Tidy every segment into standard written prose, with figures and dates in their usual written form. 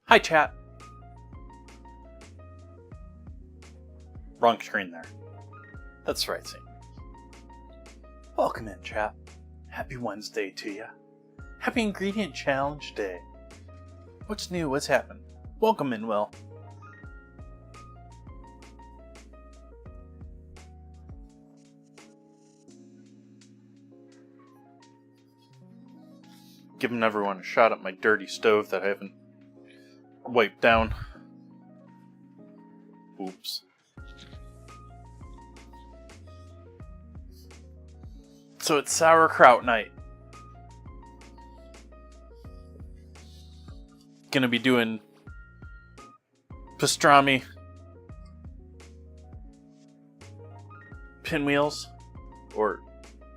Hi, chat. Wrong screen there. That's right, scene. Welcome in, chat. Happy Wednesday to ya. Happy Ingredient Challenge Day. What's new? What's happened? Welcome in, Will. Giving everyone a shot at my dirty stove that I haven't wiped down. Oops. So it's sauerkraut night. Gonna be doing pastrami, pinwheels, or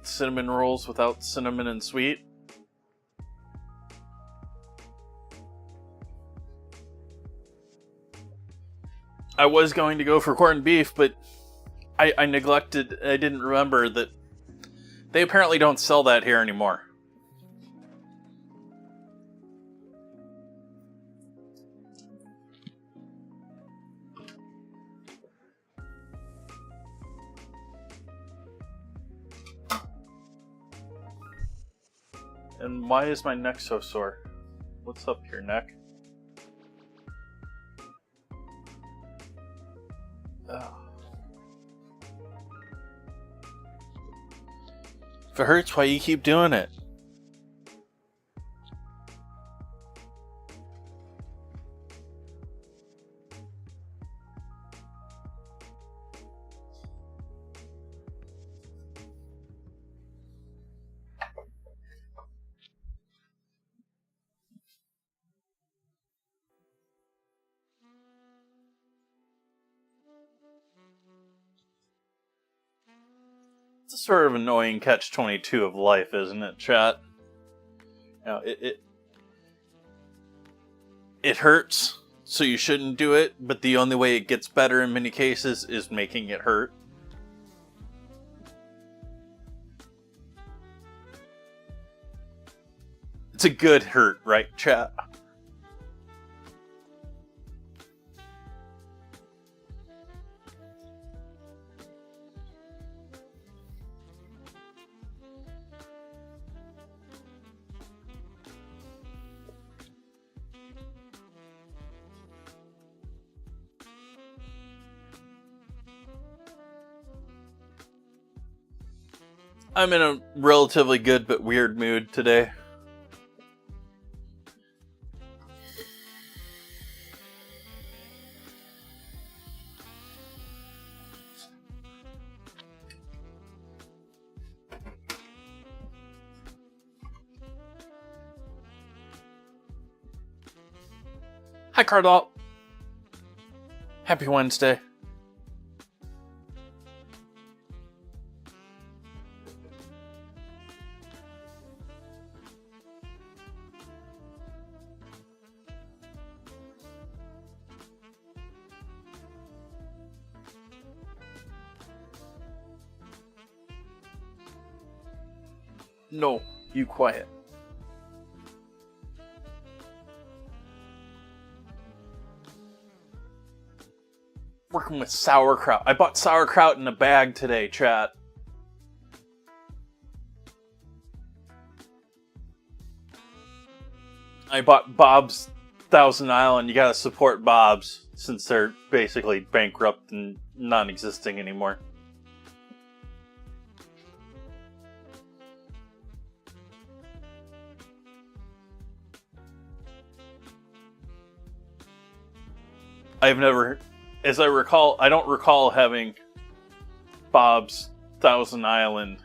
cinnamon rolls without cinnamon and sweet. I was going to go for corned beef, but I neglected, I didn't remember that they apparently don't sell that here anymore. And why is my neck so sore? What's up here, neck? Oh. If it hurts, why you keep doing it? It's a sort of annoying catch-22 of life, isn't it, chat? You know, it hurts, so you shouldn't do it, but the only way it gets better in many cases is making it hurt. It's a good hurt, right, chat? I'm in a relatively good but weird mood today. Hi, Cardalt. Happy Wednesday. No, you quiet. Working with sauerkraut. I bought sauerkraut in a bag today, chat. I bought Bob's Thousand Island. You gotta support Bob's since they're basically bankrupt and non-existing anymore. I've never, as I recall, I don't recall having Bob's Thousand Island,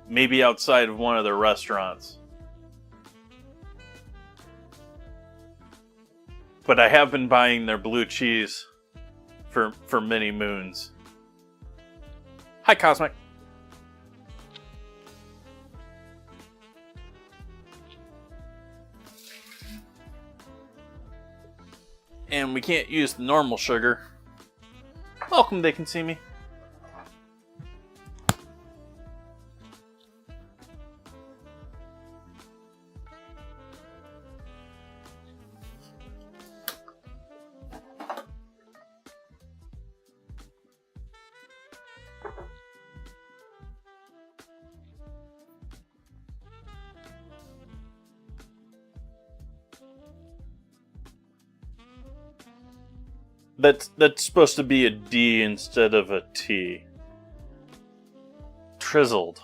maybe outside of one of their restaurants. But I have been buying their blue cheese for many moons. Hi, Cosmic. And we can't use the normal sugar. Welcome, they can see me. That's supposed to be a D instead of a T. Trizzled.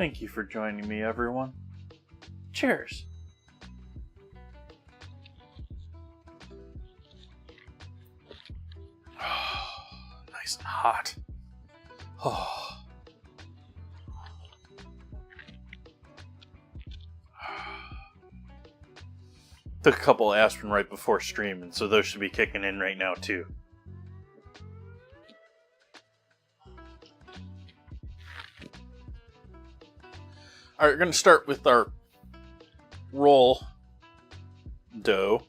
Thank you for joining me, everyone. Cheers. Nice and hot. Oh. Took a couple aspirin right before streaming, so those should be kicking in right now too. Alright, we're going to start with our roll dough.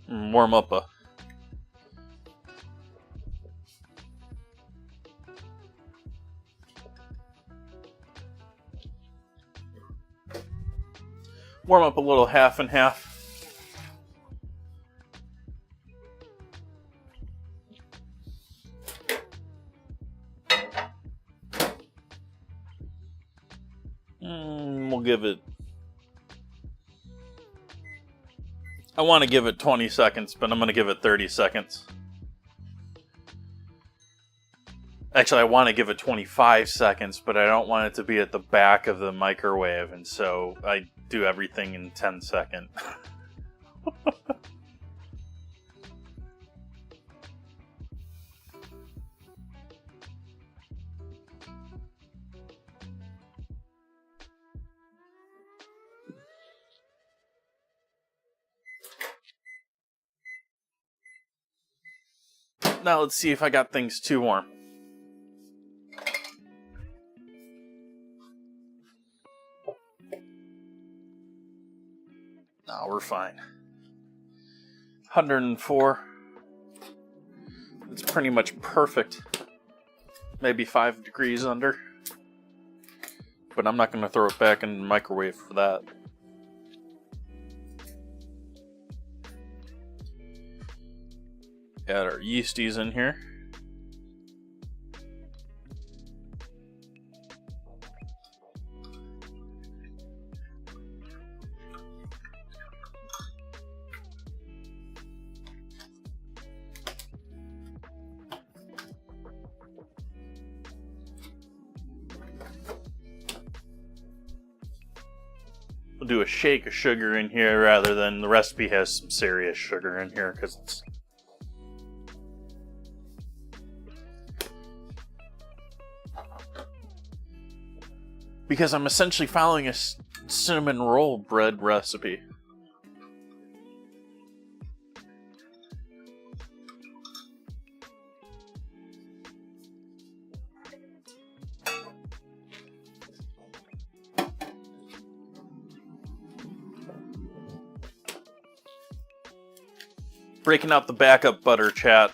And warm up a little half and half. We'll give it... I want to give it 20 seconds, but I'm going to give it 30 seconds. Actually, I want to give it 25 seconds, but I don't want it to be at the back of the microwave, and so I do everything in 10 seconds. Now let's see if I got things too warm. No, we're fine. 104. It's pretty much perfect. Maybe 5 degrees under. But I'm not going to throw it back in the microwave for that. Got our yeasties in here. We'll do a shake of sugar in here rather than the recipe has some serious sugar in here because it's I'm essentially following cinnamon roll bread recipe. Breaking out the backup butter, chat.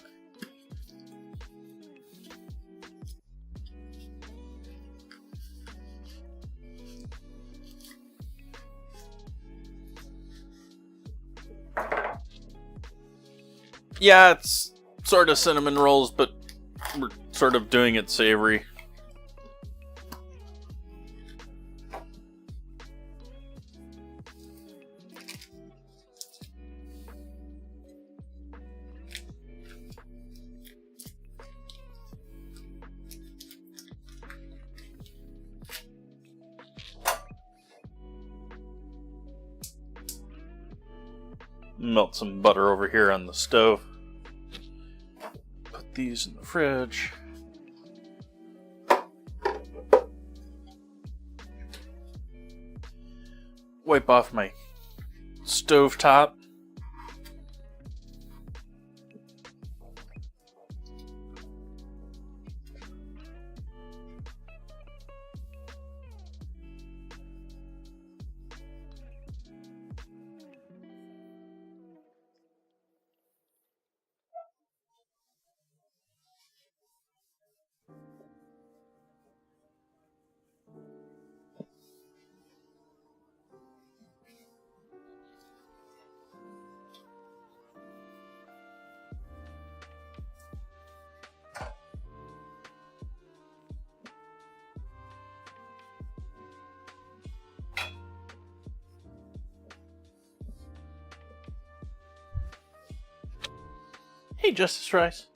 Yeah, it's sort of cinnamon rolls, but we're sort of doing it savory. Melt some butter over here on the stove. Put these in the fridge. Wipe off my stove top. Hey, Justice Rice.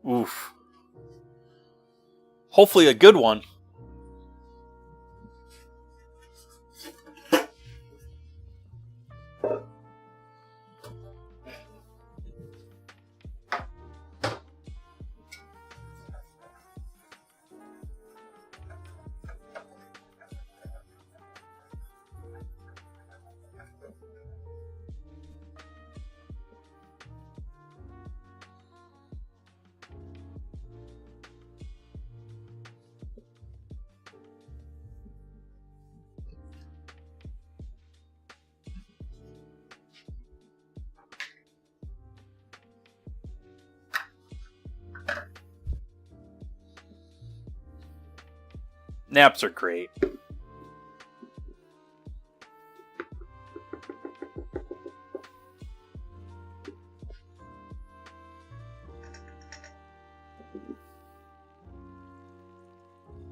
Oof. Hopefully a good one. Naps are great.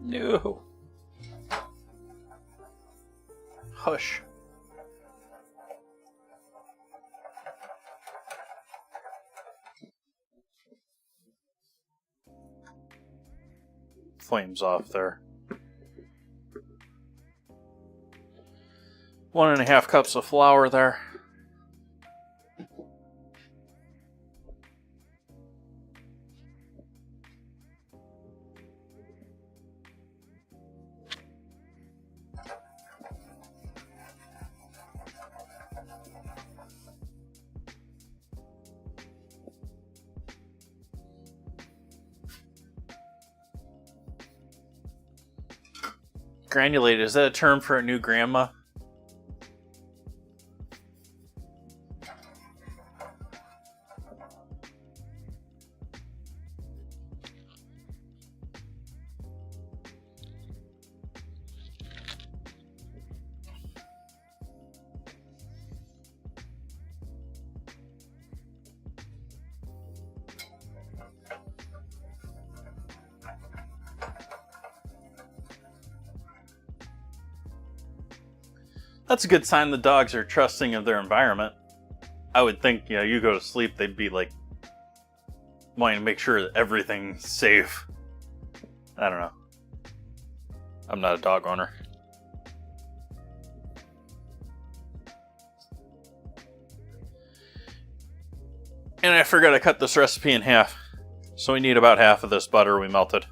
No. Hush. Flames off there. 1.5 cups of flour there. Granulated, is that a term for a new grandma? That's a good sign the dogs are trusting of their environment. I would think, you go to sleep, they'd be like wanting to make sure that everything's safe. I don't know. I'm not a dog owner. And I forgot to cut this recipe in half. So we need about half of this butter we melted.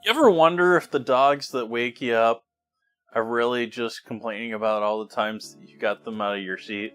You ever wonder if the dogs that wake you up are really just complaining about all the times that you got them out of your seat?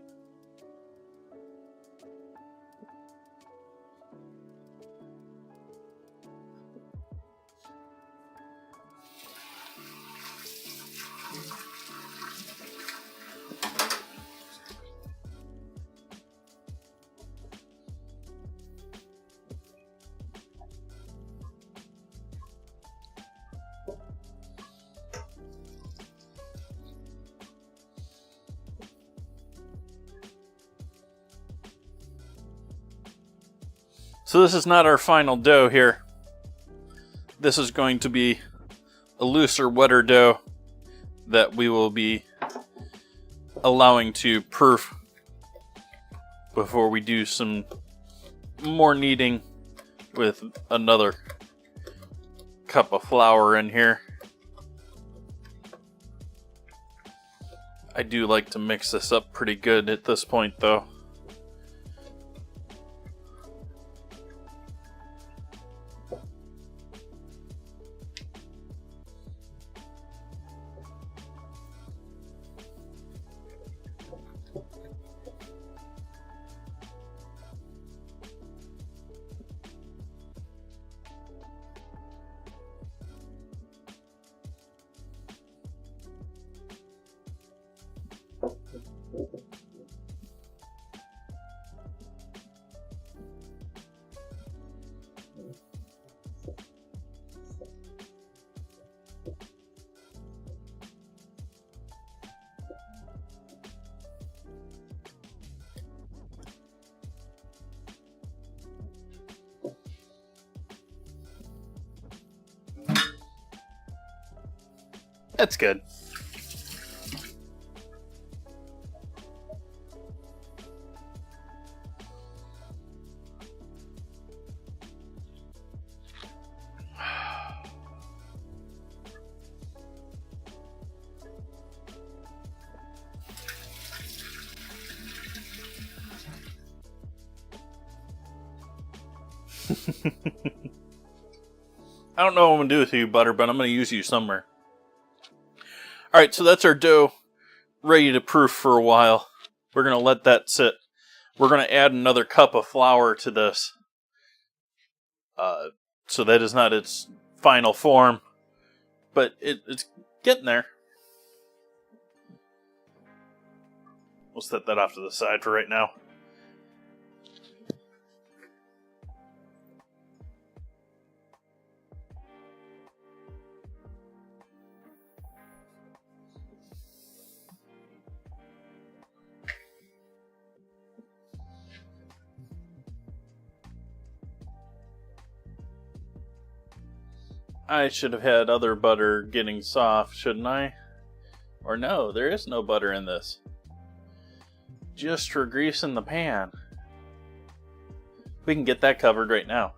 So this is not our final dough here. This is going to be a looser, wetter dough that we will be allowing to proof before we do some more kneading with another cup of flour in here. I do like to mix this up pretty good at this point though. That's good. I don't know what I'm going to do with you, Butter, but I'm going to use you somewhere. Alright, so that's our dough ready to proof for a while. We're going to let that sit. We're going to add another cup of flour to this. So that is not its final form, but it's getting there. We'll set that off to the side for right now. I should have had other butter getting soft, shouldn't I? Or no, there is no butter in this. Just for greasing the pan. We can get that covered right now.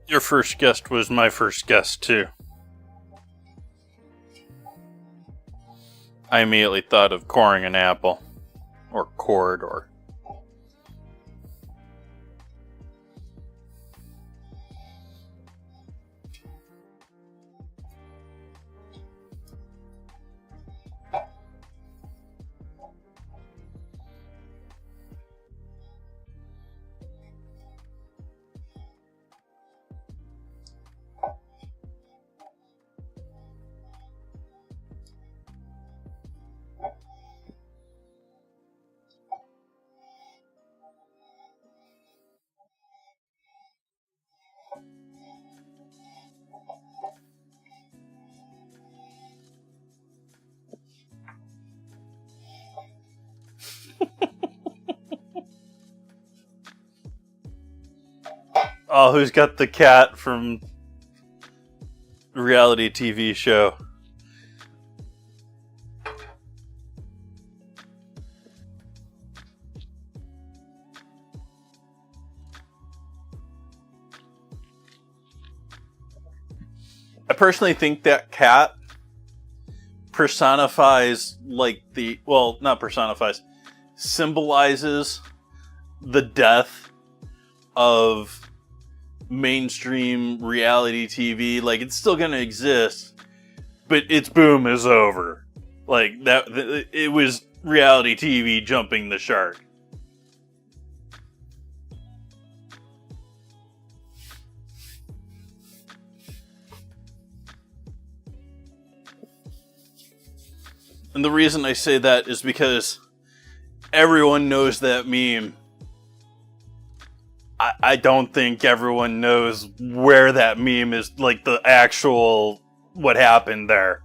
Your first guest was my first guest, too. I immediately thought of coring an apple. Or cord, or... Oh, who's got the cat from the reality TV show? I personally think that cat personifies, like, the... Well, not personifies. Symbolizes the death of mainstream reality TV. Like, it's still gonna exist, but its boom is over. Like, that, it was reality TV jumping the shark. And the reason I say that is because everyone knows that meme. I don't think everyone knows where that meme is, like, the actual, what happened there.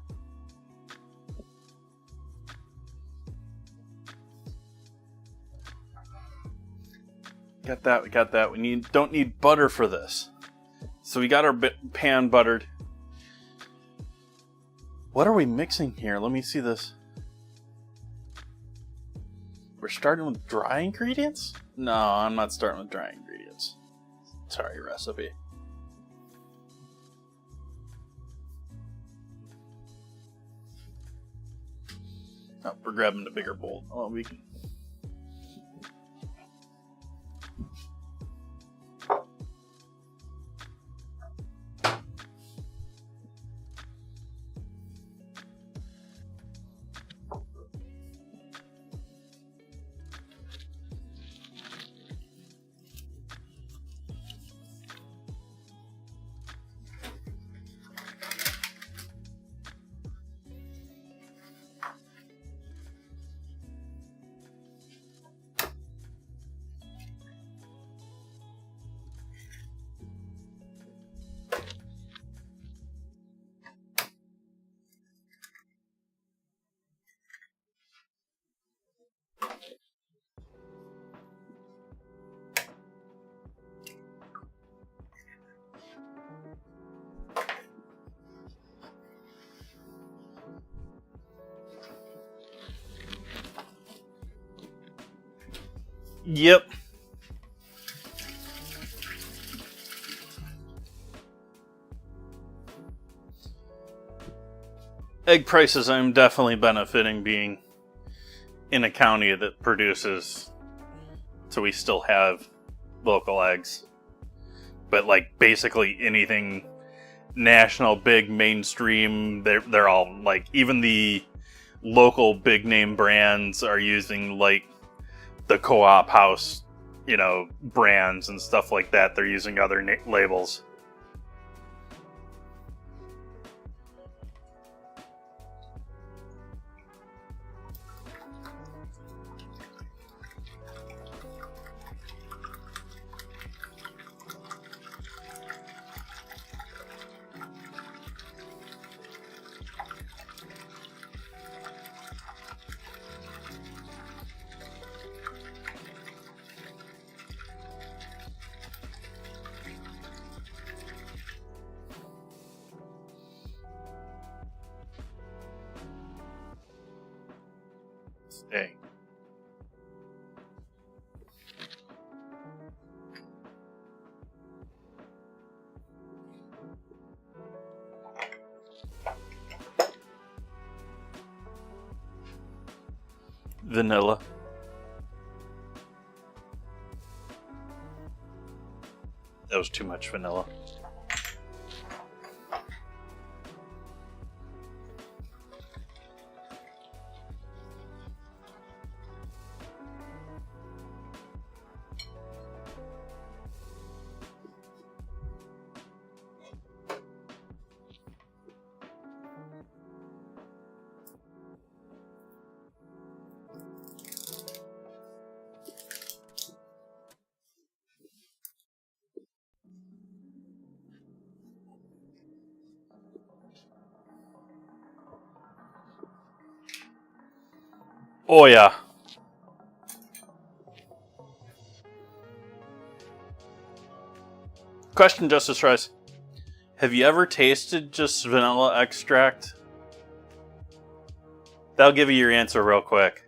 Got that, we got that. We don't need butter for this. So we got our pan buttered. What are we mixing here? Let me see this. We're starting with dry ingredients? No, I'm not starting with dry ingredients. Sorry, recipe. Oh, we're grabbing the bigger bowl. Oh, we can... Yep. Egg prices, I'm definitely benefiting being in a county that produces, so we still have local eggs. But, like, basically anything national, big, mainstream, they're all, like, even the local big name brands are using, like, the Co-op House, you know, brands and stuff like that. They're using other labels. Dang. Vanilla. That was too much vanilla. Oh yeah. Question, Justice Rice. Have you ever tasted just vanilla extract? That'll give you your answer real quick.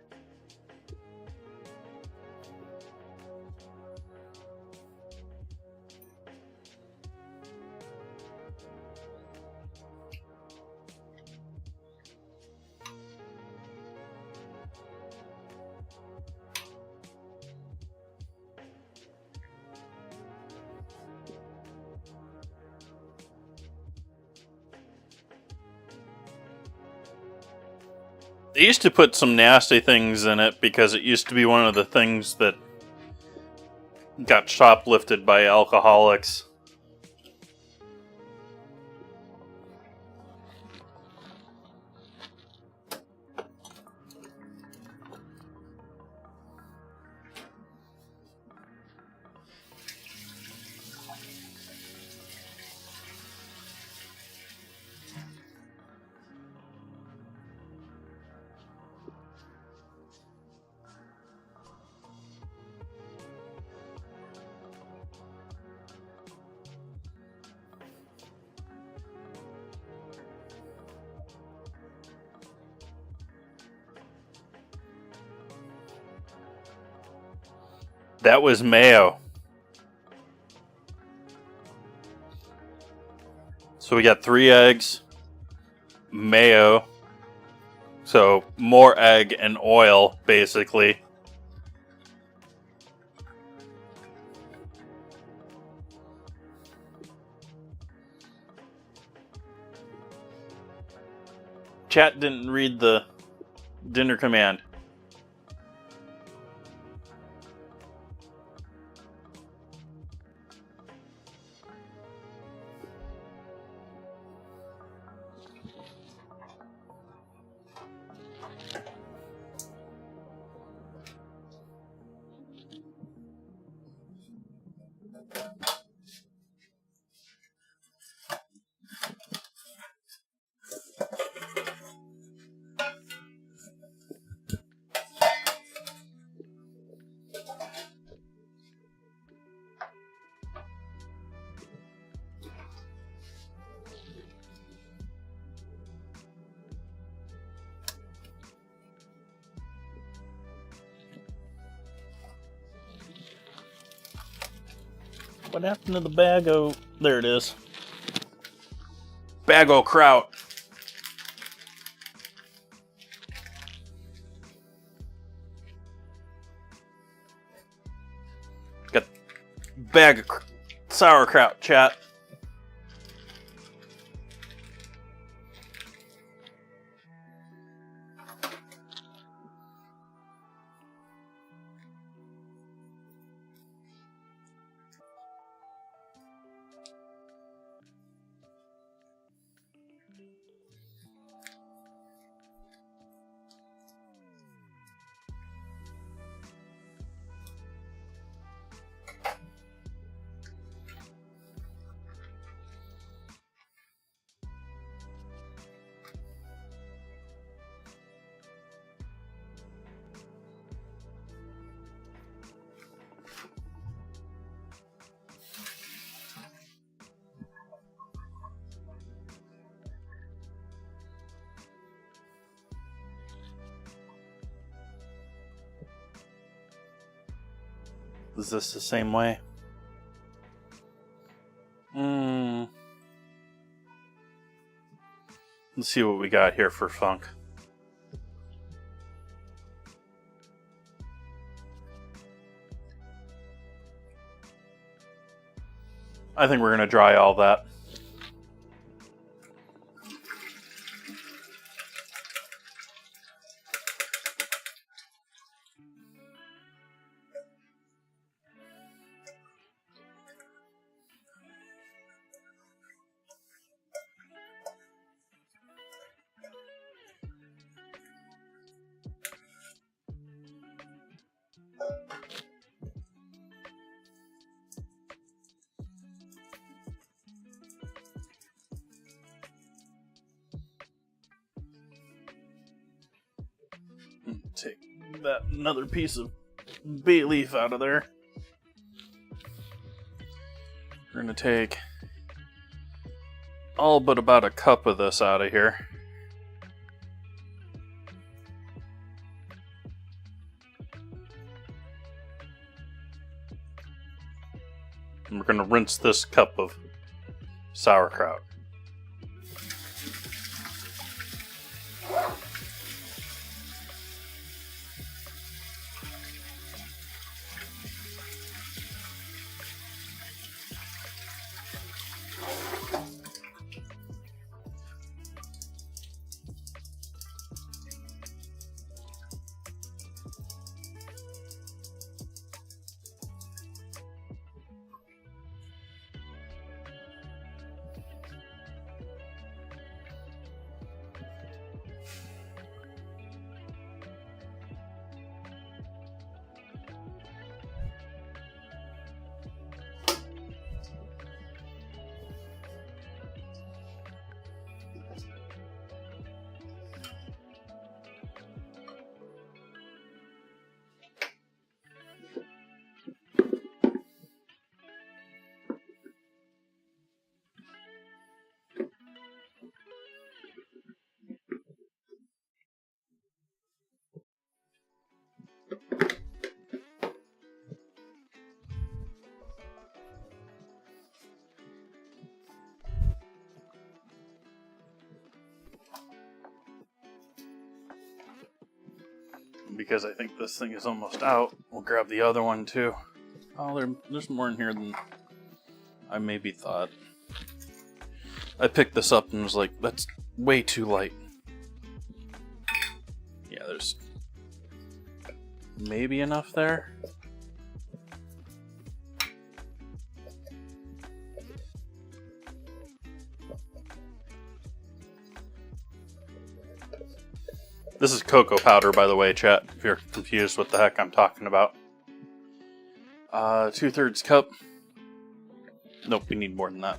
They used to put some nasty things in it because it used to be one of the things that got shoplifted by alcoholics. That was mayo. So we got 3 eggs, mayo, so more egg and oil, basically. Chat didn't read the dinner command. What happened to the bag o... There it is. Bag o' kraut. Got bag of sauerkraut, chat. Is this the same way? Let's see what we got here for funk. I think we're going to dry all that. Take that another piece of bay leaf out of there. We're going to take all but about a cup of this out of here. And we're going to rinse this cup of sauerkraut. Because I think this thing is almost out, we'll grab the other one too. Oh, there's more in here than I maybe thought. I picked this up and was like, that's way too light. Yeah, there's maybe enough there. This is cocoa powder, by the way, chat, if you're confused what the heck I'm talking about. 2/3 cup. Nope, we need more than that.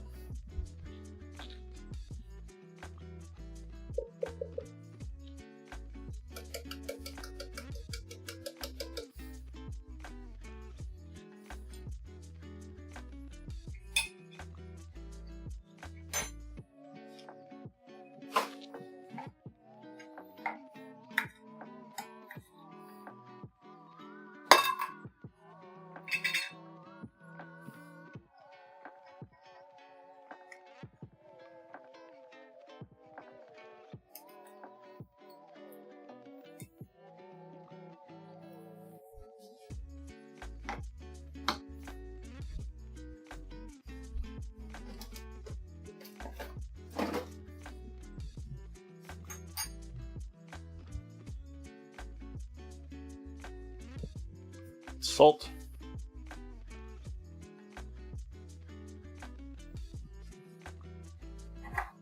Salt.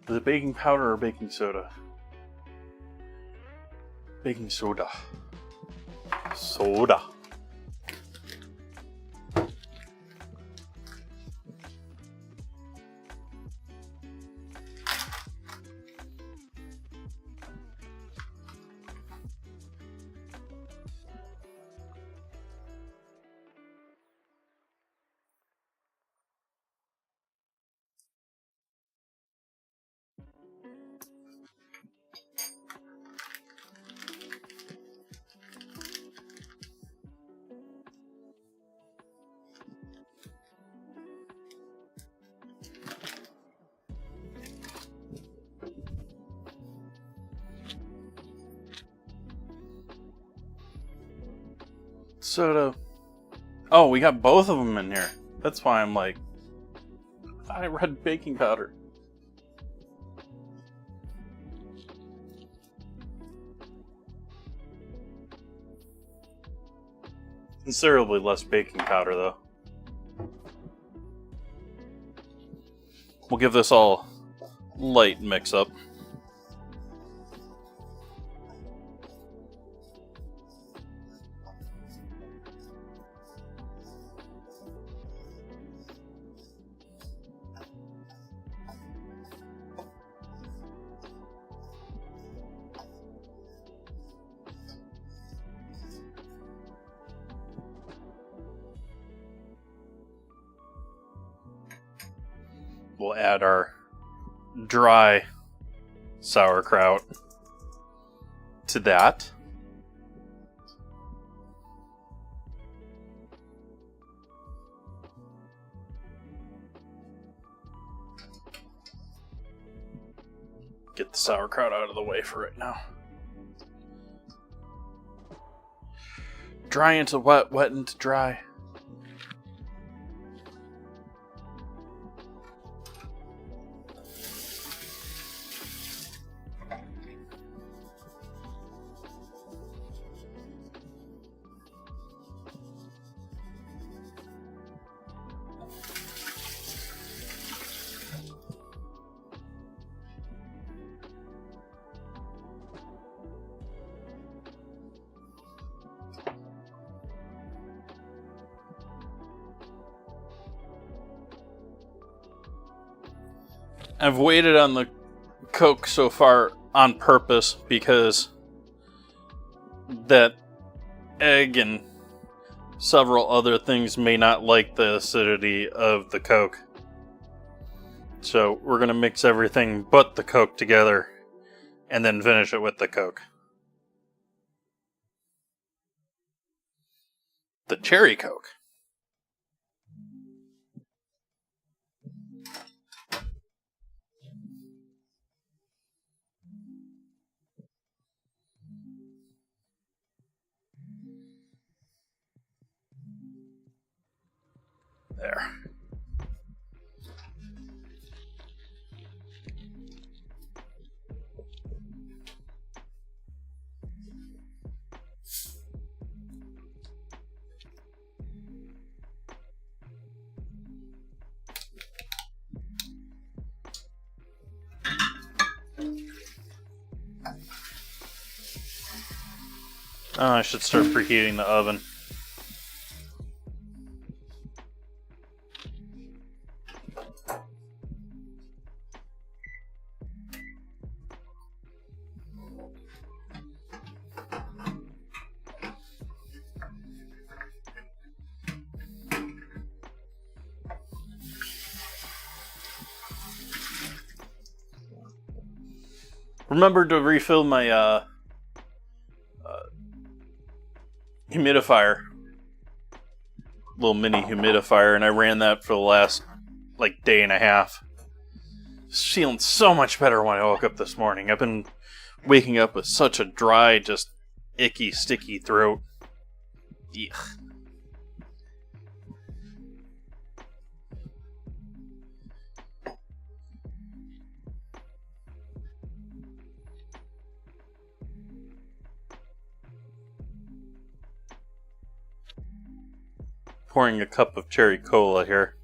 Is it baking powder or baking soda? Baking soda. Soda. Soda. Oh, we got both of them in here. That's why I'm like, Buy red baking powder. Considerably less baking powder, though. We'll give this all light mix up. We'll add our dry sauerkraut to that. Get the sauerkraut out of the way for right now. Dry into wet, wet into dry. I've waited on the Coke so far on purpose because that egg and several other things may not like the acidity of the Coke. So we're going to mix everything but the Coke together and then finish it with the Coke. The cherry Coke. There. Oh, I should start preheating the oven. Remember to refill my humidifier, little mini humidifier, and I ran that for the last day and a half. Just feeling so much better when I woke up this morning. I've been waking up with such a dry, just icky, sticky throat. Yuck. Pouring a cup of cherry cola here.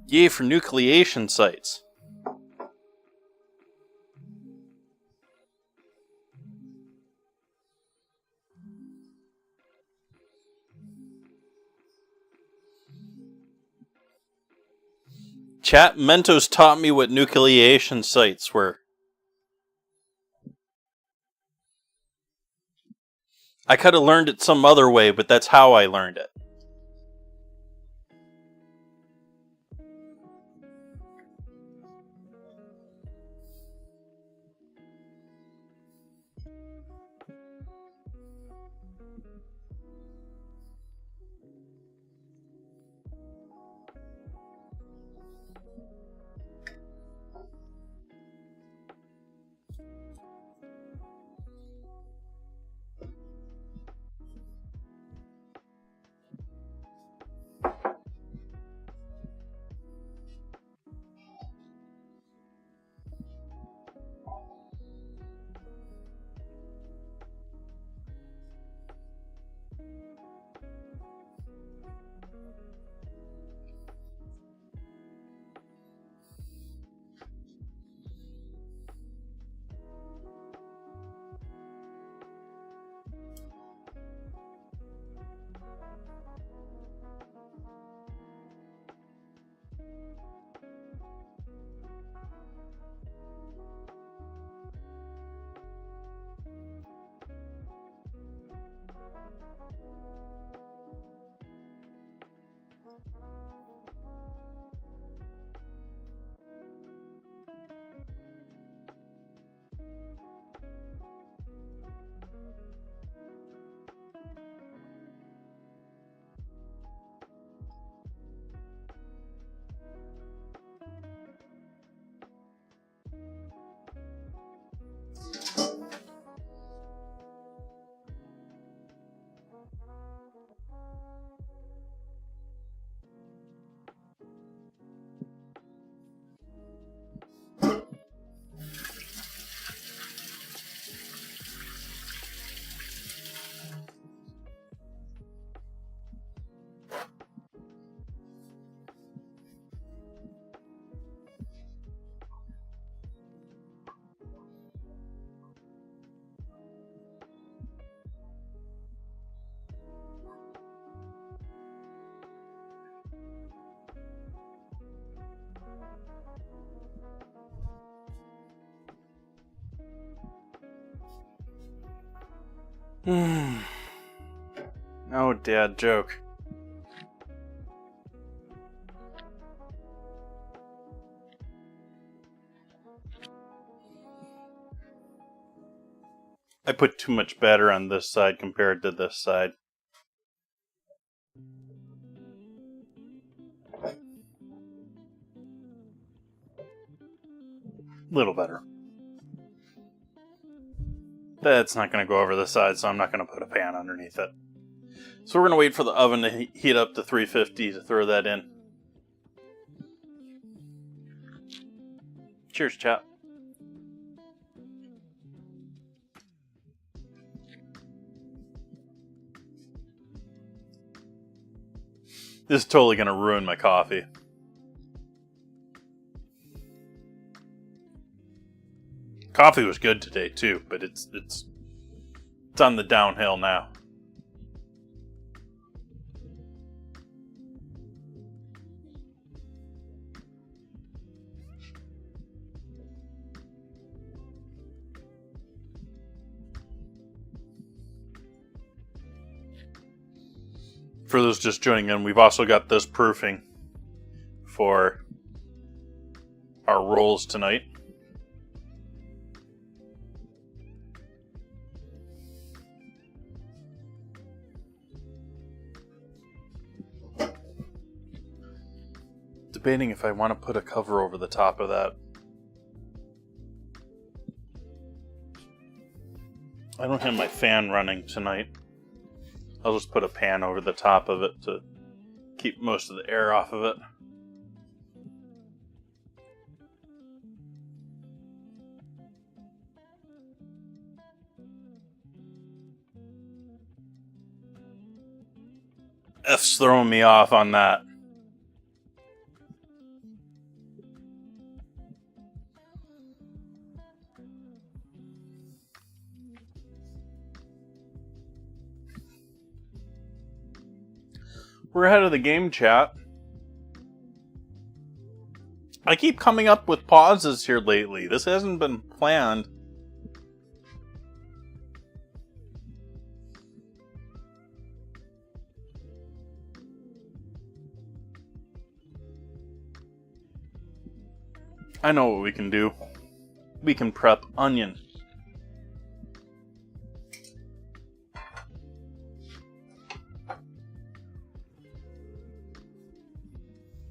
Yay for nucleation sites. Chat, Mentos taught me what nucleation sites were. I could have learned it some other way, but that's how I learned it. No dad joke. I put too much batter on this side compared to this side. Little better. That's not going to go over the side, so I'm not going to put a pan underneath it. So we're going to wait for the oven to heat up to 350 to throw that in. Cheers, chap. This is totally going to ruin my coffee. Coffee was good today too, but it's on the downhill now. For those just joining in, we've also got this proofing for our rolls tonight. Debating if I want to put a cover over the top of that. I don't have my fan running tonight. I'll just put a pan over the top of it to keep most of the air off of it. F's throwing me off on that. We're ahead of the game, chat. I keep coming up with pauses here lately. This hasn't been planned. I know what we can do. We can prep onion.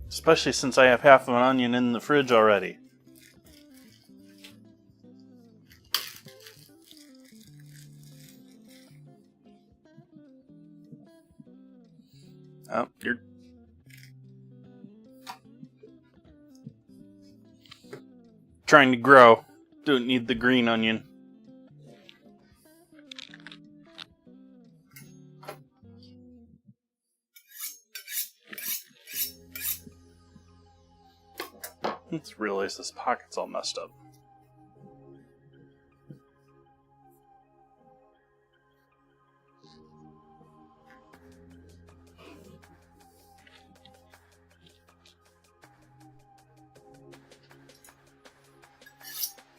Especially since I have half of an onion in the fridge already. Oh, you're trying to grow. Don't need the green onion. Let's realize this pocket's all messed up.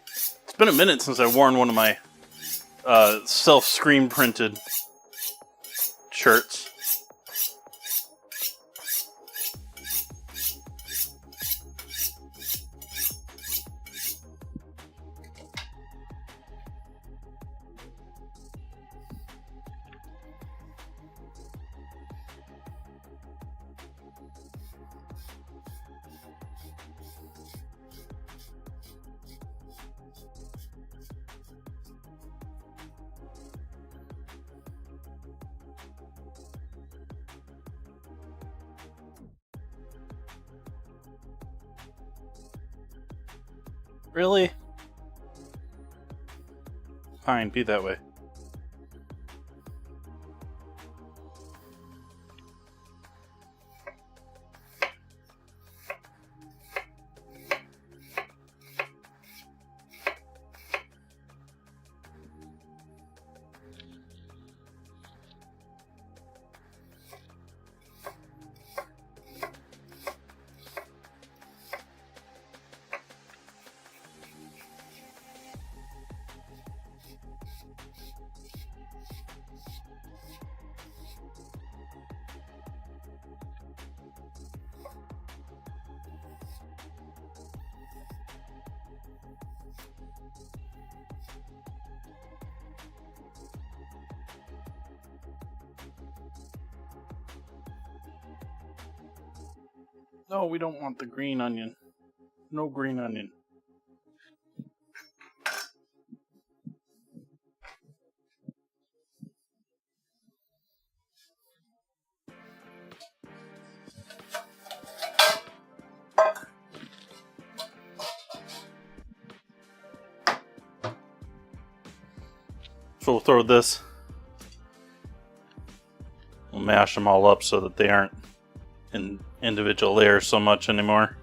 It's been a minute since I worn one of my self-screen printed shirts. Really? Fine, be that way. Oh, we don't want the green onion. No green onion. So we'll throw this. We'll mash them all up so that they aren't in individual layers so much anymore.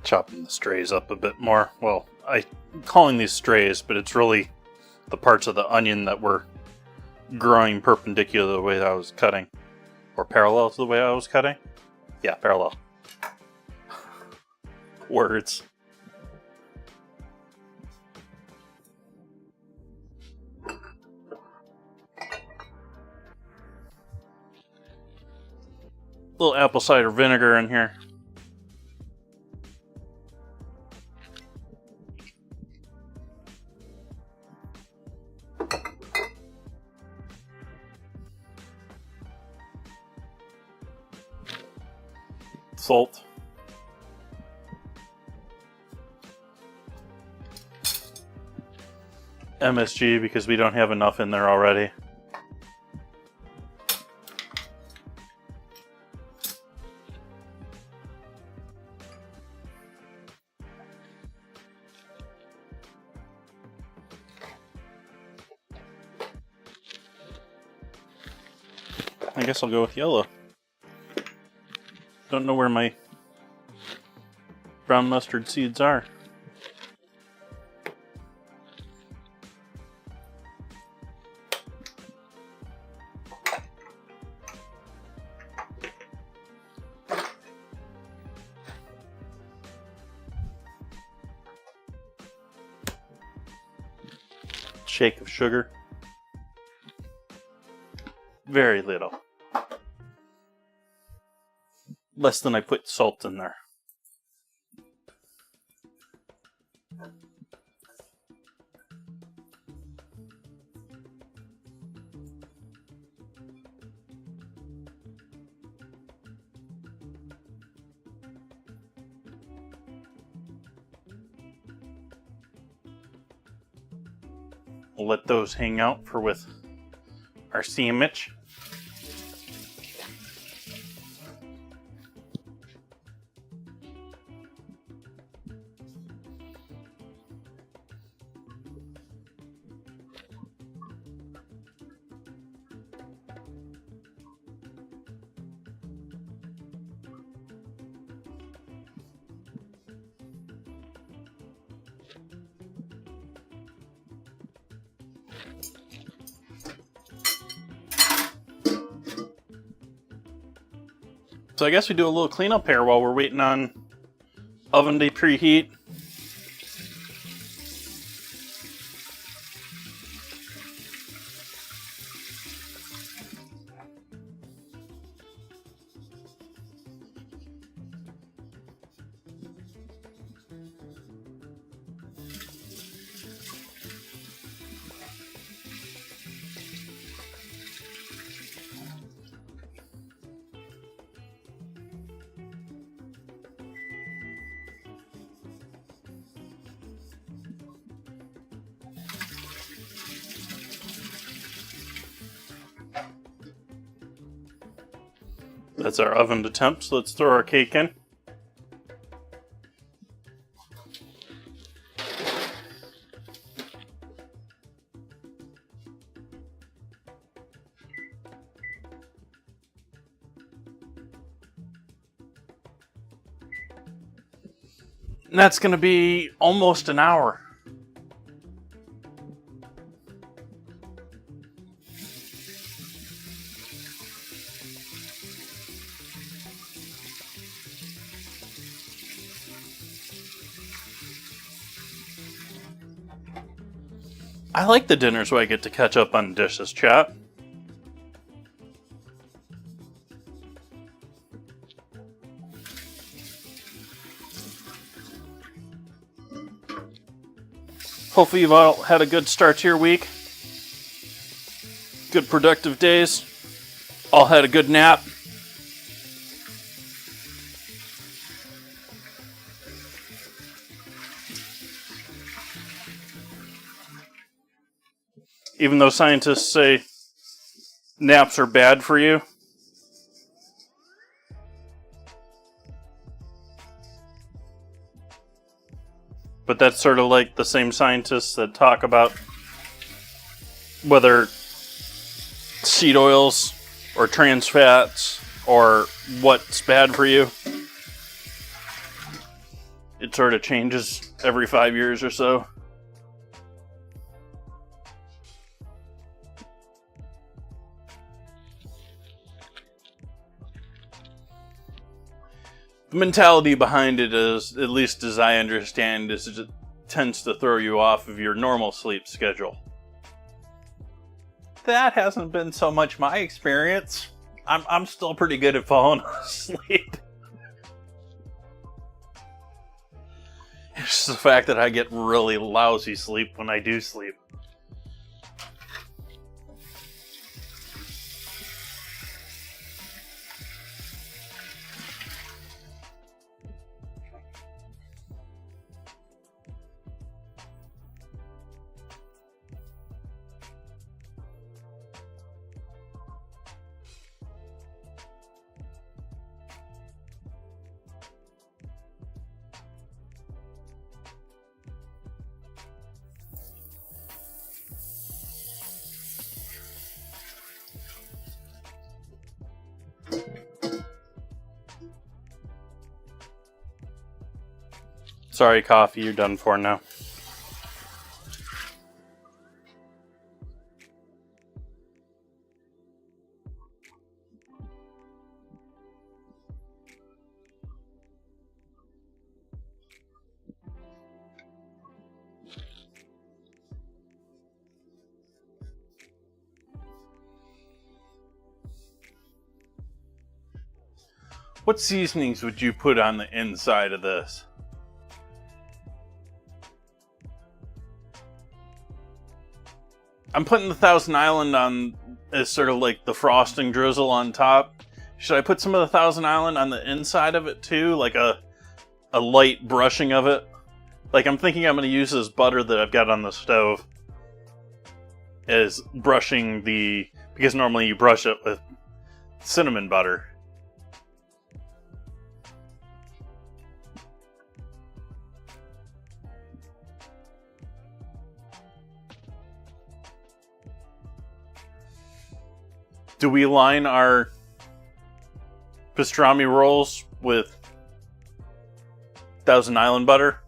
Chopping the strays up a bit more. Well, I'm calling these strays, but it's really the parts of the onion that were growing perpendicular to the way that I was cutting. Or parallel to the way I was cutting. Yeah, parallel. Words. Little apple cider vinegar in here. Salt. MSG because we don't have enough in there already. I guess I'll go with yellow. Don't know where my brown mustard seeds are. Shake of sugar. Very little. Less than I put salt in there. We'll let those hang out for with our sandwich. So I guess we do a little cleanup here while we're waiting on oven to preheat. That's our oven to temp, so let's throw our cake in. And that's going to be almost an hour. I like the dinners where I get to catch up on dishes, chat. Hopefully you've all had a good start to your week. Good productive days. All had a good nap. Even though scientists say naps are bad for you. But that's sort of like the same scientists that talk about whether seed oils or trans fats or what's bad for you. It sort of changes every 5 years or so. The mentality behind it is, at least as I understand, is it tends to throw you off of your normal sleep schedule. That hasn't been so much my experience. I'm still pretty good at falling asleep. It's just the fact that I get really lousy sleep when I do sleep. Sorry, coffee, you're done for now. What seasonings would you put on the inside of this? I'm putting the Thousand Island on as sort of like the frosting drizzle on top. Should I put some of the Thousand Island on the inside of it too? Like a light brushing of it? Like I'm thinking I'm going to use this butter that I've got on the stove as brushing because normally you brush it with cinnamon butter. Do we line our pastrami rolls with Thousand Island butter?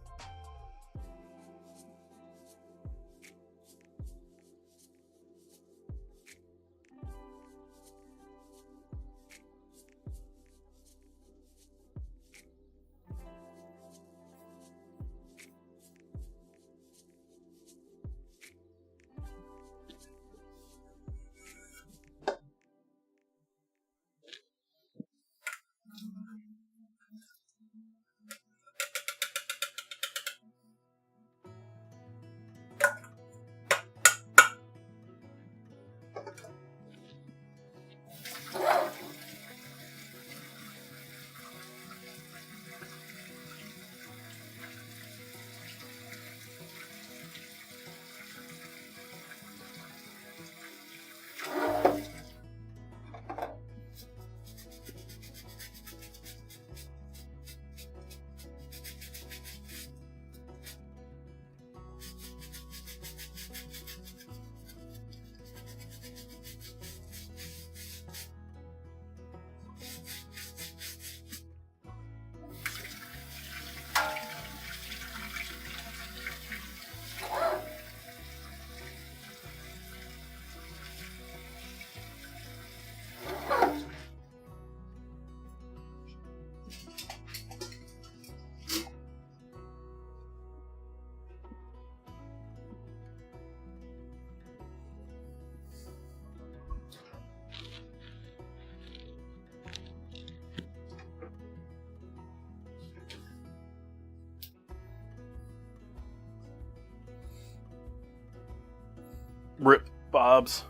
Rip Bob's.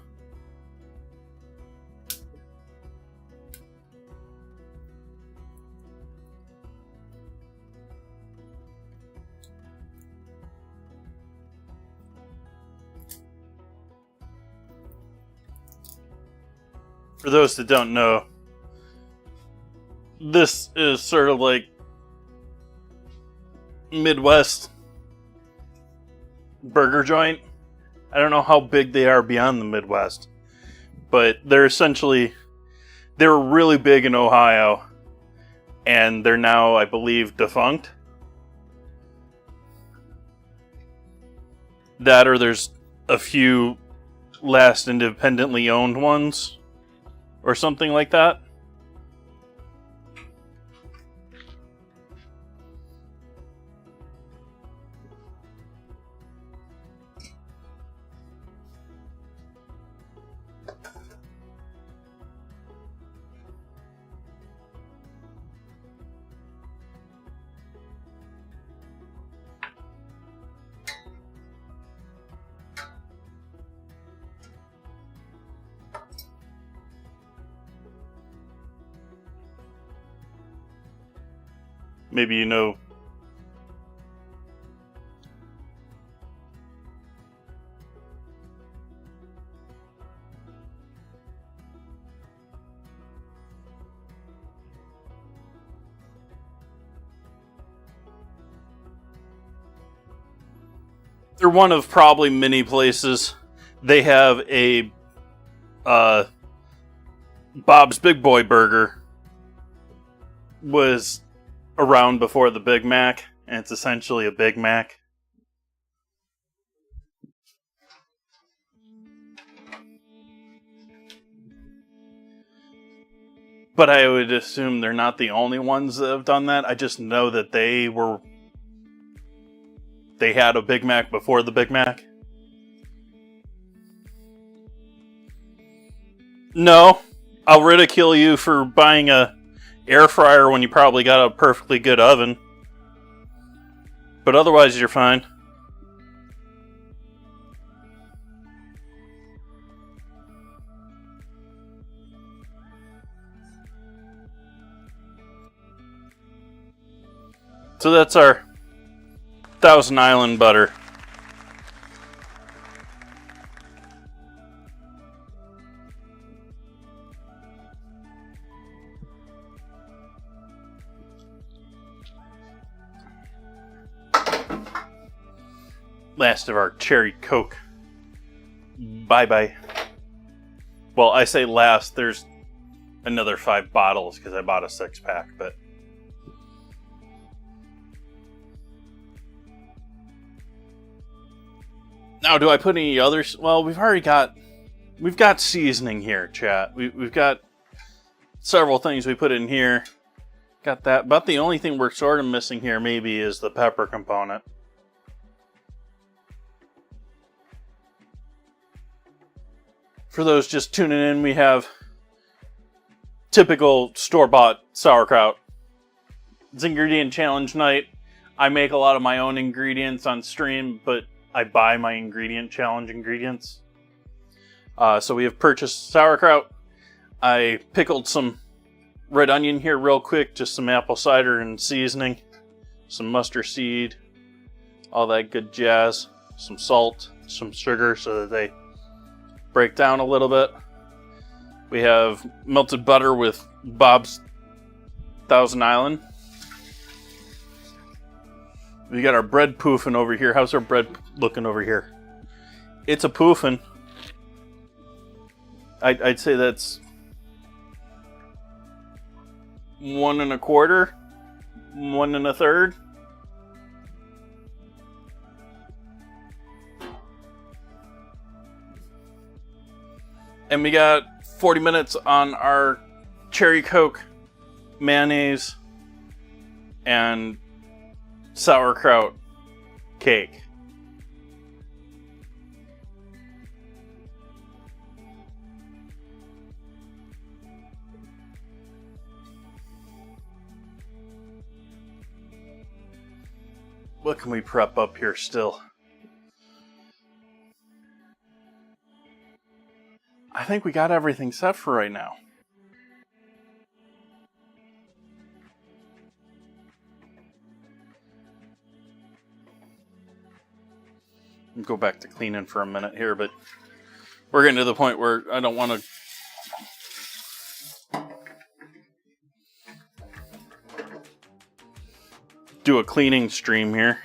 For those that don't know, this is sort of like Midwest burger joint. I don't know how big they are beyond the Midwest, but they were really big in Ohio, and they're now, I believe, defunct. That or there's a few last independently owned ones or something like that. Maybe you know. They're one of probably many places. They have a Bob's Big Boy Burger was around before the Big Mac, and it's essentially a Big Mac. But I would assume they're not the only ones that have done that. I just know that they had a Big Mac before the Big Mac. No, I'll ridicule you for buying a air fryer when you probably got a perfectly good oven. But otherwise, you're fine. So that's our Thousand Island butter. Last of our cherry Coke. Bye-bye. Well, I say last, there's another 5 bottles because I bought a 6-pack, but now, do I put any others? Well, we've got seasoning here, chat. We've got several things we put in here. Got that. About the only thing we're sort of missing here maybe is the pepper component. For those just tuning in, we have typical store-bought sauerkraut. It's ingredient challenge night. I make a lot of my own ingredients on stream, but I buy my ingredient challenge ingredients. So we have purchased sauerkraut. I pickled some red onion here real quick, just some apple cider and seasoning, some mustard seed, all that good jazz, some salt, some sugar so that they break down a little bit. We have melted butter with Bob's Thousand Island. We got our bread poofing over here. How's our bread looking over here? It's a poofing. I'd say that's 1 1/4, 1 1/3. And we got 40 minutes on our cherry Coke, mayonnaise, and sauerkraut cake. What can we prep up here still? I think we got everything set for right now. I'll go back to cleaning for a minute here, but we're getting to the point where I don't want to do a cleaning stream here.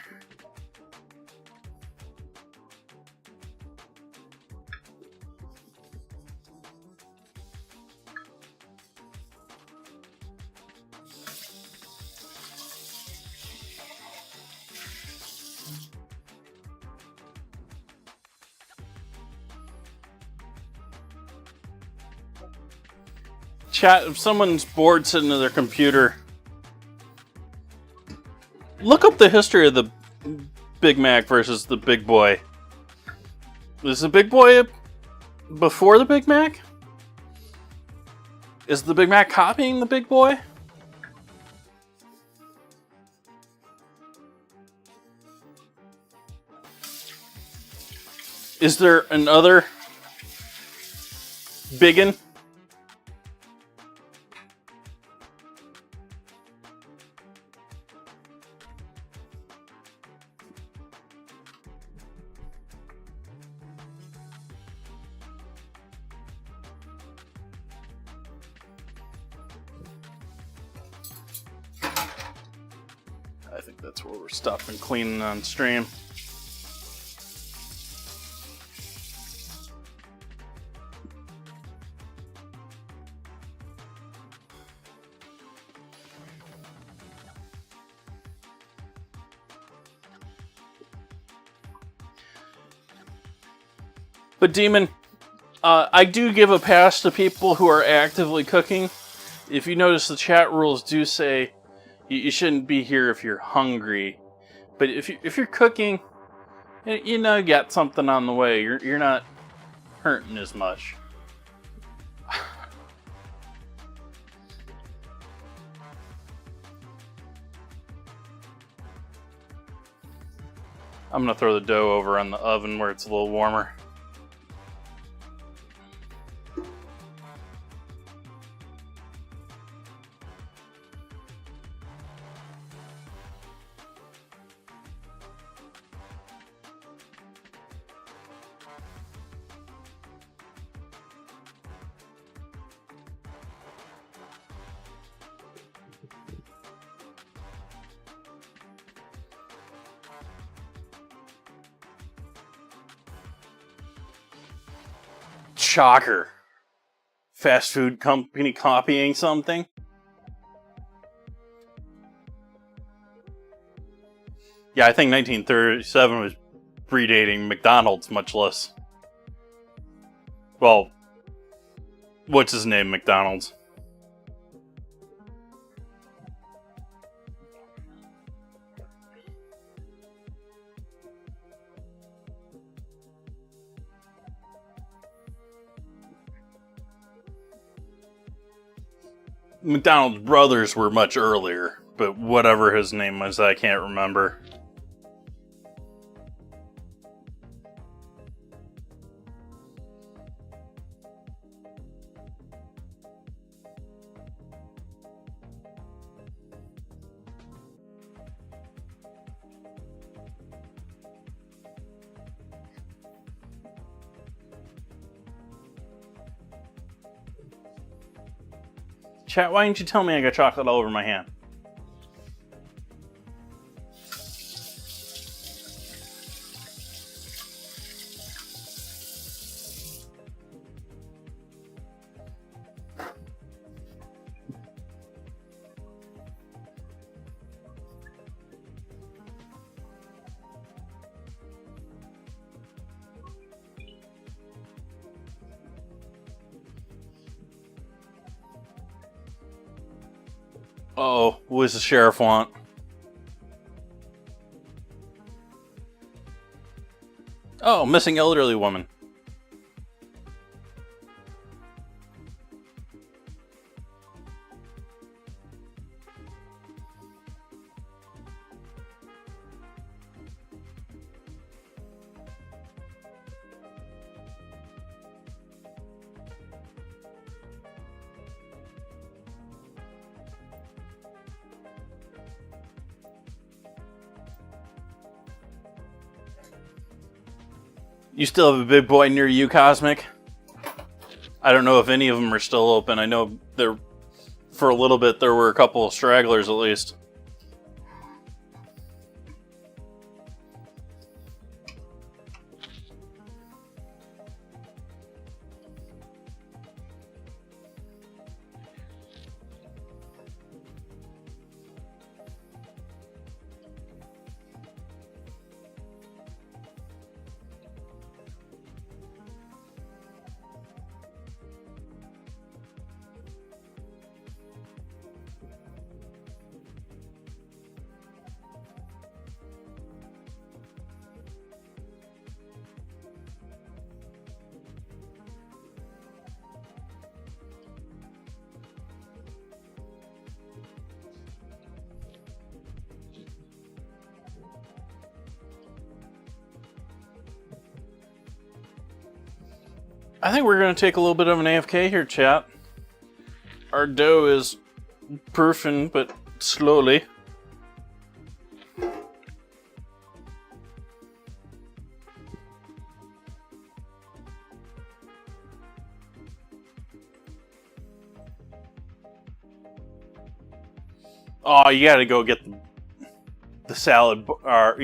Chat, if someone's bored sitting at their computer, look up the history of the Big Mac versus the Big Boy. Is the Big Boy before the Big Mac? Is the Big Mac copying the Big Boy? Is there another biggin? I think that's where we're stopping cleaning on stream. But Demon, I do give a pass to people who are actively cooking. If you notice, the chat rules do say you shouldn't be here if you're hungry. But if you're cooking, you know you got something on the way. You're not hurting as much. I'm gonna throw the dough over on the oven where it's a little warmer. Shocker. Fast food company copying something? Yeah, I think 1937 was predating McDonald's, much less. Well, what's his name, McDonald's? McDonald's brothers were much earlier, but whatever his name was, I can't remember. Chat, why didn't you tell me I got chocolate all over my hand? Uh-oh, what does the sheriff want? Oh, missing elderly woman. You still have a big boy near you, Cosmic? I don't know if any of them are still open. I know there, for a little bit, there were a couple of stragglers at least. I think we're going to take a little bit of an AFK here, chat. Our dough is proofing, but slowly. Oh, you gotta go get the salad bar.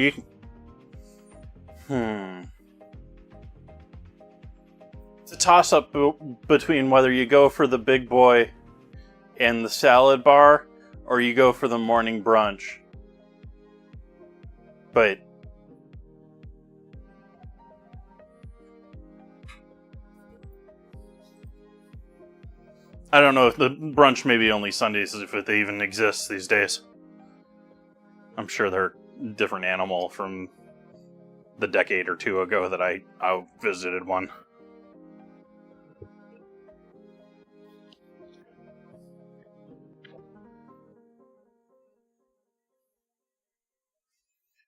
It's a toss-up between whether you go for the big boy and the salad bar, or you go for the morning brunch. But I don't know if the brunch maybe only Sundays, if they even exist these days. I'm sure they're a different animal from the decade or two ago that I visited one.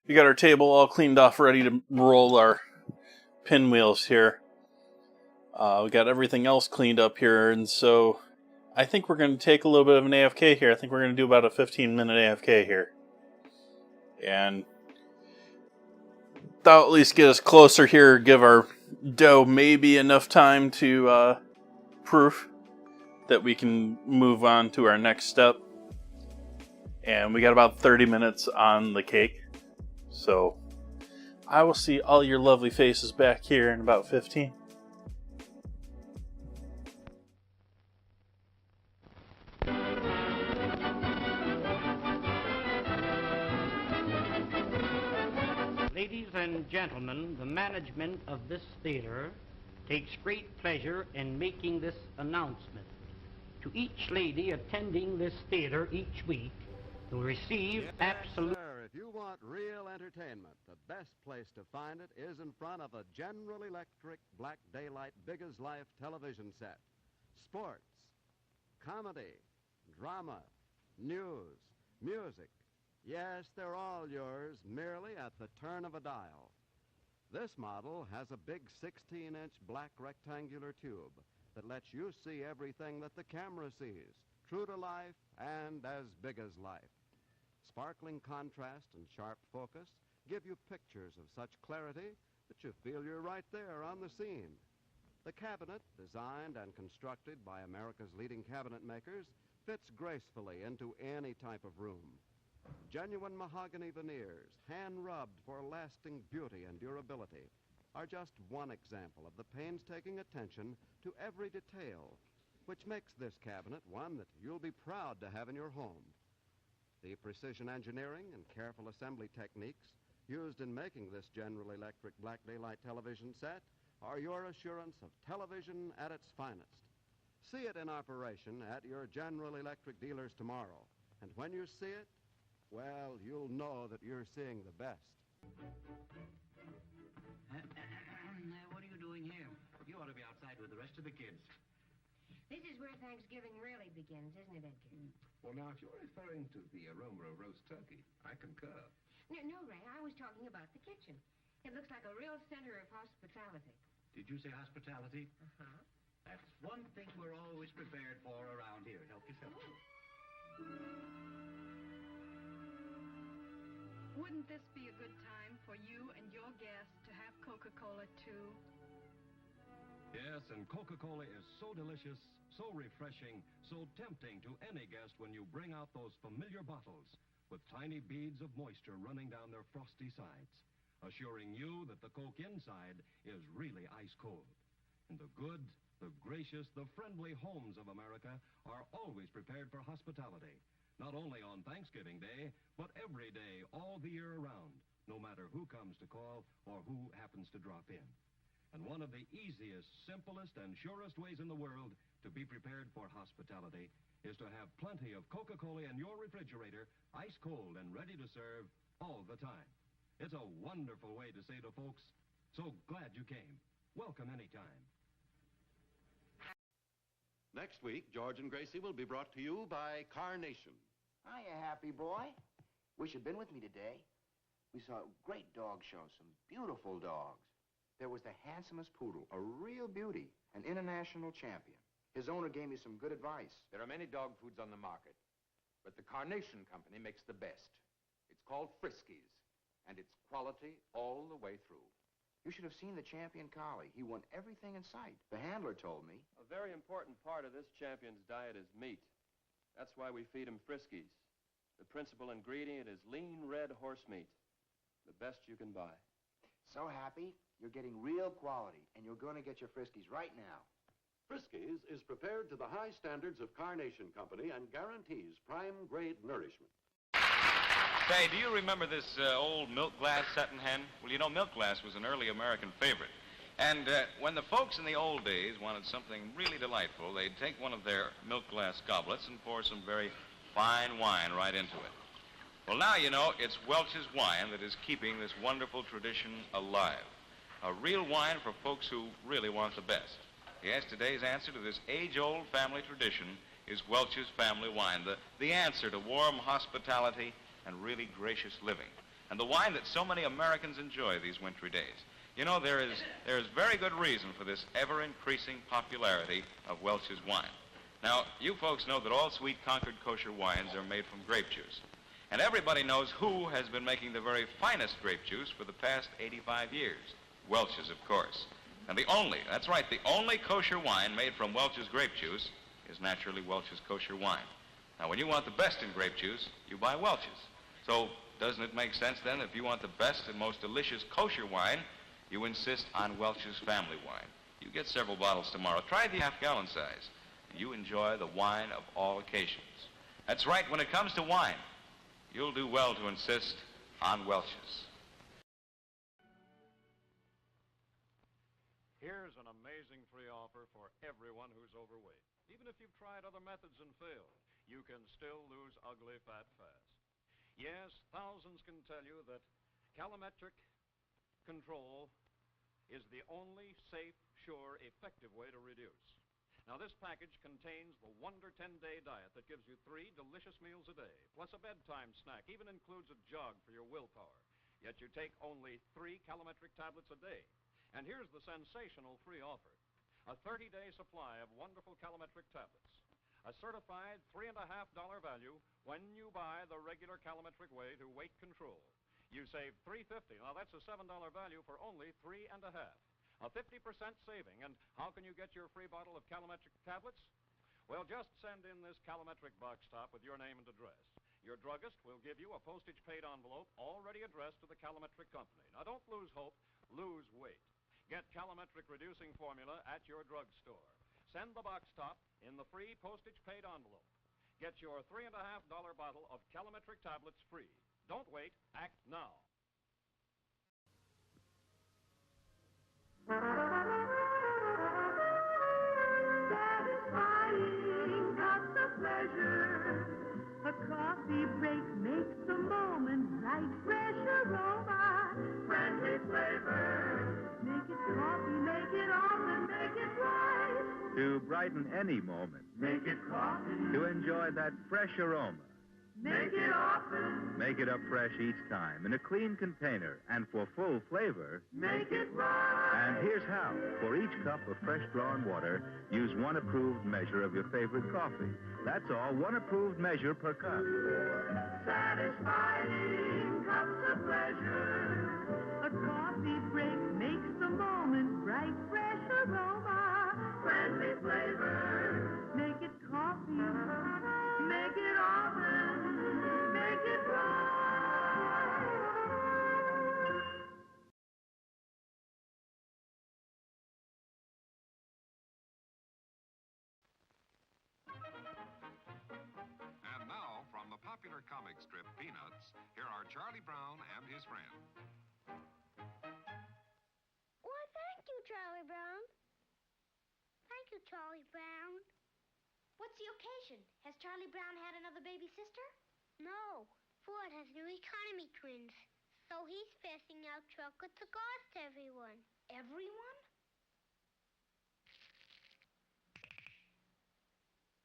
We got our table all cleaned off, ready to roll our pinwheels here. We got everything else cleaned up here, and so I think we're going to take a little bit of an AFK here. I think we're going to do about a 15-minute AFK here. And that'll at least get us closer here, give our dough maybe enough time to proof that we can move on to our next step. And we got about 30 minutes on the cake. So I will see all your lovely faces back here in about 15. Ladies and gentlemen, the management of this theater takes great pleasure in making this announcement. To each lady attending this theater each week, will receive absolute... If you want real entertainment, the best place to find it is in front of a General Electric Black Daylight Big-as-Life television set. Sports, comedy, drama, news, music. Yes, they're all yours, merely at the turn of a dial. This model has a big 16-inch black rectangular tube that lets you see everything that the camera sees, true to life and as big as life. Sparkling contrast and sharp focus give you pictures of such clarity that you feel you're right there on the scene. The cabinet, designed and constructed by America's leading cabinet makers, fits gracefully into any type of room. Genuine mahogany veneers, hand-rubbed for lasting beauty and durability, are just one example of the painstaking attention to every detail, which makes this cabinet one that you'll be proud to have in your home. The precision engineering and careful assembly techniques used in making this General Electric Black Daylight television set are your assurance of television at its finest. See it in operation at your General Electric dealers tomorrow. And when you see it, well, you'll know that you're seeing the best. What are you doing here? You ought to be outside with the rest of the kids. This is where Thanksgiving really begins, isn't it, Edgar? Well, now, if you're referring to the aroma of roast turkey, I concur. No, Ray, I was talking about the kitchen. It looks like a real center of hospitality. Did you say hospitality? Uh-huh. That's one thing we're always prepared for around here. Help yourself. Wouldn't this be a good time for you and your guests to have Coca-Cola, too? Yes, and Coca-Cola is so delicious, so refreshing, so tempting to any guest when you bring out those familiar bottles with tiny beads of moisture running down their frosty sides, assuring you that the Coke inside is really ice cold. And the good, the gracious, the friendly homes of America are always prepared for hospitality, not only on Thanksgiving Day, but every day, all the year around, no matter who comes to call or who happens to drop in. And one of the easiest, simplest, and surest ways in the world to be prepared for hospitality is to have plenty of Coca-Cola in your refrigerator, ice cold and ready to serve all the time. It's a wonderful way to say to folks, so glad you came. Welcome anytime. Next week, George and Gracie will be brought to you by Carnation. Hiya, happy boy. Wish you'd been with me today. We saw a great dog show, some beautiful dogs. There was the handsomest poodle, a real beauty, an international champion. His owner gave me some good advice. There are many dog foods on the market, but the Carnation Company makes the best. It's called Friskies, and it's quality all the way through. You should have seen the champion collie. He won everything in sight. The handler told me. A very important part of this champion's diet is meat. That's why we feed him Friskies. The principal ingredient is lean red horse meat, the best you can buy. So happy, you're getting real quality, and you're going to get your Friskies right now. Friskies is prepared to the high standards of Carnation Company and guarantees prime-grade nourishment. Say, do you remember this old milk glass setting hen? Well, you know, milk glass was an early American favorite. And when the folks in the old days wanted something really delightful, they'd take one of their milk glass goblets and pour some very fine wine right into it. Well, now, you know, it's Welch's wine that is keeping this wonderful tradition alive. A real wine for folks who really want the best. Yes, today's answer to this age-old family tradition is Welch's family wine, the answer to warm hospitality and really gracious living, and the wine that so many Americans enjoy these wintry days. You know, there is very good reason for this ever-increasing popularity of Welch's wine. Now, you folks know that all sweet Concord kosher wines are made from grape juice. And everybody knows who has been making the very finest grape juice for the past 85 years. Welch's, of course. And the only kosher wine made from Welch's grape juice is naturally Welch's kosher wine. Now, when you want the best in grape juice, you buy Welch's. So, doesn't it make sense, then, if you want the best and most delicious kosher wine, you insist on Welch's family wine? You get several bottles tomorrow. Try the half-gallon size. You enjoy the wine of all occasions. That's right, when it comes to wine, you'll do well to insist on Welch's. Here's an amazing free offer for everyone who's overweight. Even if you've tried other methods and failed, you can still lose ugly fat fast. Yes, thousands can tell you that calometric control is the only safe, sure, effective way to reduce. Now, this package contains the Wonder 10-Day Diet that gives you 3 delicious meals a day, plus a bedtime snack, even includes a jog for your willpower. Yet you take only 3 calometric tablets a day. And here's the sensational free offer. A 30-day supply of wonderful calometric tablets. A certified $3.50 value when you buy the regular calometric way to weight control. You save $3.50. Now, that's a $7 value for only $3.50. A 50% saving. And how can you get your free bottle of calometric tablets? Well, just send in this calometric box top with your name and address. Your druggist will give you a postage-paid envelope already addressed to the calometric company. Now, don't lose hope, lose weight. Get calometric reducing formula at your drugstore. Send the box top in the free postage-paid envelope. Get your $3.50 bottle of calometric tablets free. Don't wait, act now. Satisfying cups of pleasure. A coffee break makes the moment right. Fresh aroma, friendly flavor. Make it coffee, make it often, make it right. To brighten any moment. Make it coffee. To enjoy that fresh aroma. Make it often. Make it up fresh each time in a clean container. And for full flavor, make it right. And here's how. For each cup of fresh drawn water, use 1 approved measure of your favorite coffee. That's all, 1 approved measure per cup. Satisfying cups of pleasure. A coffee break makes the moment bright, fresh aroma. Friendly flavor. Make it coffee. Make it almond. Make it rye. And now, from the popular comic strip Peanuts, here are Charlie Brown and his friend. Why, thank you, Charlie Brown. Thank you, Charlie Brown. What's the occasion? Has Charlie Brown had another baby sister? No, Ford has new economy twins, so he's passing out chocolate cigars to everyone. Everyone?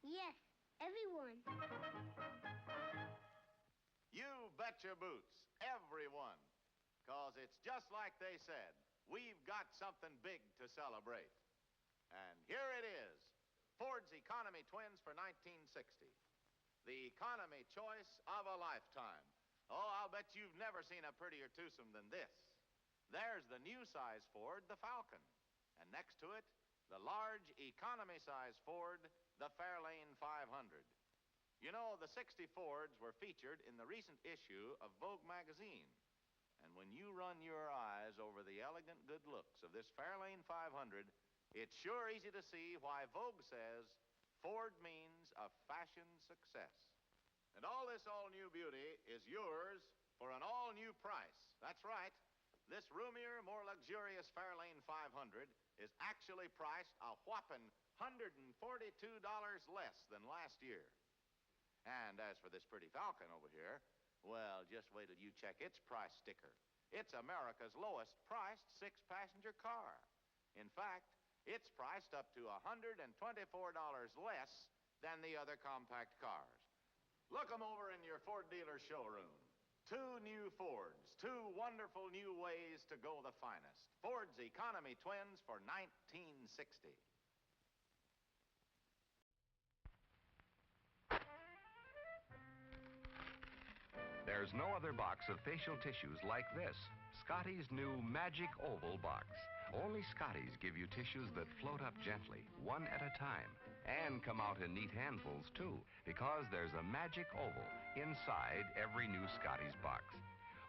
Yes, everyone. You bet your boots, everyone. 'Cause it's just like they said. We've got something big to celebrate. And here it is, Ford's Economy Twins for 1960. The economy choice of a lifetime. Oh, I'll bet you've never seen a prettier twosome than this. There's the new size Ford, the Falcon. And next to it, the large economy size Ford, the Fairlane 500. You know, the 60 Fords were featured in the recent issue of Vogue magazine. And when you run your eyes over the elegant good looks of this Fairlane 500, it's sure easy to see why Vogue says Ford means a fashion success. And all this all-new beauty is yours for an all-new price. That's right. This roomier, more luxurious Fairlane 500 is actually priced a whopping $142 less than last year. And as for this pretty Falcon over here, well, just wait till you check its price sticker. It's America's lowest priced six-passenger car. In fact, it's priced up to $124 less than the other compact cars. Look 'em over in your Ford dealer showroom. Two new Fords, two wonderful new ways to go the finest. Ford's Economy Twins for 1960. There's no other box of facial tissues like this. Scotty's new Magic Oval box. Only Scotty's give you tissues that float up gently, one at a time, and come out in neat handfuls, too, because there's a Magic Oval inside every new Scotty's box.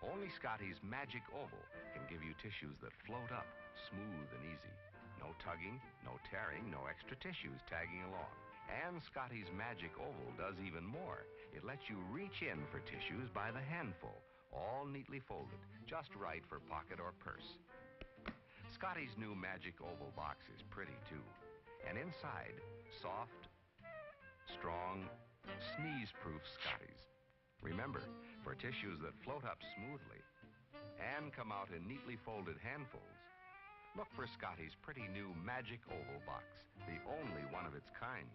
Only Scotty's Magic Oval can give you tissues that float up, smooth and easy. No tugging, no tearing, no extra tissues tagging along. And Scotty's Magic Oval does even more. It lets you reach in for tissues by the handful, all neatly folded, just right for pocket or purse. Scotty's new Magic Oval box is pretty, too. And inside, soft, strong, sneeze-proof Scotty's. Remember, for tissues that float up smoothly and come out in neatly folded handfuls, look for Scotty's pretty new Magic Oval box, the only one of its kind.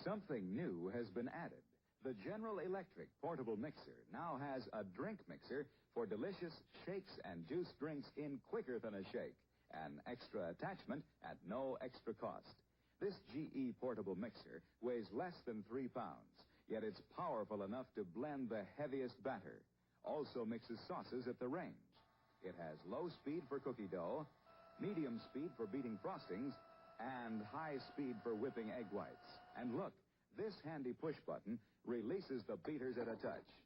Something new has been added. The General Electric portable mixer now has a drink mixer for delicious shakes and juice drinks in quicker than a shake. An extra attachment at no extra cost. This GE portable mixer weighs less than 3 pounds, yet it's powerful enough to blend the heaviest batter. Also mixes sauces at the range. It has low speed for cookie dough, medium speed for beating frostings, and high speed for whipping egg whites. And look, this handy push button releases the beaters at a touch.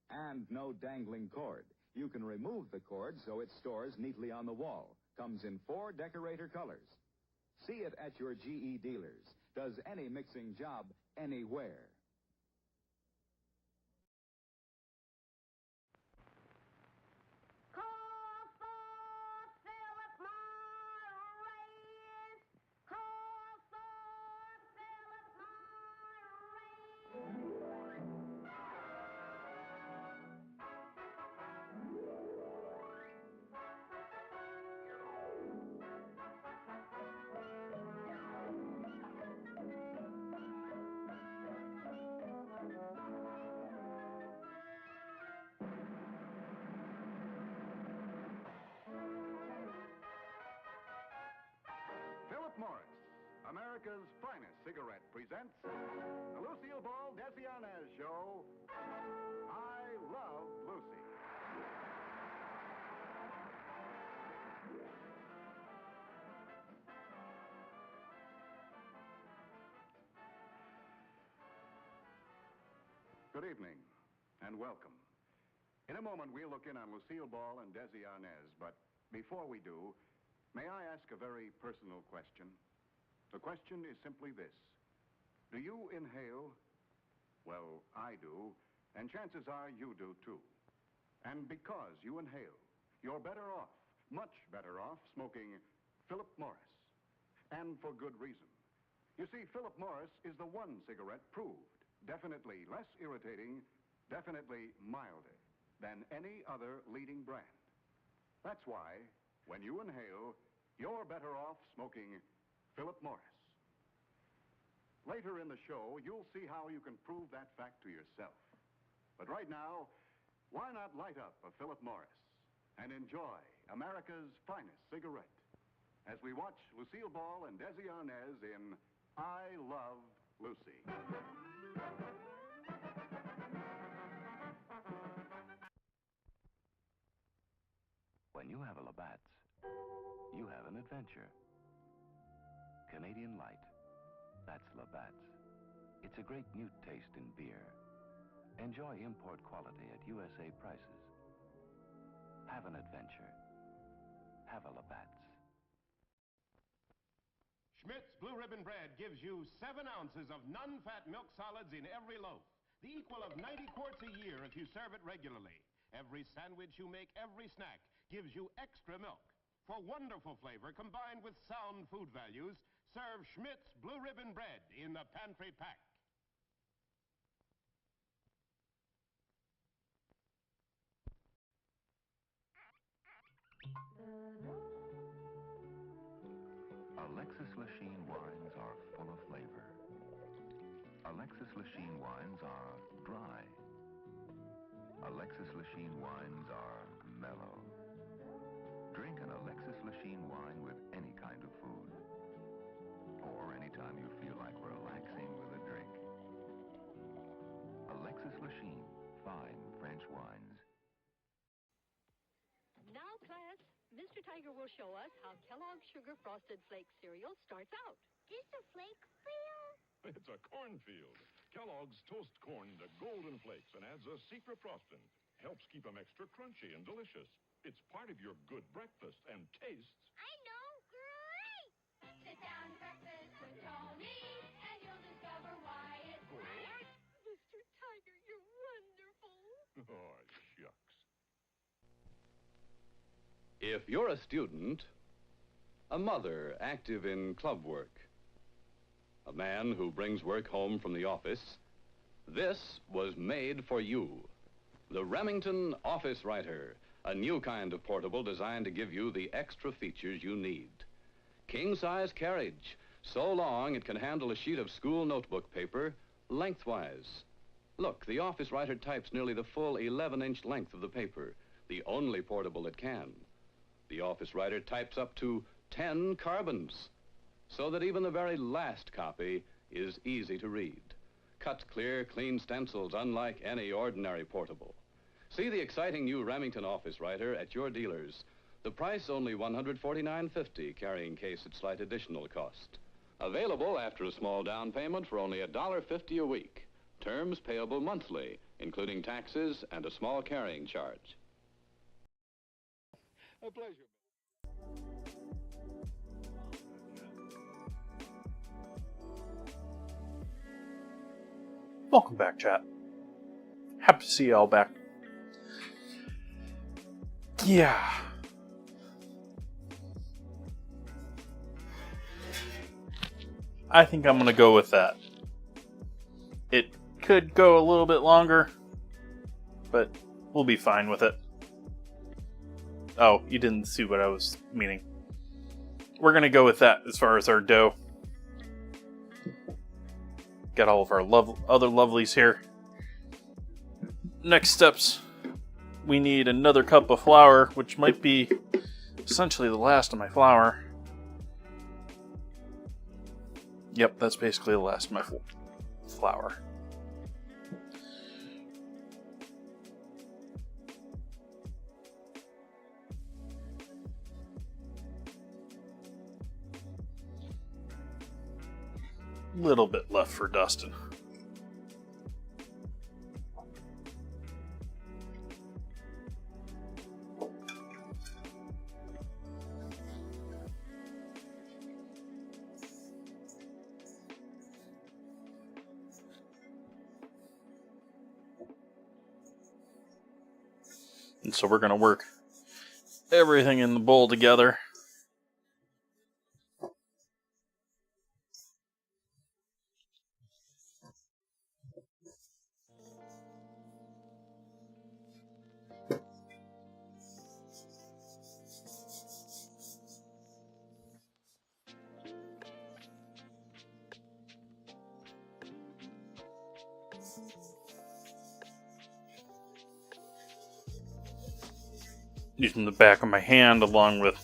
And no dangling cord. You can remove the cord so it stores neatly on the wall. Comes in 4 decorator colors. See it at your GE dealers. Does any mixing job anywhere. Morris, America's finest cigarette, presents the Lucille Ball Desiarnaz Show, I Love Lucy. Good evening, and welcome. In a moment, we'll look in on Lucille Ball and Desi Arnaz, but before we do, may I ask a very personal question? The question is simply this. Do you inhale? Well, I do, and chances are you do too. And because you inhale, you're better off, much better off, smoking Philip Morris. And for good reason. You see, Philip Morris is the one cigarette proved definitely less irritating, definitely milder than any other leading brand. That's why, when you inhale, you're better off smoking Philip Morris. Later in the show, you'll see how you can prove that fact to yourself. But right now, why not light up a Philip Morris and enjoy America's finest cigarette as we watch Lucille Ball and Desi Arnaz in I Love Lucy. When you have a Labatt's, you have an adventure. Canadian Light, that's Labatt's. It's a great new taste in beer. Enjoy import quality at USA prices. Have an adventure. Have a Labatt's. Schmidt's Blue Ribbon Bread gives you 7 ounces of non-fat milk solids in every loaf, the equal of 90 quarts a year if you serve it regularly. Every sandwich you make, every snack, gives you extra milk. For wonderful flavor combined with sound food values, serve Schmidt's Blue Ribbon Bread in the pantry pack. Alexis Lachine wines are full of flavor. Alexis Lachine wines are dry. Alexis Lachine wines are mellow. Drink an Alexis Lachine wine with any kind of food. Or anytime you feel like relaxing with a drink. Alexis Lachine, fine French wines. Now, class, Mr. Tiger will show us how Kellogg's Sugar Frosted Flakes cereal starts out. Is a flake field? It's a cornfield. Kellogg's toast corn to golden flakes and adds a secret frosting. Helps keep them extra crunchy and delicious. It's part of your good breakfast and tastes. I know. Great! Sit down to breakfast with Tony, and you'll discover why it's great. Mr. Tiger, you're wonderful. Oh, shucks. If you're a student, a mother active in club work, a man who brings work home from the office, this was made for you. The Remington Office Writer, a new kind of portable designed to give you the extra features you need. King-size carriage, so long it can handle a sheet of school notebook paper lengthwise. Look, the Office Writer types nearly the full 11-inch length of the paper, the only portable it can. The Office Writer types up to 10 carbons, so that even the very last copy is easy to read. Cut clear, clean stencils unlike any ordinary portable. See the exciting new Remington Office Writer at your dealers. The price only $149.50, carrying case at slight additional cost. Available after a small down payment for only $1.50 a week. Terms payable monthly, including taxes and a small carrying charge. A pleasure. Welcome back, chat. Happy to see you all back. Yeah. I think I'm going to go with that. It could go a little bit longer, but we'll be fine with it. Oh, you didn't see what I was meaning. We're going to go with that as far as our dough. Got all of our other lovelies here. Next steps. We need another cup of flour, which might be essentially the last of my flour. Yep, that's basically the last of my flour. Little bit left for Dustin. And so we're going to work everything in the bowl together. Using the back of my hand along with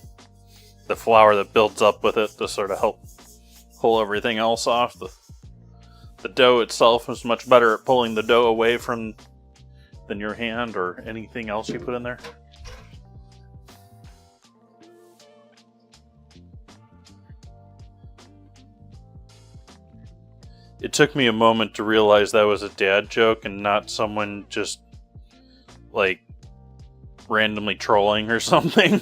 the flour that builds up with it to sort of help pull everything else off. The dough itself is much better at pulling the dough away from than your hand or anything else you put in there. It took me a moment to realize that was a dad joke and not someone just like randomly trolling or something.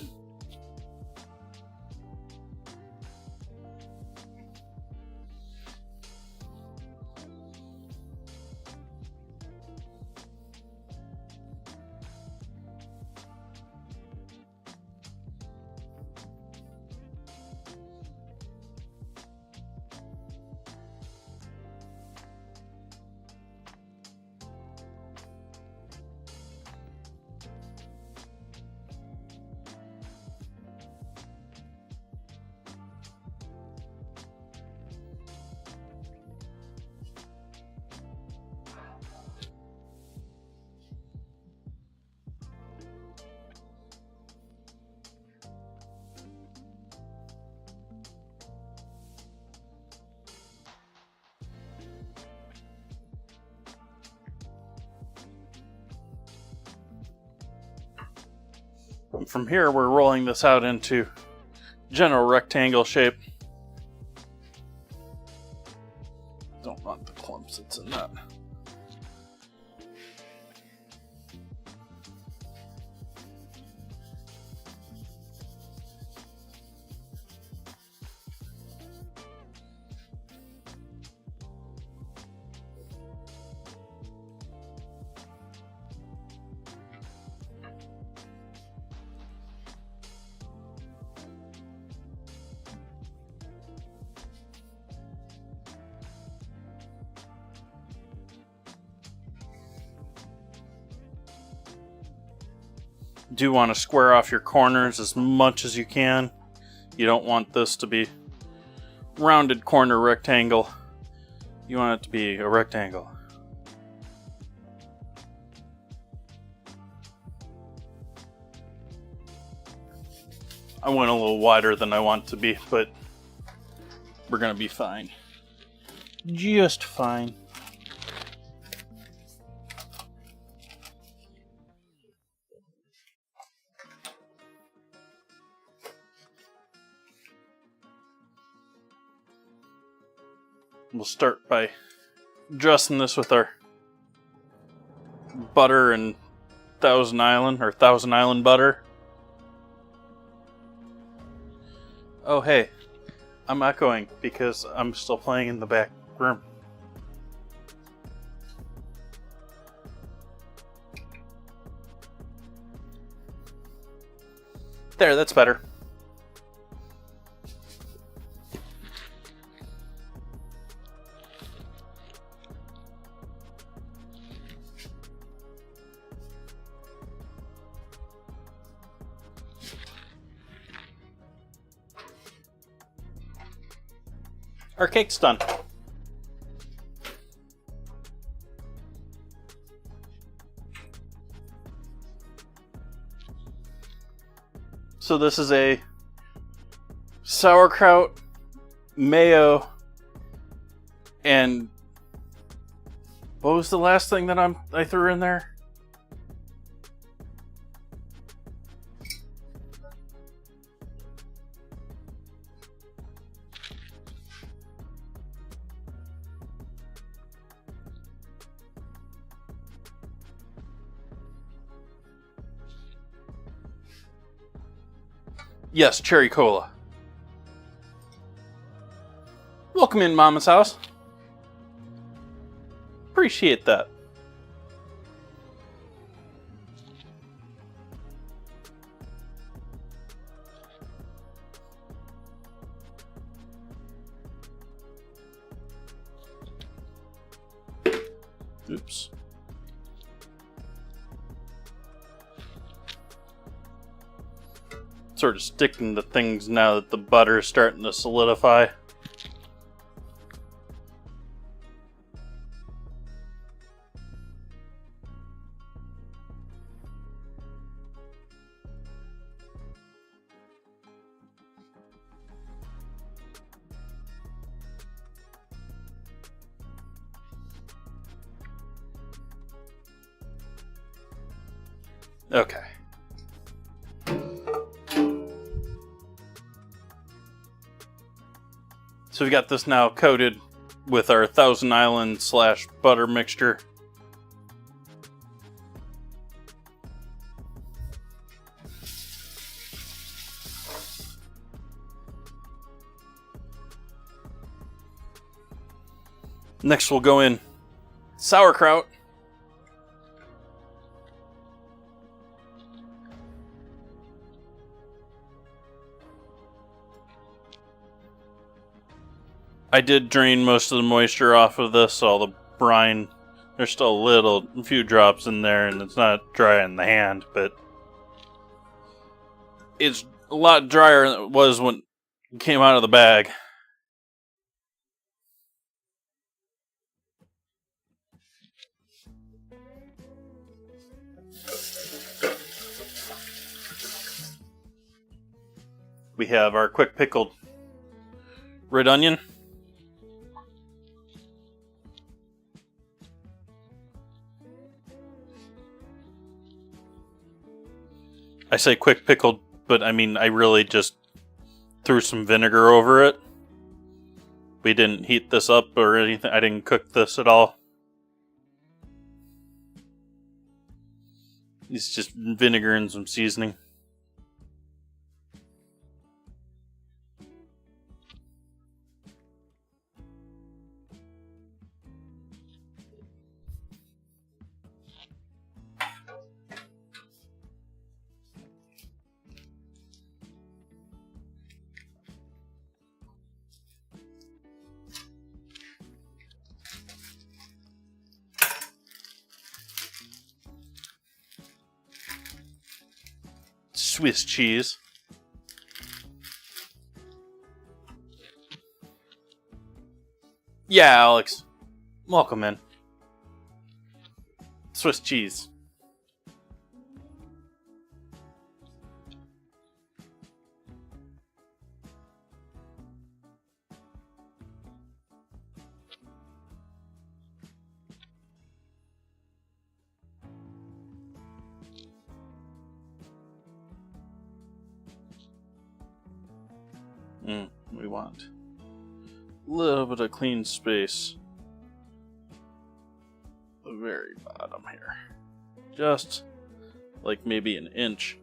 From here, we're rolling this out into general rectangle shape. Don't want the clumps that's in that. Do want to square off your corners as much as you can. You don't want this to be rounded corner rectangle. You want it to be a rectangle. I went a little wider than I want to be, but we're gonna be fine. Just fine. We'll start by dressing this with our butter and Thousand Island butter. Oh hey, I'm echoing because I'm still playing in the back room. There, that's better. Our cake's done. So this is a sauerkraut, mayo, and what was the last thing that I threw in there? Yes, cherry cola. Welcome in, Mama's house. Appreciate that. Oops. Sort of sticking to things now that the butter is starting to solidify. Okay. So we got this now coated with our Thousand Island / butter mixture. Next we'll go in sauerkraut. I did drain most of the moisture off of this, all the brine. There's still a few drops in there, and it's not dry in the hand, but it's a lot drier than it was when it came out of the bag. We have our quick pickled red onion. I say quick pickled, but I mean I really just threw some vinegar over it. We didn't heat this up or anything. I didn't cook this at all. It's just vinegar and some seasoning. Swiss cheese. Yeah, Alex. Welcome in. Swiss cheese. We want a little bit of clean space. The very bottom here. Just like maybe an inch.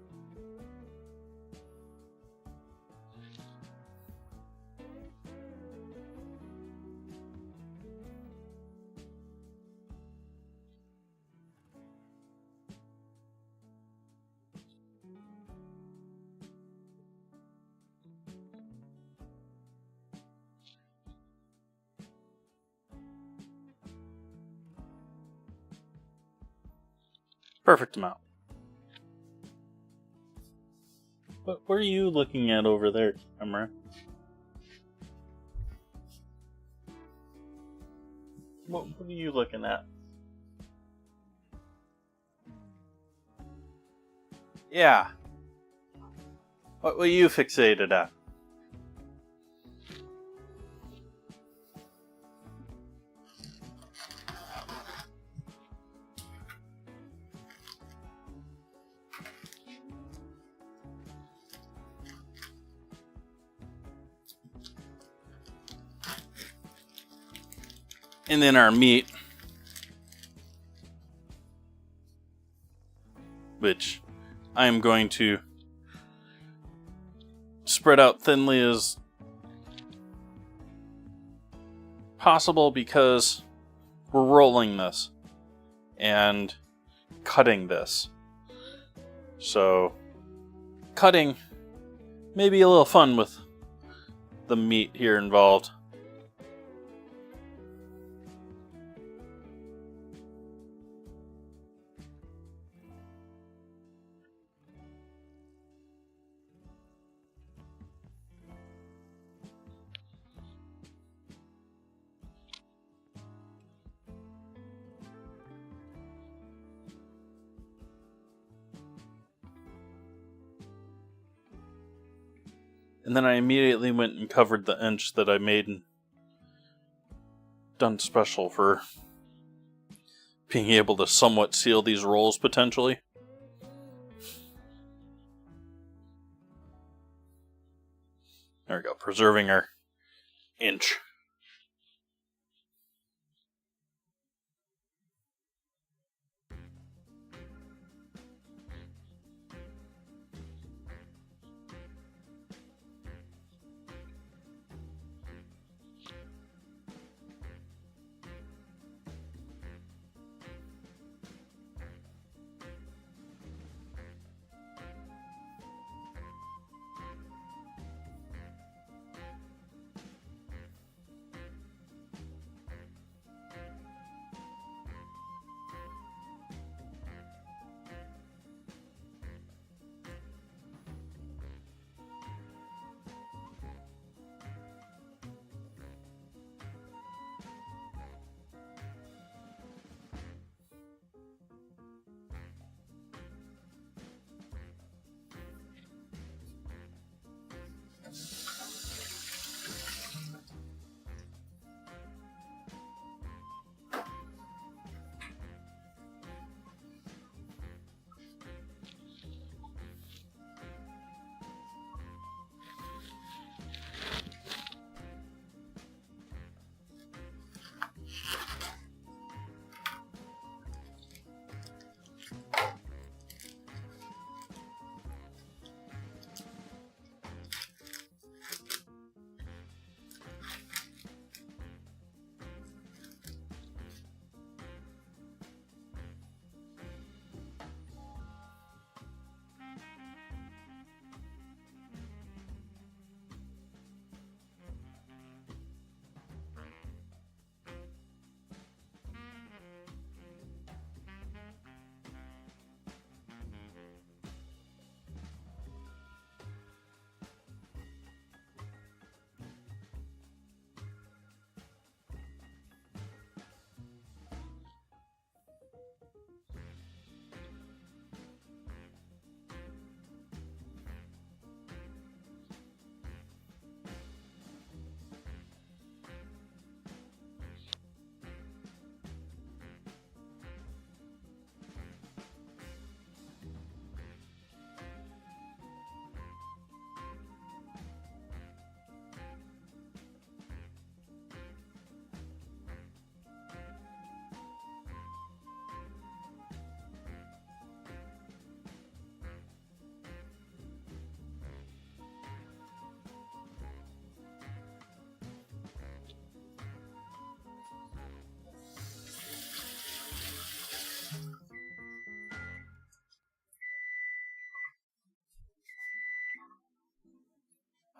Perfect amount. What are you looking at over there, camera? What are you looking at? Yeah. What were you fixated at? And then our meat, which I am going to spread out thinly as possible because we're rolling this and cutting this. So cutting may be a little fun with the meat here involved. And then I immediately went and covered the inch that I made and done special for being able to somewhat seal these rolls potentially. There we go, preserving our inch.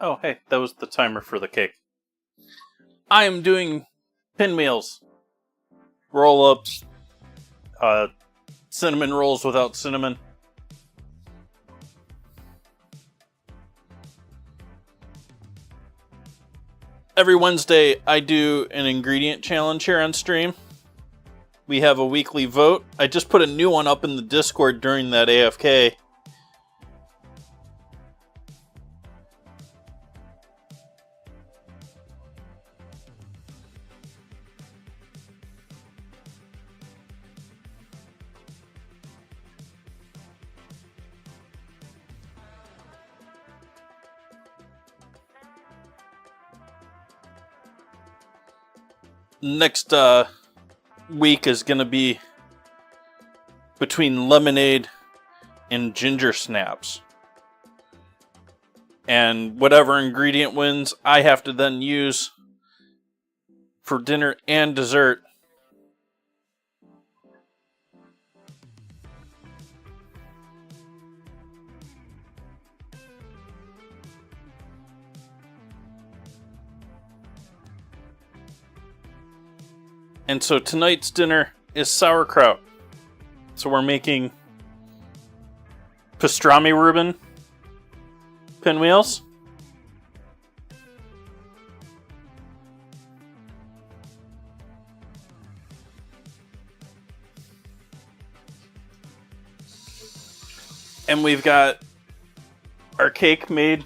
Oh, hey, that was the timer for the cake. I am doing pinwheels, roll-ups, cinnamon rolls without cinnamon. Every Wednesday, I do an ingredient challenge here on stream. We have a weekly vote. I just put a new one up in the Discord during that AFK. Next week is going to be between lemonade and ginger snaps. And whatever ingredient wins, I have to then use for dinner and dessert. And so tonight's dinner is sauerkraut. So we're making pastrami Reuben pinwheels. And we've got our cake made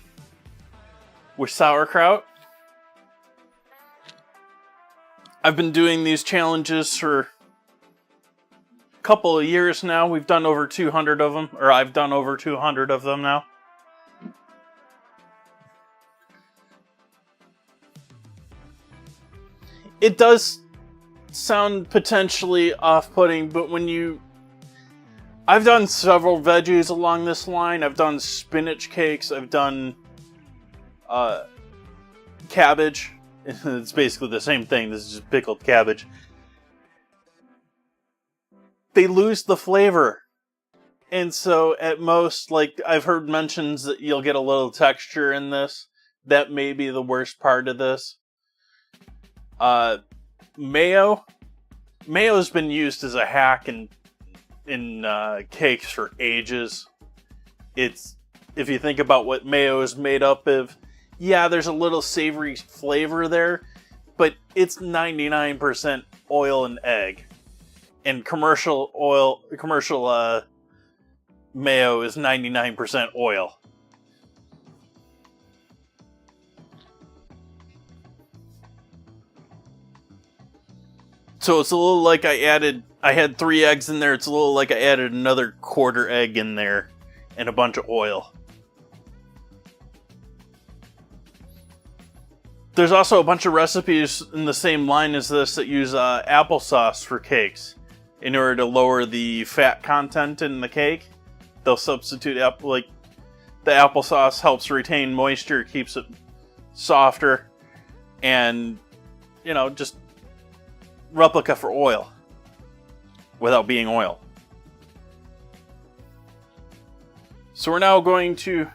with sauerkraut. I've been doing these challenges for a couple of years now. We've done over 200 of them, or I've done over 200 of them now. It does sound potentially off-putting, but I've done several veggies along this line. I've done spinach cakes. I've done cabbage. It's basically the same thing. This is just pickled cabbage. They lose the flavor. And so at most, like, I've heard mentions that you'll get a little texture in this. That may be the worst part of this. Mayo. Mayo's been used as a hack in cakes for ages. If you think about what mayo is made up of, yeah, there's a little savory flavor there, but it's 99% oil and egg. And commercial mayo is 99% oil. So it's a little like I had 3 eggs in there. It's a little like I added another quarter egg in there and a bunch of oil. There's also a bunch of recipes in the same line as this that use applesauce for cakes in order to lower the fat content in the cake. They'll substitute the applesauce helps retain moisture, keeps it softer, and just replica for oil without being oil. So we're now going to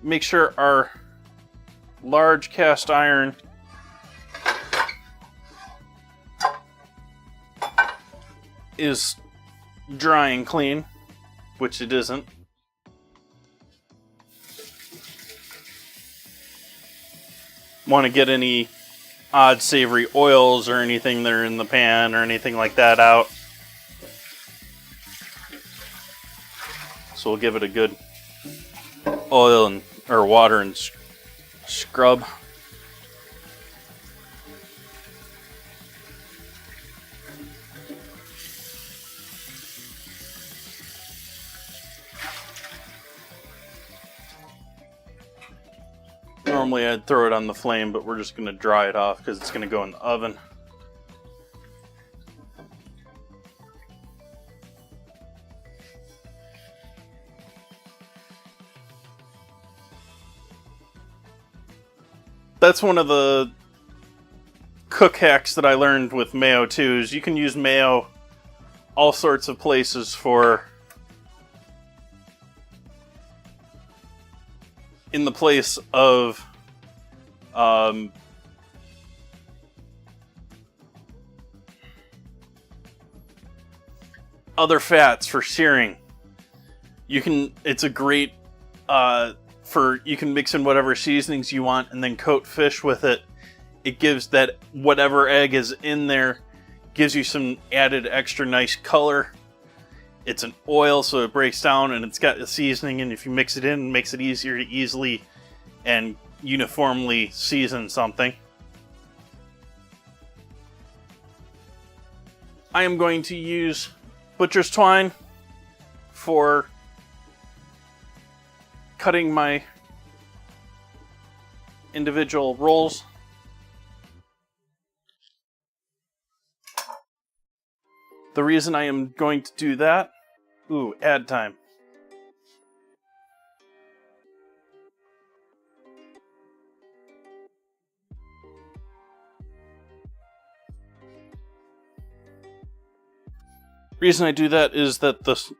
make sure our large cast iron is dry and clean, which it isn't. Want to get any odd savory oils or anything that are in the pan or anything like that out. So we'll give it a good oil or water and scrub. Normally I'd throw it on the flame, but we're just going to dry it off because it's going to go in the oven. That's one of the cook hacks that I learned with mayo too, is you can use mayo all sorts of places for in the place of other fats for searing. It's a great you can mix in whatever seasonings you want and then coat fish with it. It gives that whatever egg is in there, gives you some added extra nice color. It's an oil, so it breaks down, and it's got a seasoning, and if you mix it in, it makes it easier to easily and uniformly season something. I am going to use butcher's twine for cutting my individual rolls. The reason I am going to do that, ad time. Reason I do that is that this,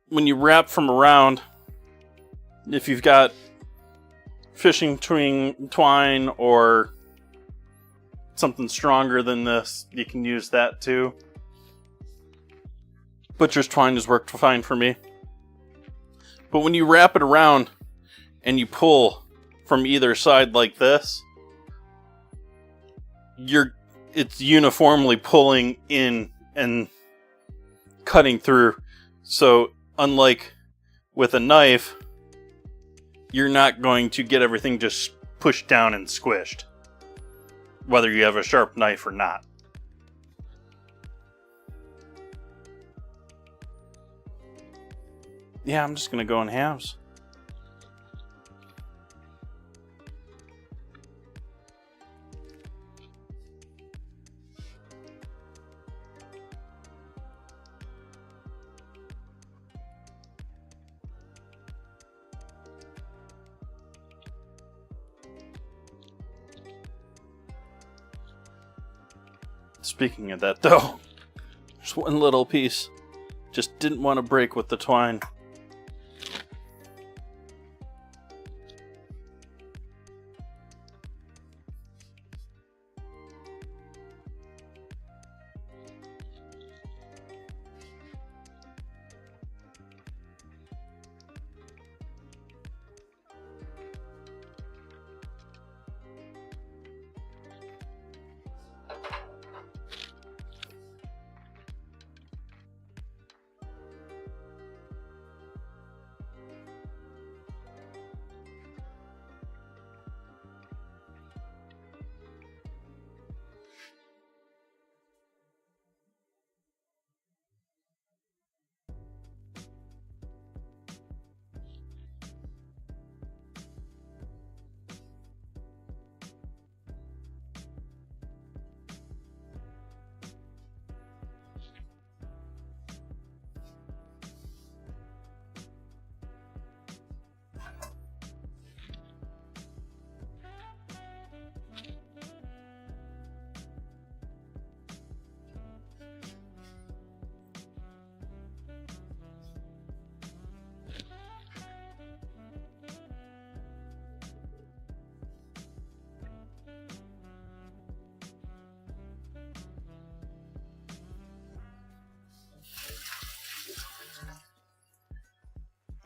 when you wrap from around, if you've got fishing twine or something stronger than this, you can use that too. Butcher's twine has worked fine for me. But when you wrap it around and you pull from either side like this, it's uniformly pulling in and cutting through. So unlike with a knife, you're not going to get everything just pushed down and squished, whether you have a sharp knife or not. Yeah, I'm just going to go in halves. Speaking of that, though, there's one little piece. Just didn't want to break with the twine.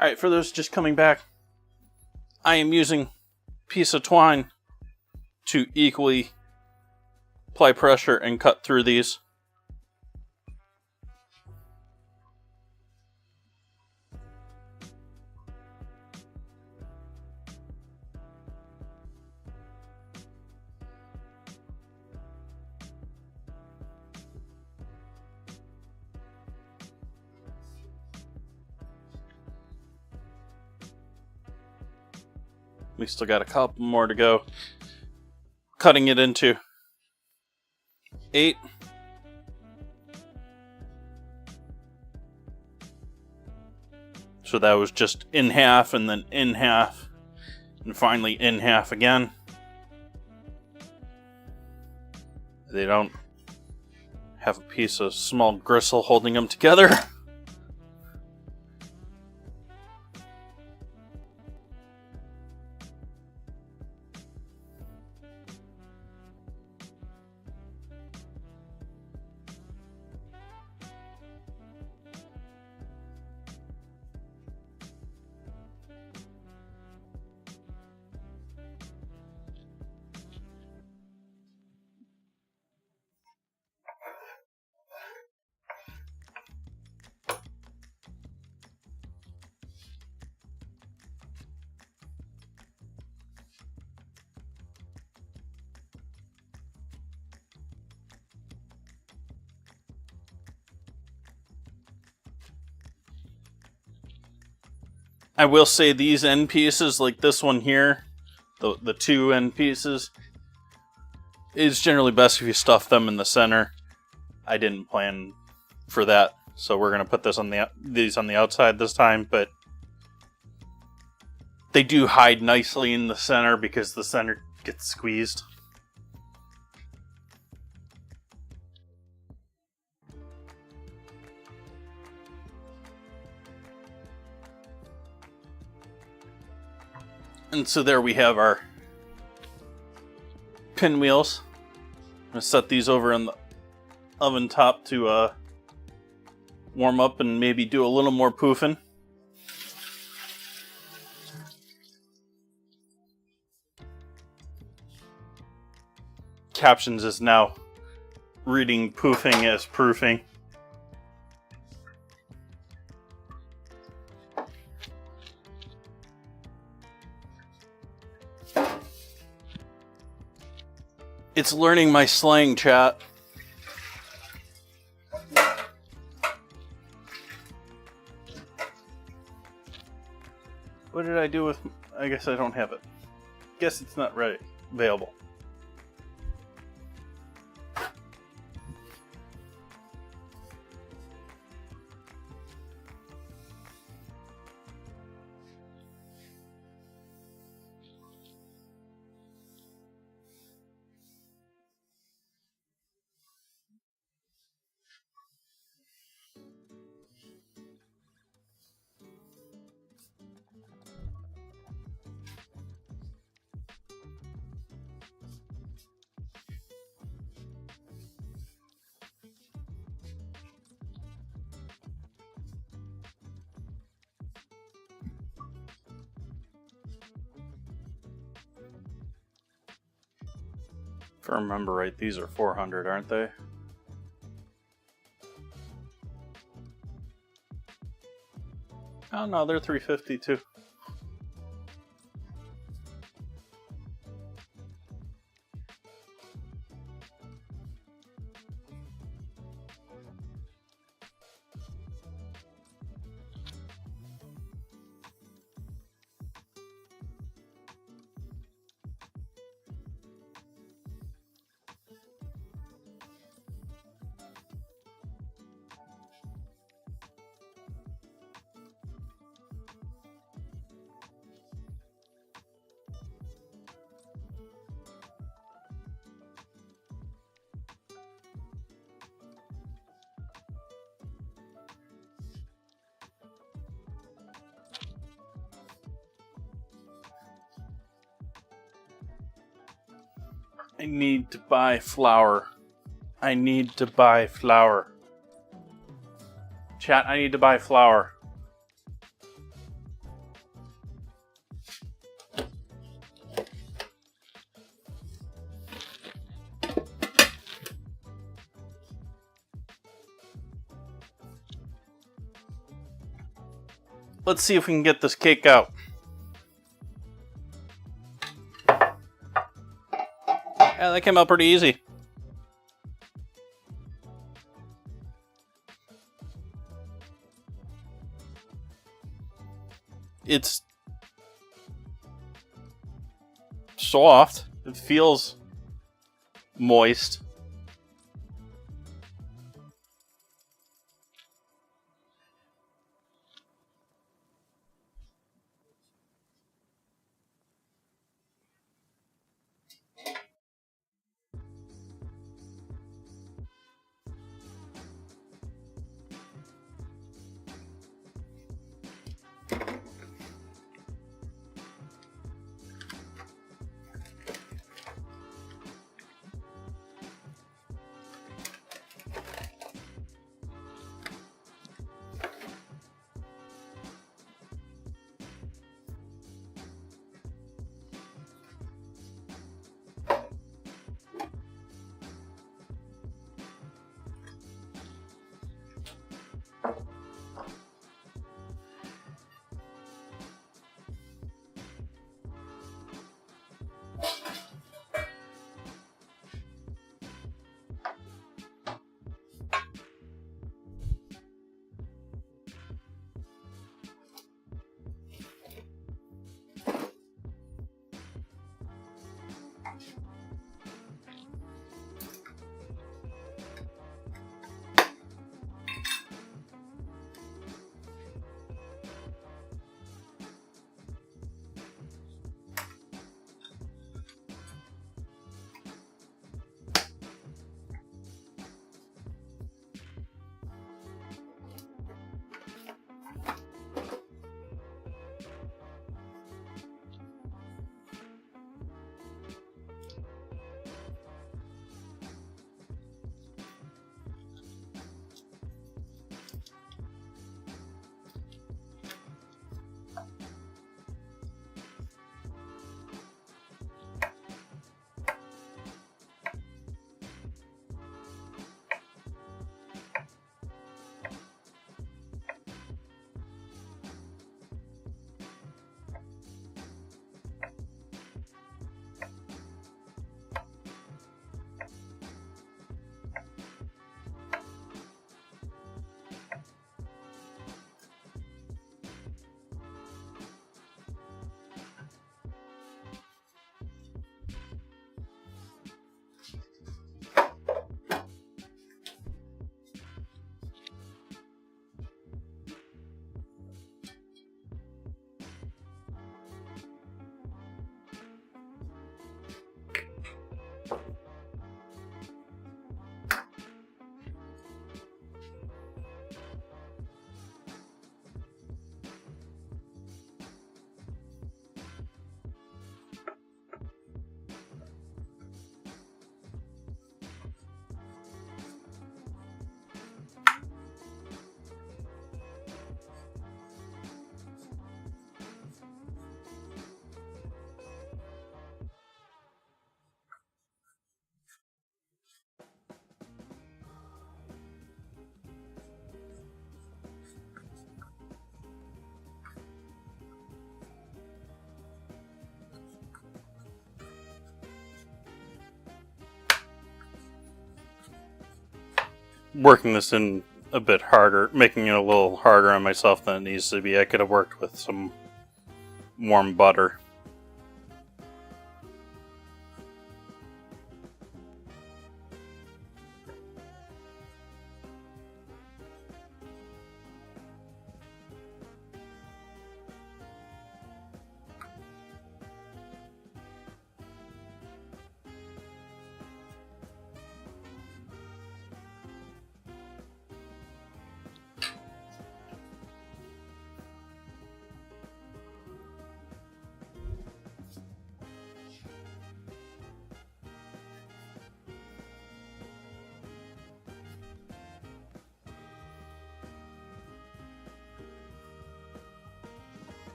Alright, for those just coming back, I am using a piece of twine to equally apply pressure and cut through these. We still got a couple more to go. Cutting it into 8. So that was just in half and then in half and finally in half again. They don't have a piece of small gristle holding them together. I will say these end pieces, like this one here, the two end pieces, is generally best if you stuff them in the center. I didn't plan for that, so we're gonna put this on these on the outside this time, but they do hide nicely in the center because the center gets squeezed. And so there we have our pinwheels. I'm going to set these over on the oven top to warm up and maybe do a little more poofing. Captions is now reading poofing as proofing. It's learning my slang, chat. What did I do with... I guess I don't have it. Guess it's not ready. Available. If I remember right, these are 400, aren't they? Oh no, they're 350 too. I need to buy flour. I need to buy flour. Chat, I need to buy flour. Let's see if we can get this cake out. Yeah, that came out pretty easy. It's soft. It feels moist. working this in a bit harder, making it a little harder on myself than it needs to be. I could have worked with some warm butter.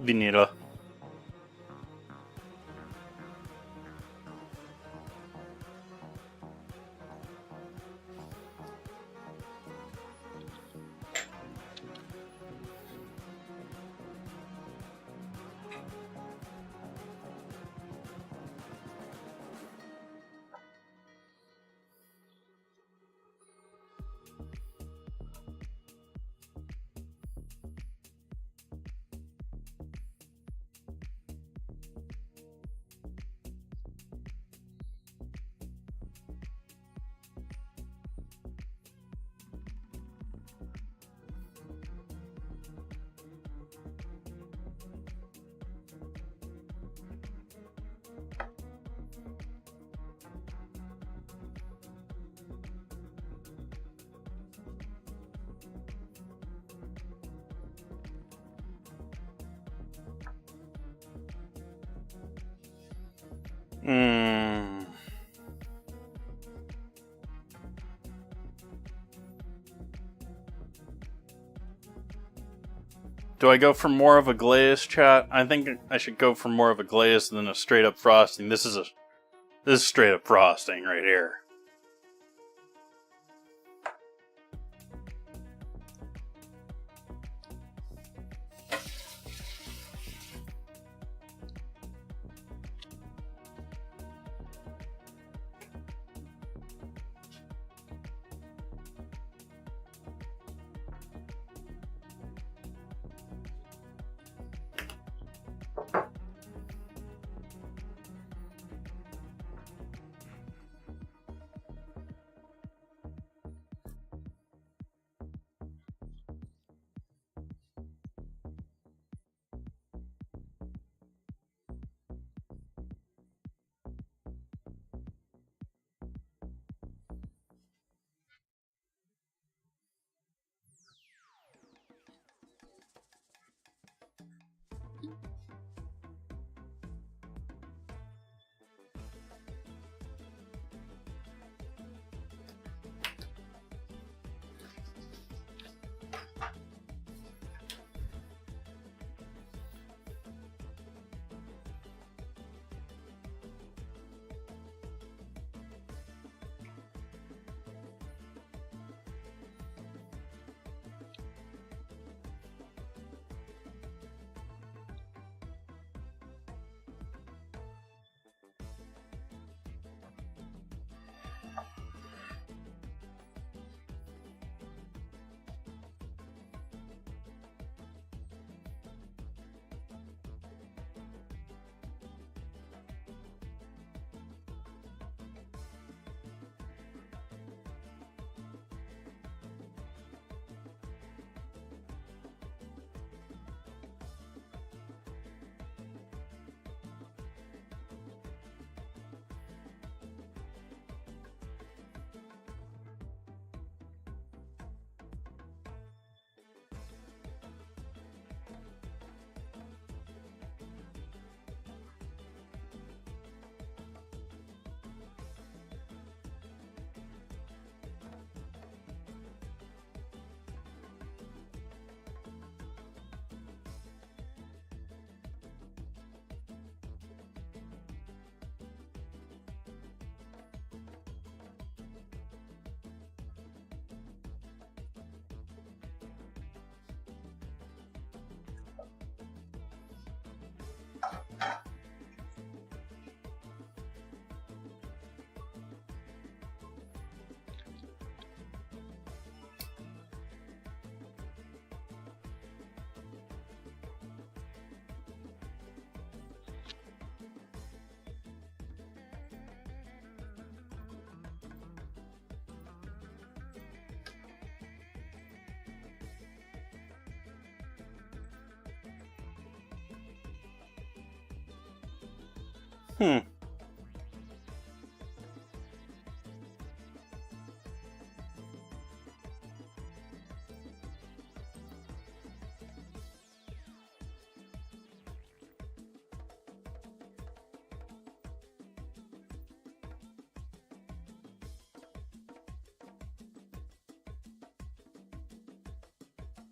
Vinita. Do I go for more of a glaze, chat? I think I should go for more of a glaze than a straight up frosting. This is straight up frosting right here.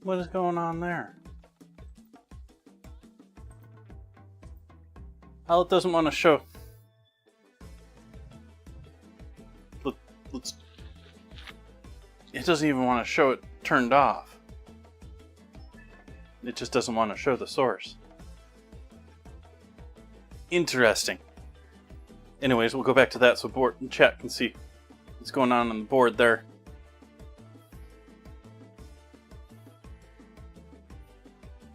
What is going on there? Well, it doesn't want to show. Let's. It doesn't even want to show it turned off. It just doesn't want to show the source. Interesting. Anyways, we'll go back to that so board and chat can see what's going on the board there.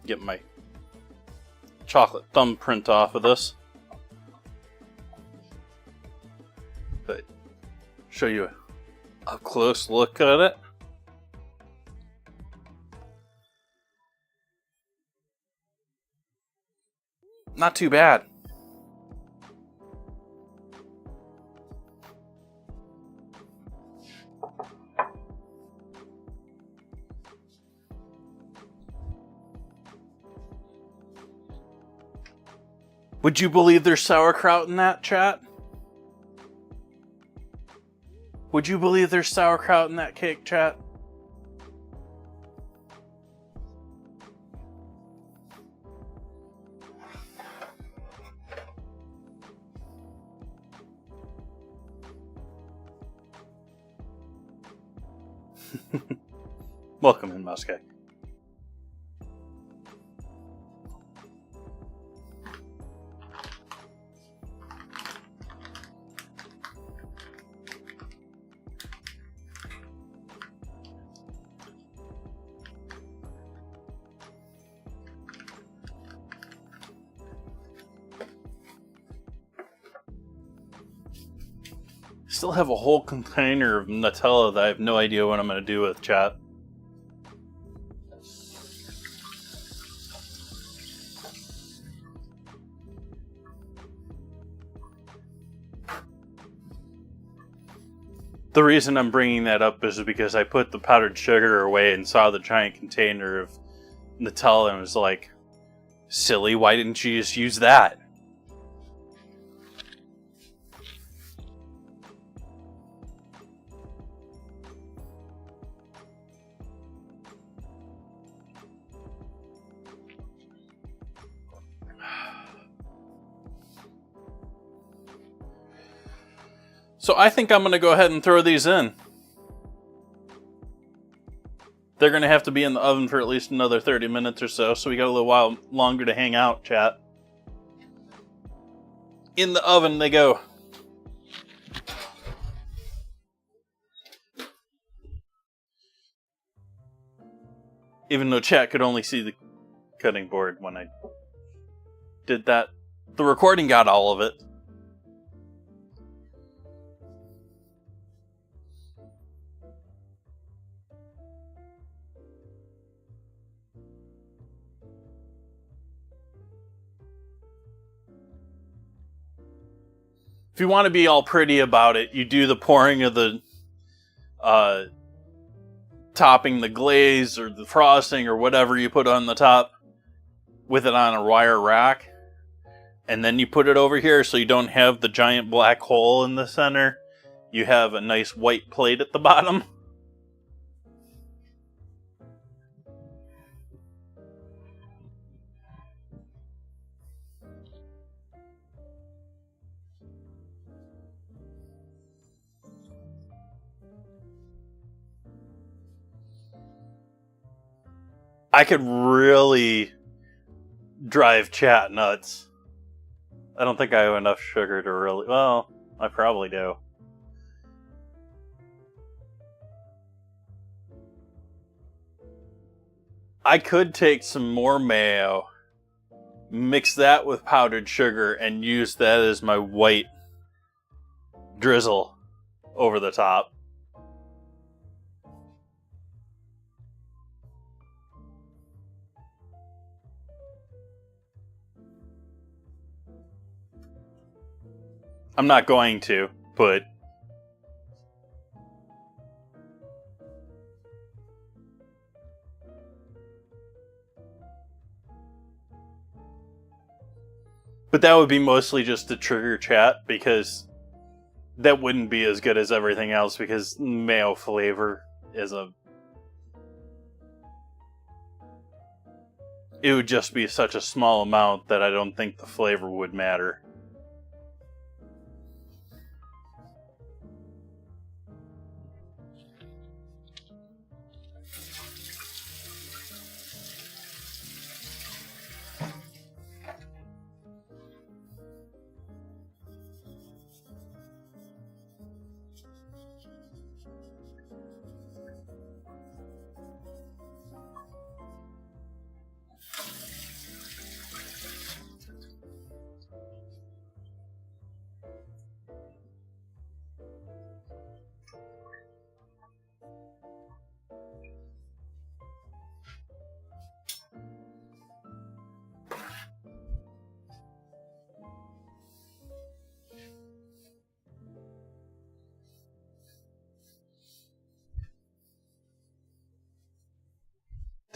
Get my chocolate thumbprint off of this. But show you a close look at it. Not too bad. Would you believe there's sauerkraut in that, chat? Would you believe there's sauerkraut in that cake, chat? Welcome in, Muscat. Still have a whole container of Nutella that I have no idea what I'm going to do with, chat. The reason I'm bringing that up is because I put the powdered sugar away and saw the giant container of Nutella and was like, silly, why didn't you just use that? So I think I'm going to go ahead and throw these in. They're going to have to be in the oven for at least another 30 minutes or so we got a little while longer to hang out, chat. In the oven they go. Even though chat could only see the cutting board when I did that. The recording got all of it. If you want to be all pretty about it, you do the pouring of the topping, the glaze or the frosting or whatever you put on the top with it on a wire rack. And then you put it over here so you don't have the giant black hole in the center. You have a nice white plate at the bottom. I could really drive chat nuts. I don't think I have enough sugar to really... Well, I probably do. I could take some more mayo, mix that with powdered sugar, and use that as my white drizzle over the top. I'm not going to, but... But that would be mostly just to trigger chat, because that wouldn't be as good as everything else, because mayo flavor is a... It would just be such a small amount that I don't think the flavor would matter.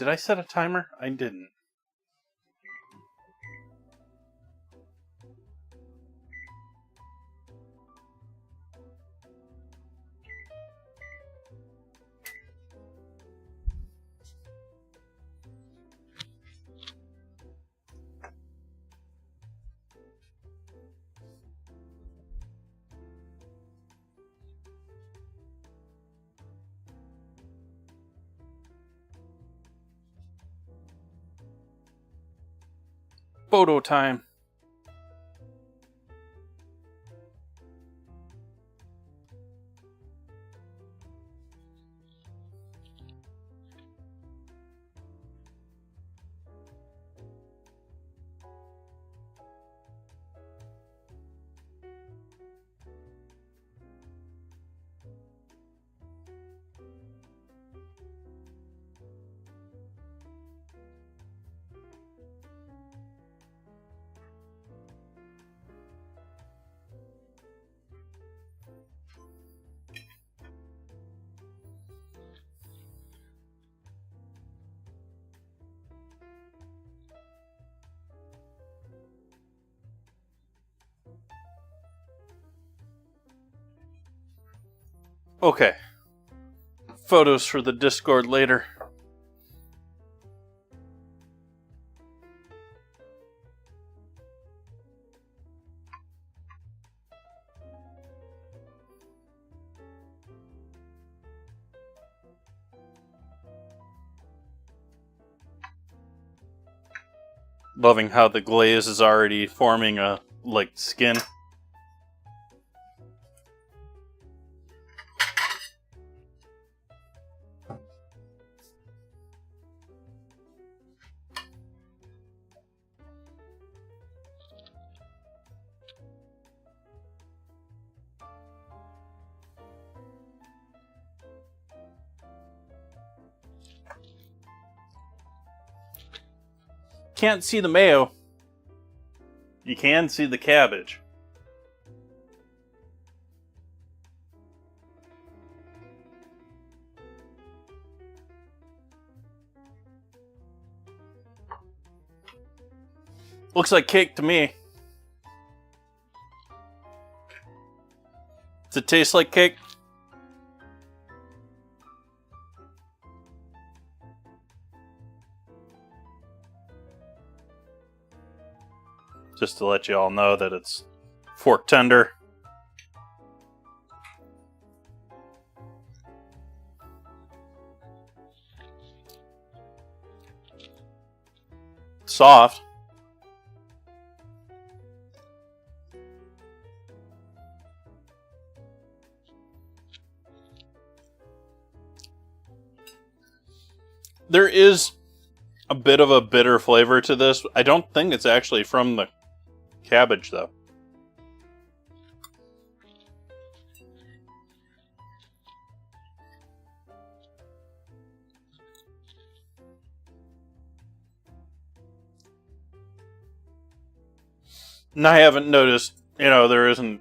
Did I set a timer? I didn't. Photo time. Okay. Photos for the Discord later. Loving how the glaze is already forming a, like, skin. Can't see the mayo. You can see the cabbage. Looks like cake to me. Does it taste like cake? Just to let you all know that it's fork tender. Soft. There is a bit of a bitter flavor to this. I don't think it's actually from the cabbage, though. And I haven't noticed, there isn't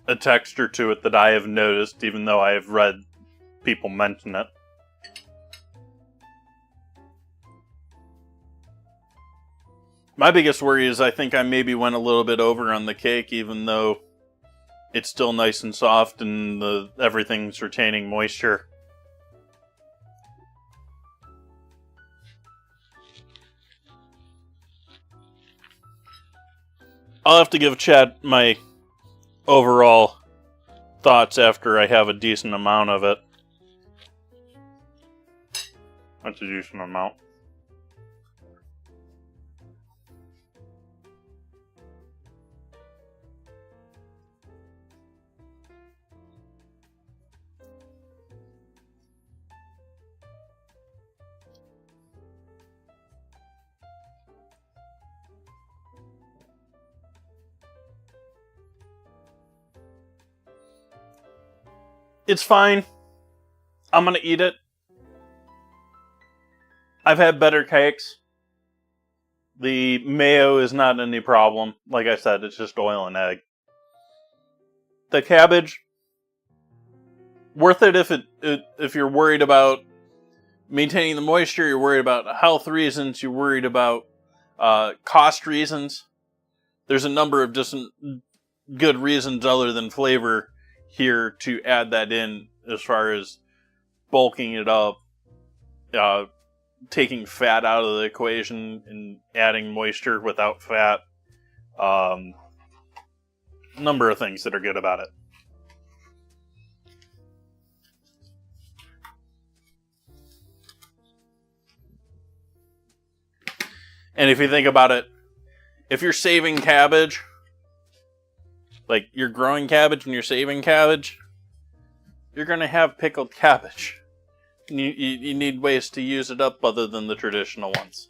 a texture to it that I have noticed, even though I have read people mention it. My biggest worry is I think I maybe went a little bit over on the cake, even though it's still nice and soft and everything's retaining moisture. I'll have to give Chad my overall thoughts after I have a decent amount of it. That's a decent amount. It's fine. I'm gonna eat it. I've had better cakes. The mayo is not any problem. Like I said, it's just oil and egg. The cabbage, worth it if you're worried about maintaining the moisture, you're worried about health reasons, you're worried about cost reasons. There's a number of different good reasons other than flavor here to add that in, as far as bulking it up, taking fat out of the equation and adding moisture without fat. Number of things that are good about it. And if you think about it, if you're saving cabbage, like you're growing cabbage and you're saving cabbage, you're going to have pickled cabbage. You need ways to use it up other than the traditional ones.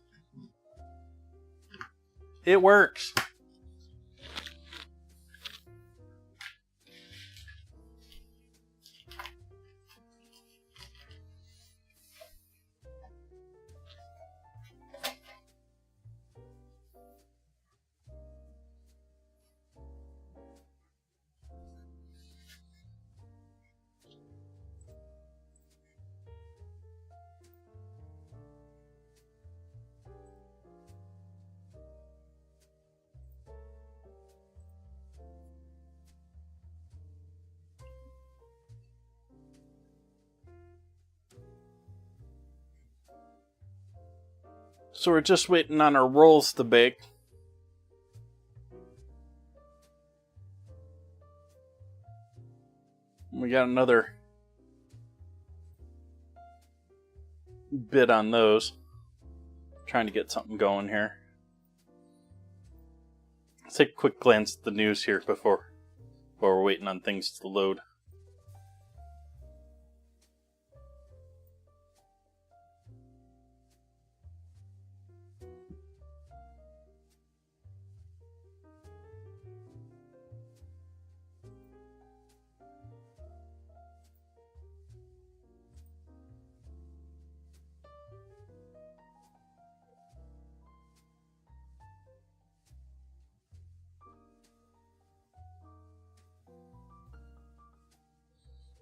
It works. So we're just waiting on our rolls to bake. We got another bit on those. Trying to get something going here. Let's take a quick glance at the news here before we're waiting on things to load.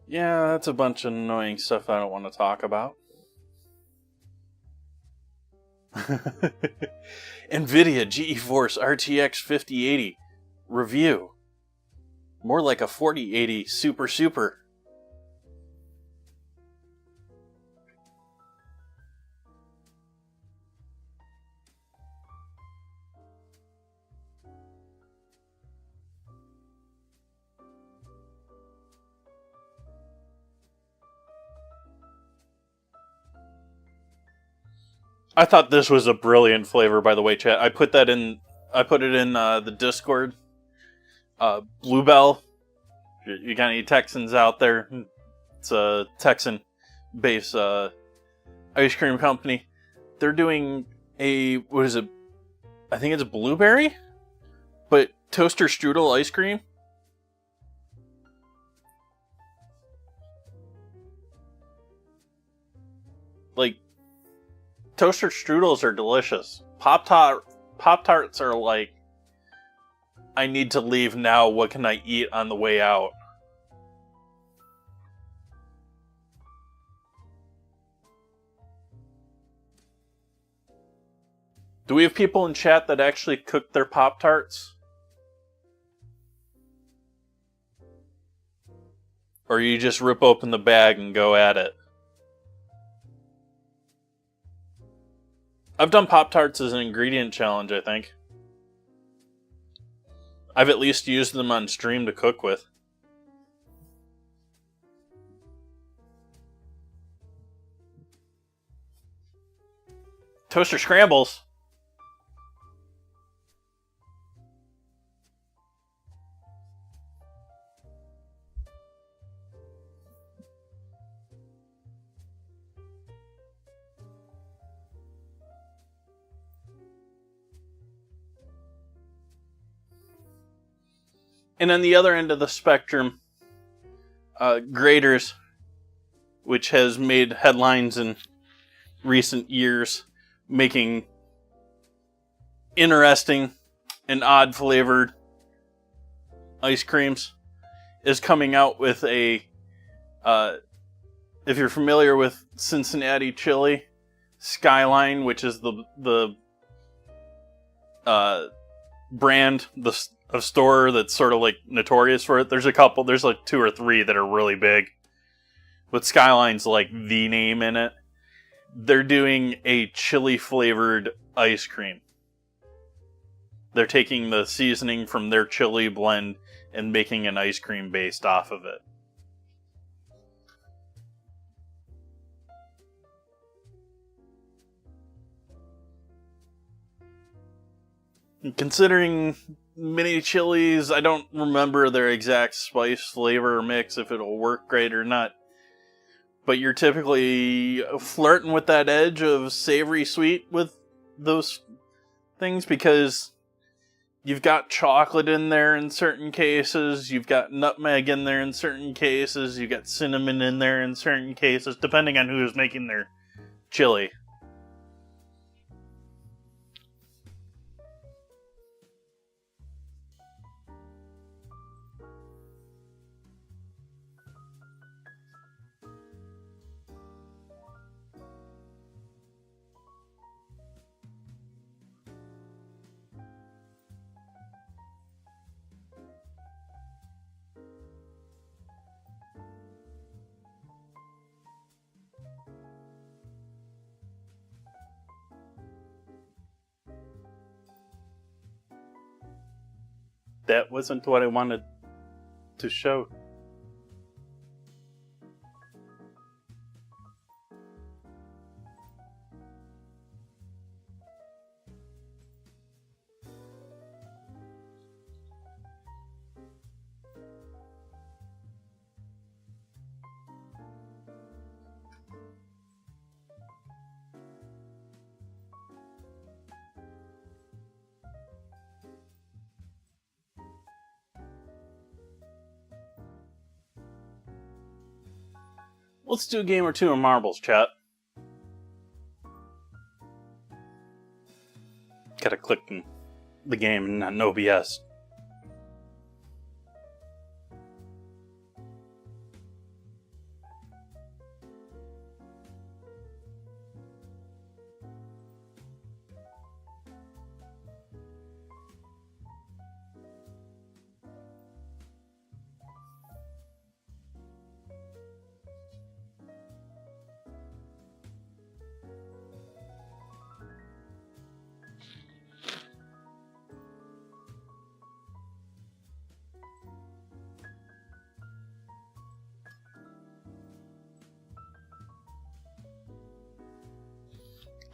Yeah, that's a bunch of annoying stuff I don't want to talk about. NVIDIA GeForce RTX 5080 review. More like a 4080 super. I thought this was a brilliant flavor, by the way, chat. I put it in the Discord. Bluebell. You got any Texans out there? It's a Texan-based ice cream company. They're doing what is it? I think it's a blueberry, but toaster strudel ice cream. Like, toaster strudels are delicious. Pop-Tarts are like, I need to leave now, what can I eat on the way out? Do we have people in chat that actually cook their Pop-Tarts? Or you just rip open the bag and go at it? I've done Pop-Tarts as an ingredient challenge, I think. I've at least used them on stream to cook with. Toaster scrambles. And on the other end of the spectrum, Graders, which has made headlines in recent years, making interesting and odd flavored ice creams, is coming out with a if you're familiar with Cincinnati chili, Skyline, which is the brand of store that's sort of like notorious for it. There's like 2 or 3 that are really big, but Skyline's like the name in it. They're doing a chili flavored ice cream. They're taking the seasoning from their chili blend and making an ice cream based off of it. Considering mini chilies, I don't remember their exact spice flavor mix, if it'll work great or not. But you're typically flirting with that edge of savory sweet with those things, because you've got chocolate in there in certain cases, you've got nutmeg in there in certain cases, you've got cinnamon in there in certain cases, depending on who's making their chili. That wasn't what I wanted to show. Let's do a game or two of marbles, chat. Gotta click in the game and not no BS.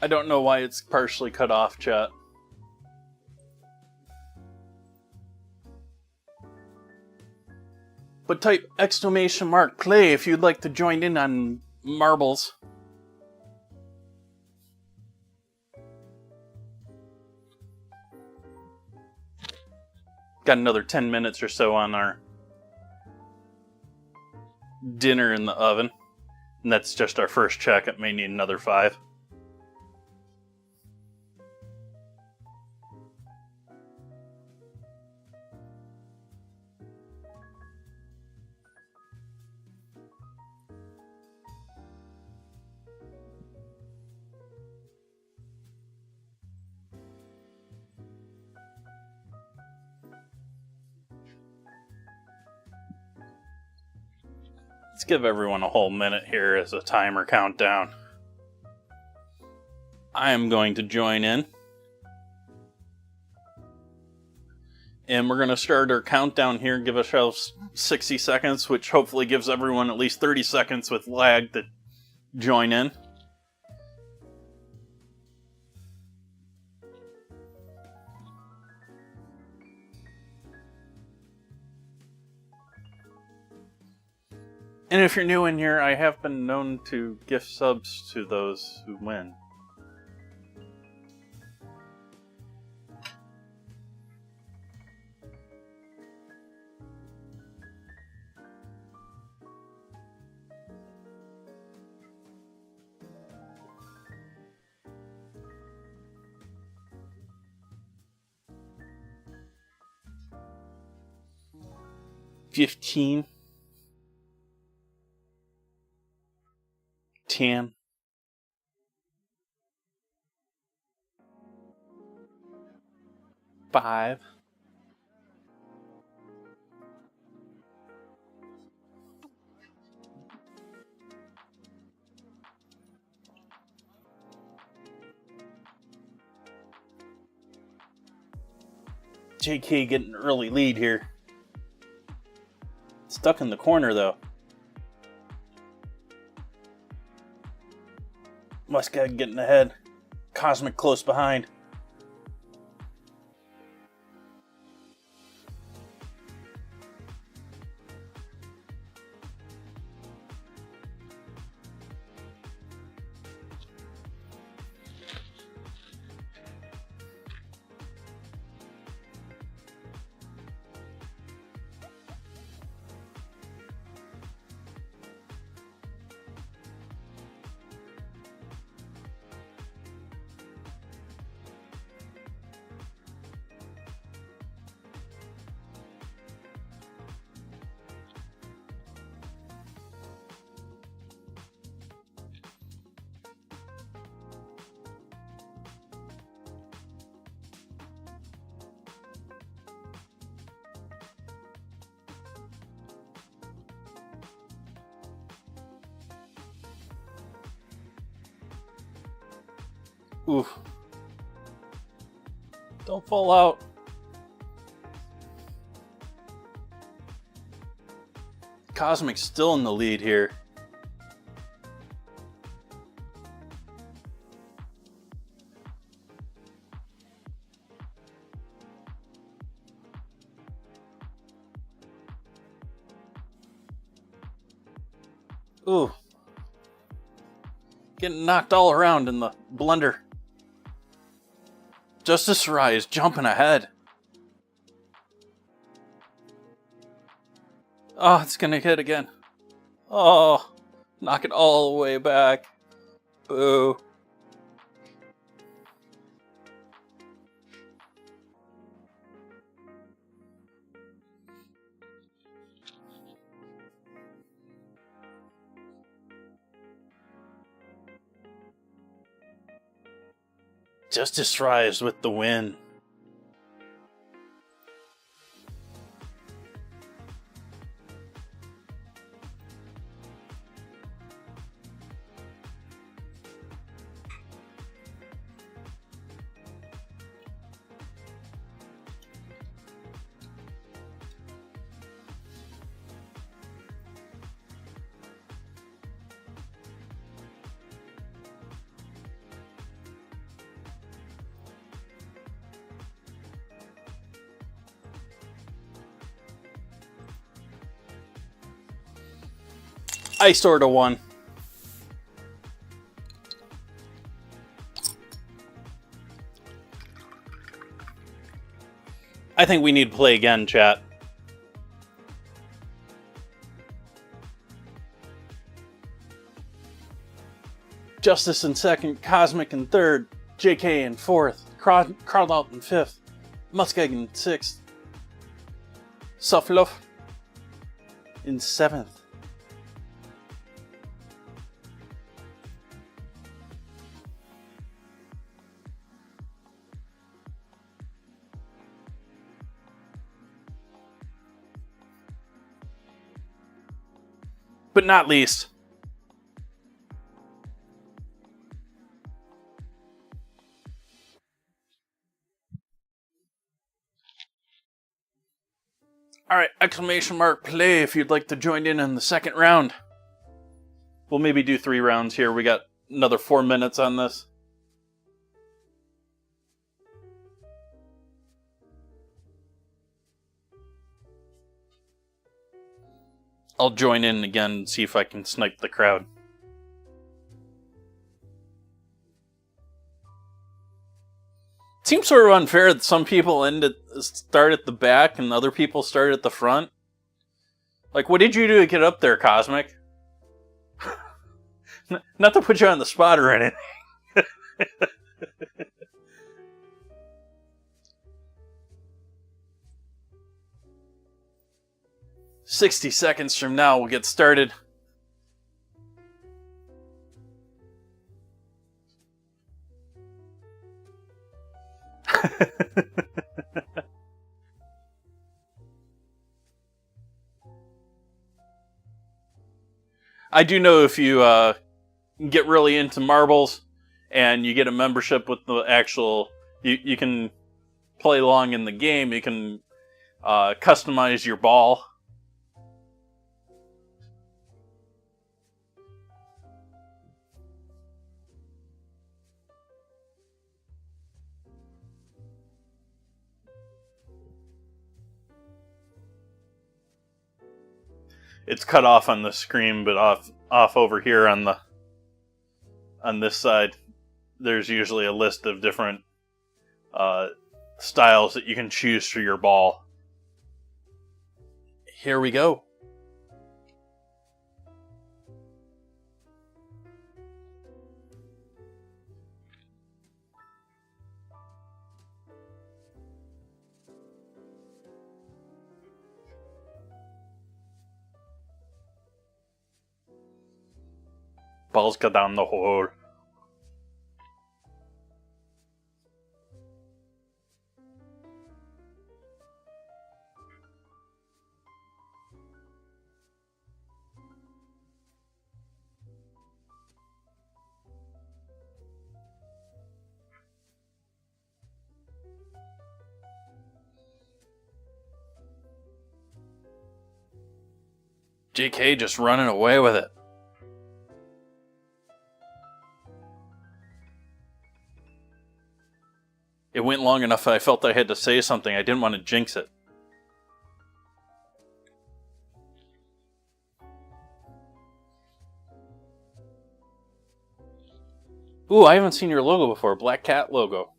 I don't know why it's partially cut off, chat. But type !play if you'd like to join in on marbles. Got another 10 minutes or so on our dinner in the oven. And that's just our first check. It may need another 5. Let's give everyone a whole minute here as a timer countdown. I am going to join in. And we're going to start our countdown here, give ourselves 60 seconds, which hopefully gives everyone at least 30 seconds with lag to join in. And if you're new in here, I have been known to gift subs to those who win. $15. 14. Five. JK getting an early lead here. Stuck in the corner though. Muscat getting ahead. Cosmic close behind. Oof. Don't fall out. Cosmic's still in the lead here. Ooh. Getting knocked all around in the blender. Justice Rise jumping ahead. Oh, it's gonna hit again. Oh, knock it all the way back. Boo. Justice Rise with the win. I sort of won. I think we need to play again, chat. Justice in second, Cosmic in third, JK in fourth, Carlout in fifth, Muskeg in sixth, Sufluff in seventh. But not least, alright, exclamation mark play if you'd like to join in the second round. We'll maybe do 3 rounds here. We got another 4 minutes on this. I'll join in again and see if I can snipe the crowd. It seems sort of unfair that some people start at the back and other people start at the front. Like, what did you do to get up there, Cosmic? Not to put you on the spot or anything. 60 seconds from now, we'll get started. I do know if you get really into marbles and you get a membership with the actual... You can play along in the game. You can customize your ball. It's cut off on the screen, but off over here on this side, there's usually a list of different styles that you can choose for your ball. Here we go. Balls go down the hole. JK just running away with it. It went long enough that I felt I had to say something. I didn't want to jinx it. Ooh, I haven't seen your logo before. Black Cat logo.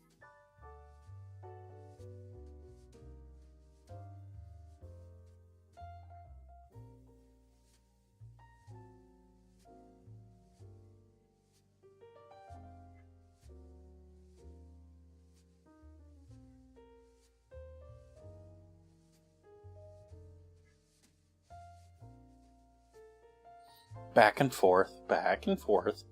Back and forth, back and forth.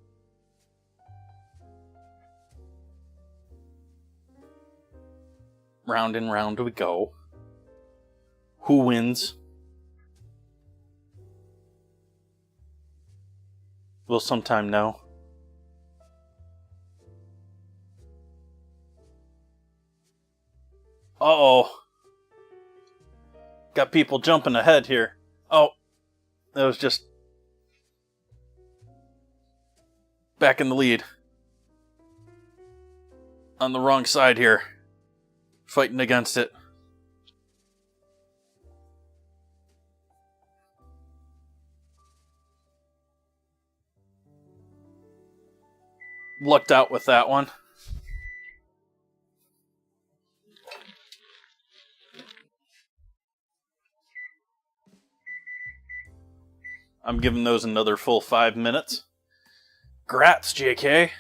Round and round we go. Who wins? We'll sometime know. Uh-oh. Got people jumping ahead here. Oh, that was just back in the lead. On the wrong side here. Fighting against it. Lucked out with that one. I'm giving those another full 5 minutes. Grats, JK.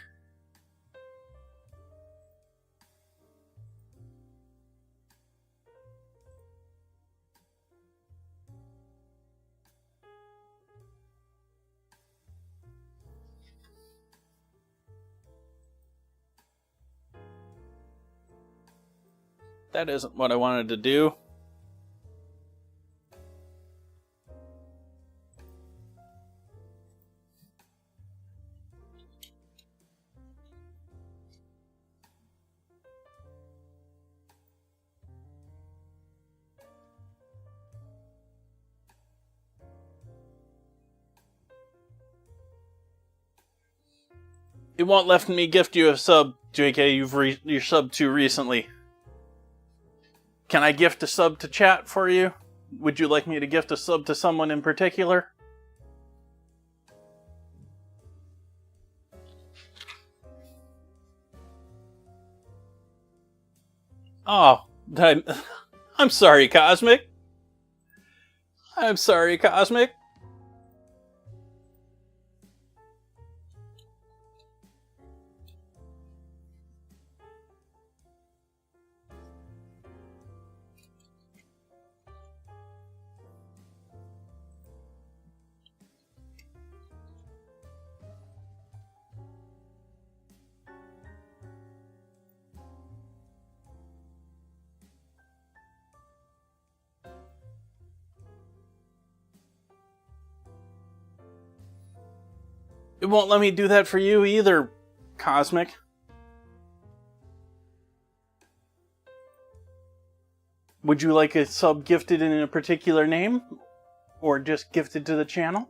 That isn't what I wanted to do. It won't let me gift you a sub, JK. You're subbed too recently. Can I gift a sub to chat for you? Would you like me to gift a sub to someone in particular? Oh, I'm sorry, Cosmic. I'm sorry, Cosmic. It won't let me do that for you either, Cosmic. Would you like a sub gifted in a particular name? Or just gifted to the channel?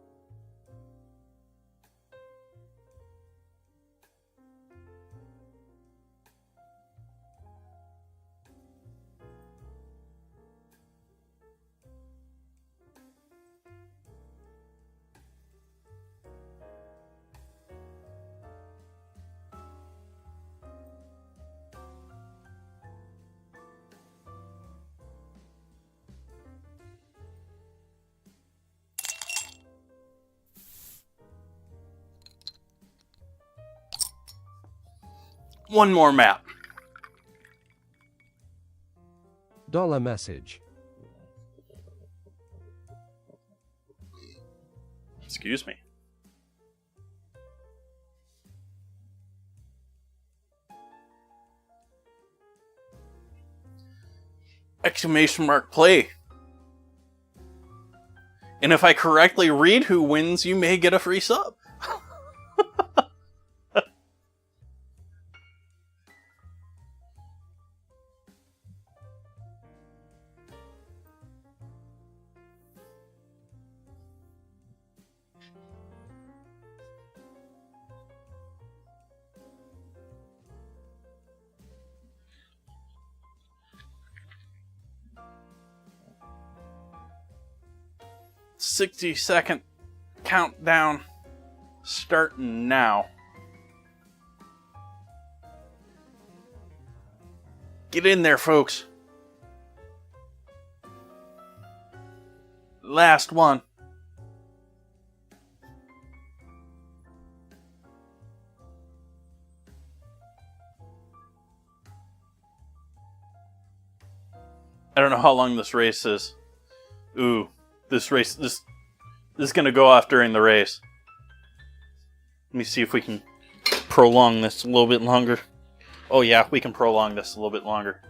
One more map. Dollar message. Excuse me. Exclamation mark play. And if I correctly read who wins, you may get a free sub. 60-second countdown starting now. Get in there, folks. Last one. I don't know how long this race is. Ooh, this is gonna go off during the race. Let me see if we can prolong this a little bit longer. Oh yeah, we can prolong this a little bit longer.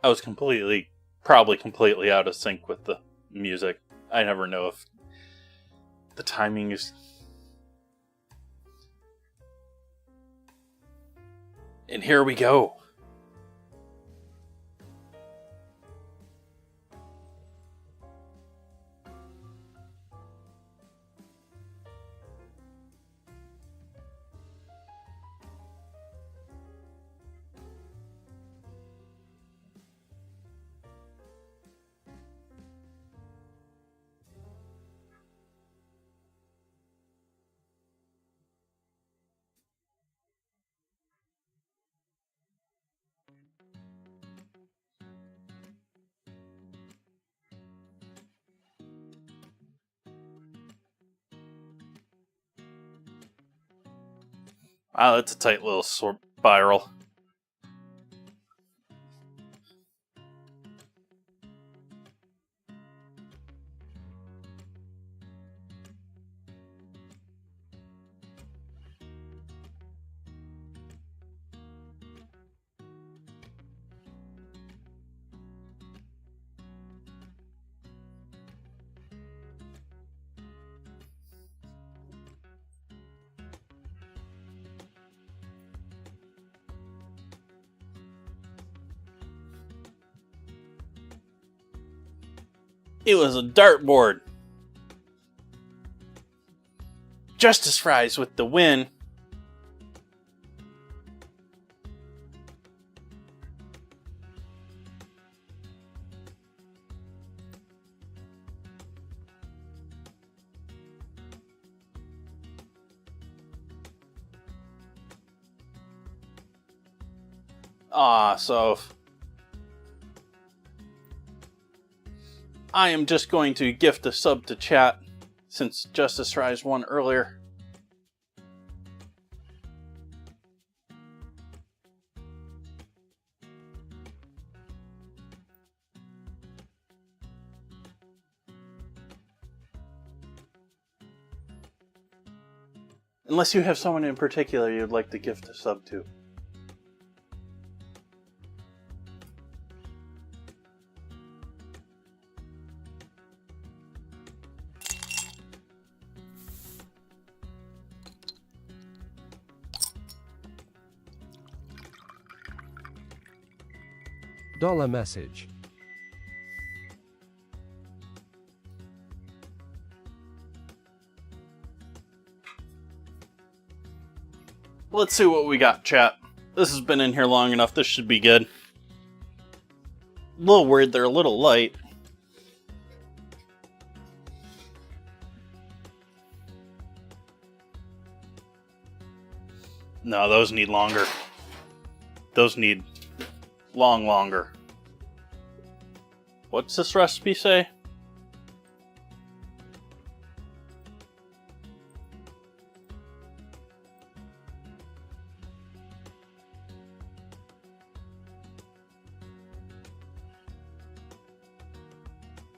I was probably completely out of sync with the music. I never know if the timing is... And here we go. Wow, that's a tight little spiral. It was a dartboard. Justice Fries with the win. So I am just going to gift a sub to chat since Justice Rise won earlier. Unless you have someone in particular you'd like to gift a sub to. Dollar message. Let's see what we got, chat. This has been in here long enough. This should be good. A little weird, they're a little light. No, those need longer. Those need longer. What's this recipe say?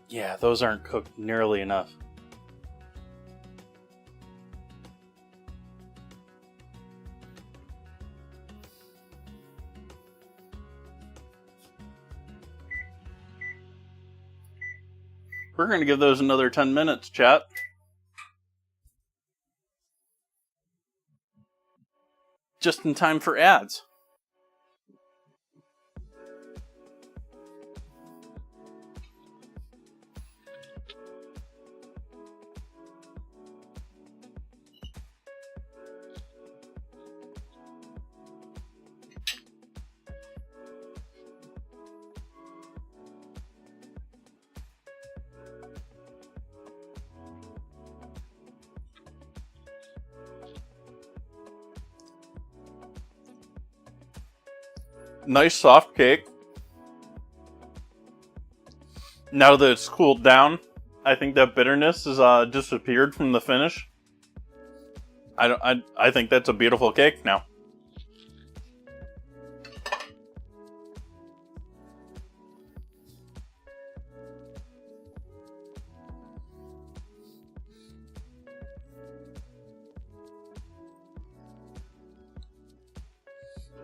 Yeah, those aren't cooked nearly enough. We're going to give those another 10 minutes, chat. Just in time for ads. Nice soft cake. Now that it's cooled down, I think that bitterness has disappeared from the finish. I think that's a beautiful cake now.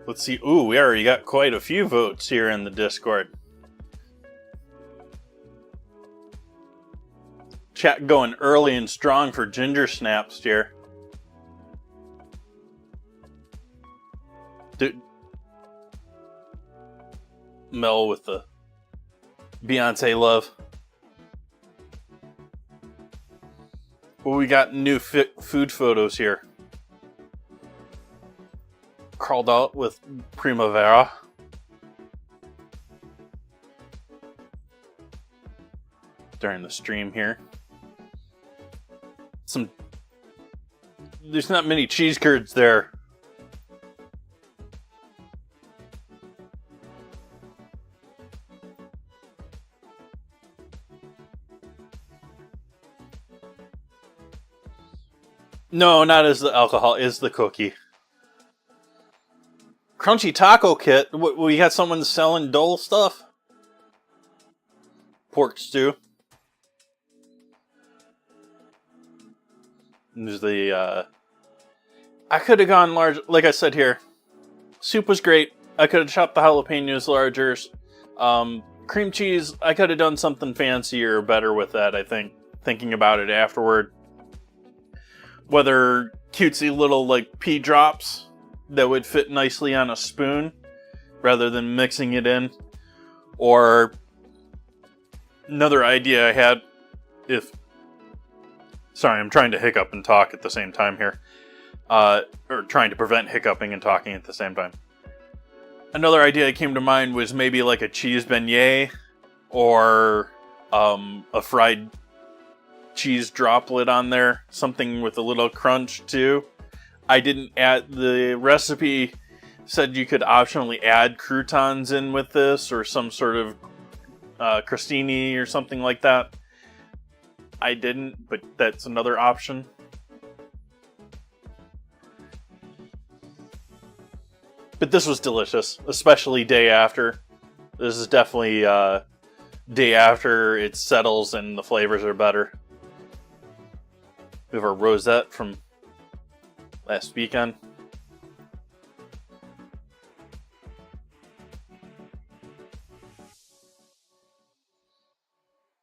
Let's see. Ooh, we already got quite a few votes here in the Discord. Chat going early and strong for ginger snaps here. Dude. Mel with the Beyonce love. Well, we got new food photos here. Crawled out with Primavera. During the stream here. There's not many cheese curds there. No, not as the alcohol, is the cookie. Crunchy taco kit. We got someone selling Dole stuff. Pork stew. There's the, I could have gone large, like I said here. Soup was great. I could have chopped the jalapenos larger. Cream cheese, I could have done something fancier or better with that, I think. Thinking about it afterward. Whether cutesy little, like, pea drops that would fit nicely on a spoon rather than mixing it in, or another idea I had, sorry, I'm trying to hiccup and talk at the same time here, or trying to prevent hiccuping and talking at the same time. Another idea that came to mind was maybe like a cheese beignet or a fried cheese droplet on there, something with a little crunch too. I didn't add, the recipe said you could optionally add croutons in with this or some sort of crostini or something like that. I didn't, but that's another option. But this was delicious, especially day after. This is definitely day after it settles and the flavors are better. We have our rosette from last weekend.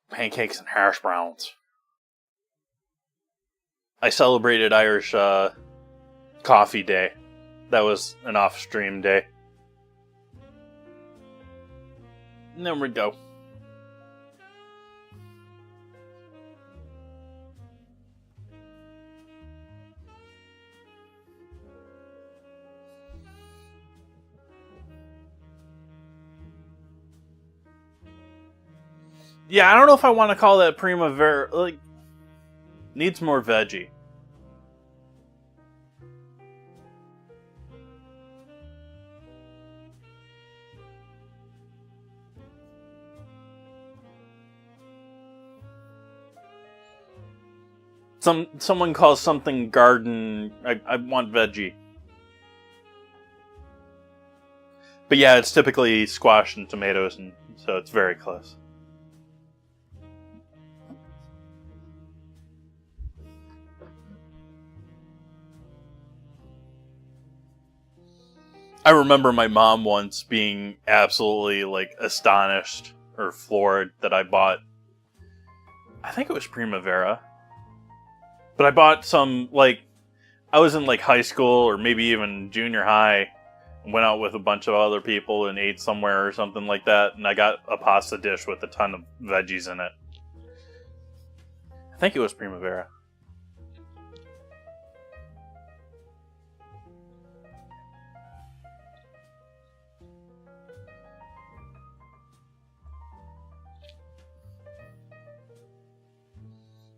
Pancakes and hash browns. I celebrated Irish Coffee Day. That was an off-stream day. And there we go. Yeah, I don't know if I want to call that Primavera. Like, needs more veggie. Someone calls something garden. I want veggie. But yeah, it's typically squash and tomatoes, and so it's very close. I remember my mom once being absolutely like astonished or floored that I bought, I think it was Primavera, but I bought some, like, I was in like high school or maybe even junior high, went out with a bunch of other people and ate somewhere or something like that, and I got a pasta dish with a ton of veggies in it. I think it was Primavera.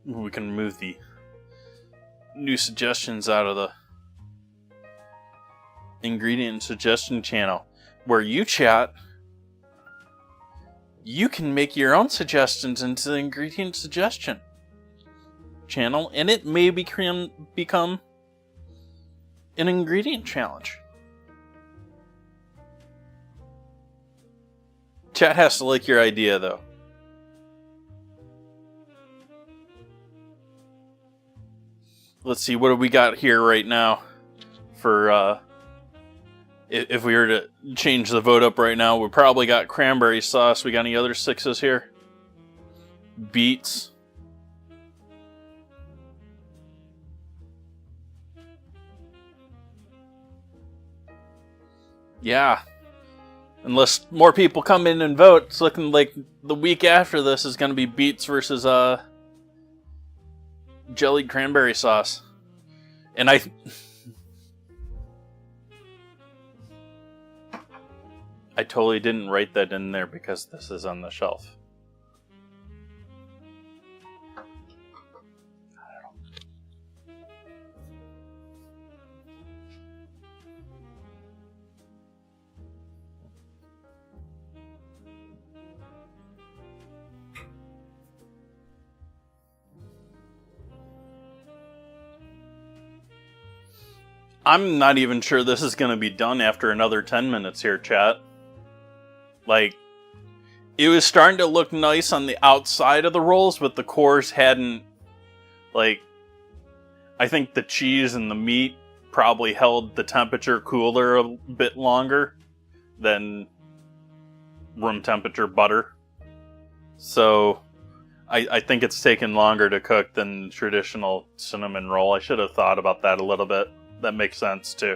We can remove the new suggestions out of the ingredient suggestion channel, where you chat, you can make your own suggestions into the ingredient suggestion channel, and it may become an ingredient challenge. Chat has to like your idea, though. Let's see, what do we got here right now for, if we were to change the vote up right now, we probably got cranberry sauce. We got any other sixes here? Beets. Yeah. Unless more people come in and vote, it's looking like the week after this is going to be beets versus, jellied cranberry sauce. And I totally didn't write that in there because this is on the shelf. 'I'm not even sure this is going to be done after another 10 minutes here, chat. Like, it was starting to look nice on the outside of the rolls, but the cores hadn't, like, I think the cheese and the meat probably held the temperature cooler a bit longer than room temperature butter. So, I think it's taken longer to cook than the traditional cinnamon roll. I should have thought about that a little bit. That makes sense, too.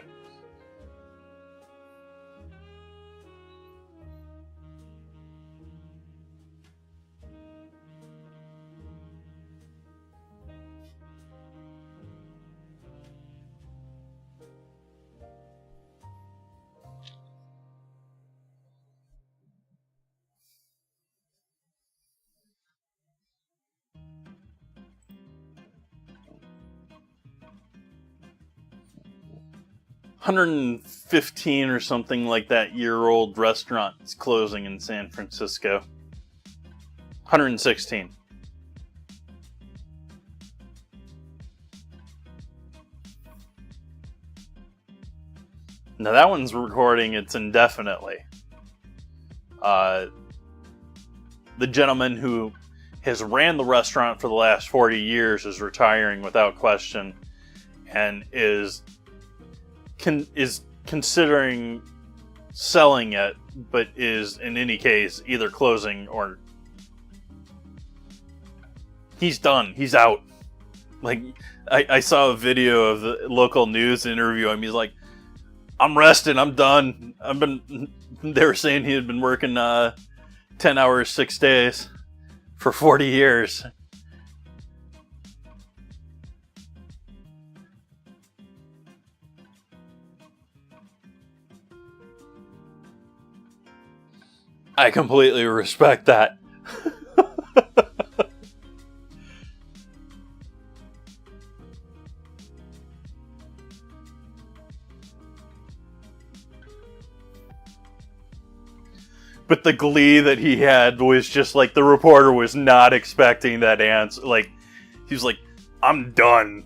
$115 or something like that year-old restaurant is closing in San Francisco. $116. Now that one's recording, it's indefinitely. The gentleman who has ran the restaurant for the last 40 years is retiring without question and is is considering selling it, but is in any case either closing or he's done. He's out. Like, I saw a video of the local news interview him. He's like, I'm rested. I'm done. They were saying he had been working 10 hours, 6 days for 40 years. I completely respect that. But the glee that he had was just like, the reporter was not expecting that answer. Like, he was like, I'm done.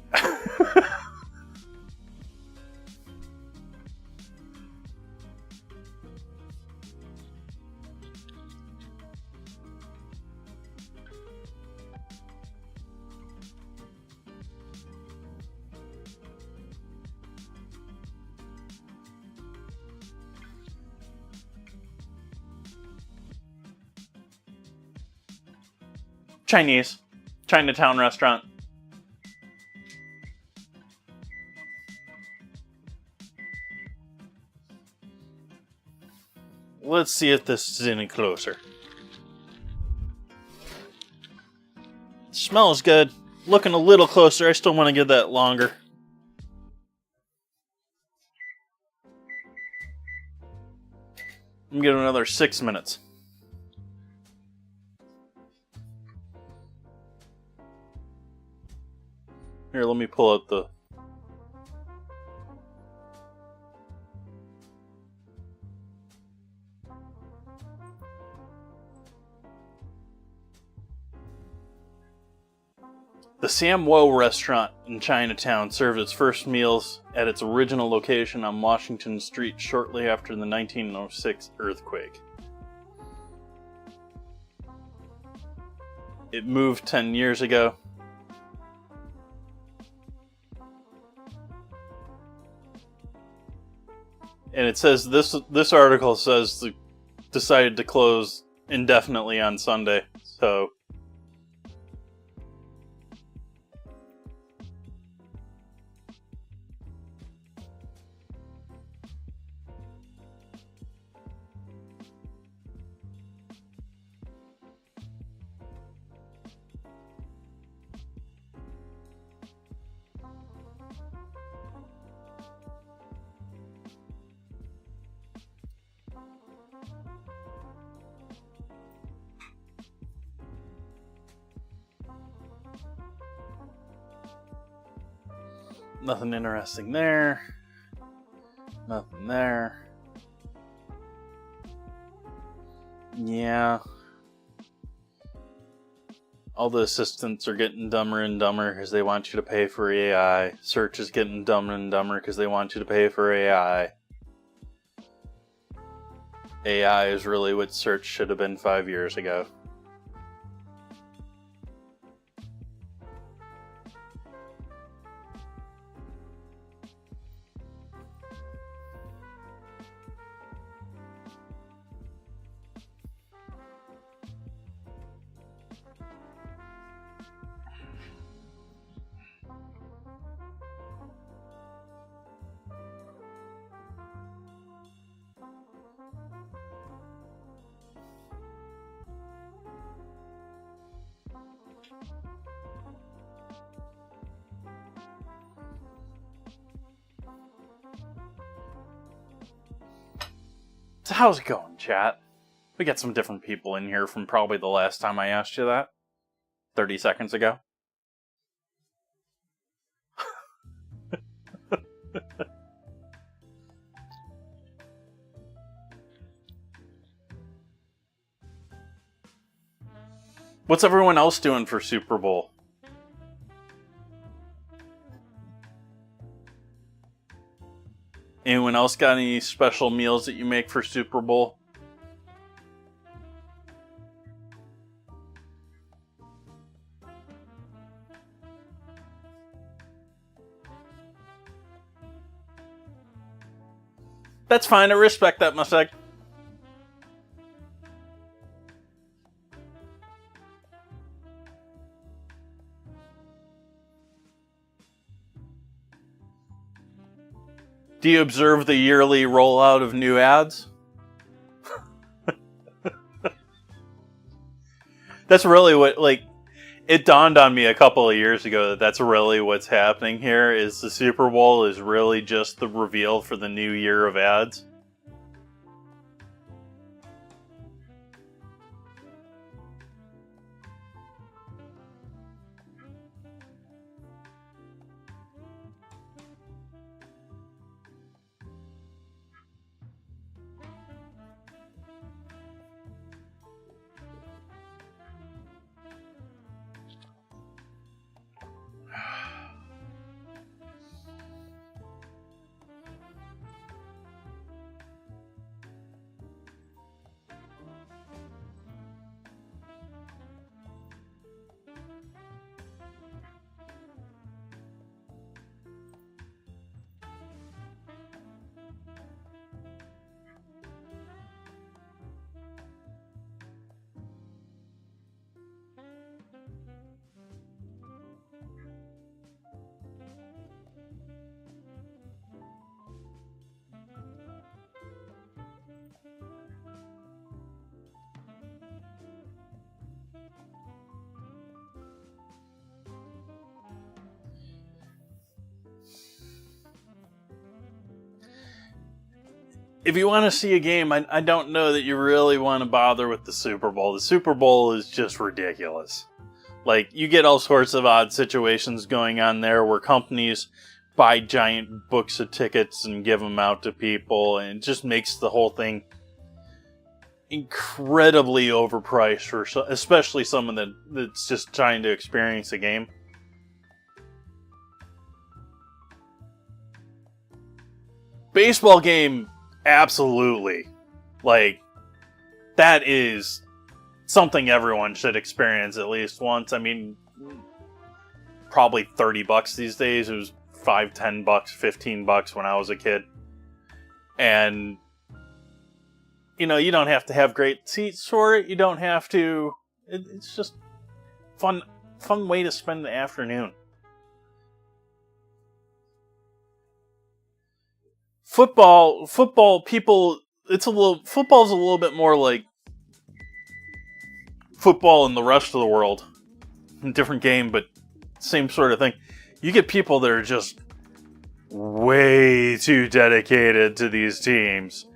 Chinese. Chinatown restaurant. Let's see if this is any closer. Smells good. Looking a little closer. I still want to give that longer. I'm giving another 6 minutes. Here, let me pull out the... The Sam Wo restaurant in Chinatown served its first meals at its original location on Washington Street shortly after the 1906 earthquake. It moved 10 years ago. And it says this article says they decided to close indefinitely on Sunday. So nothing interesting there. Nothing there. Yeah. All the assistants are getting dumber and dumber because they want you to pay for AI. Search is getting dumber and dumber because they want you to pay for AI. AI is really what search should have been 5 years ago. So how's it going, chat? We got some different people in here from probably the last time I asked you that. 30 seconds ago. What's everyone else doing for Super Bowl? Anyone else got any special meals that you make for Super Bowl? That's fine. I respect that, Mustang. Do you observe the yearly rollout of new ads? That's really what, like, it dawned on me a couple of years ago that that's really what's happening here, is the Super Bowl is really just the reveal for the new year of ads. If you want to see a game, I don't know that you really want to bother with the Super Bowl. The Super Bowl is just ridiculous. Like, you get all sorts of odd situations going on there where companies buy giant books of tickets and give them out to people, and it just makes the whole thing incredibly overpriced for especially someone that's just trying to experience a game. Baseball game, absolutely. Like, that is something everyone should experience at least once. I mean, probably $30 these days. It was $5, $10, $15 when I was a kid. And, you know, you don't have to have great seats for it. You don't have to... It's just fun way to spend the afternoon. Football, people, football's a little bit more like football in the rest of the world. Different game, but same sort of thing. You get people that are just way too dedicated to these teams.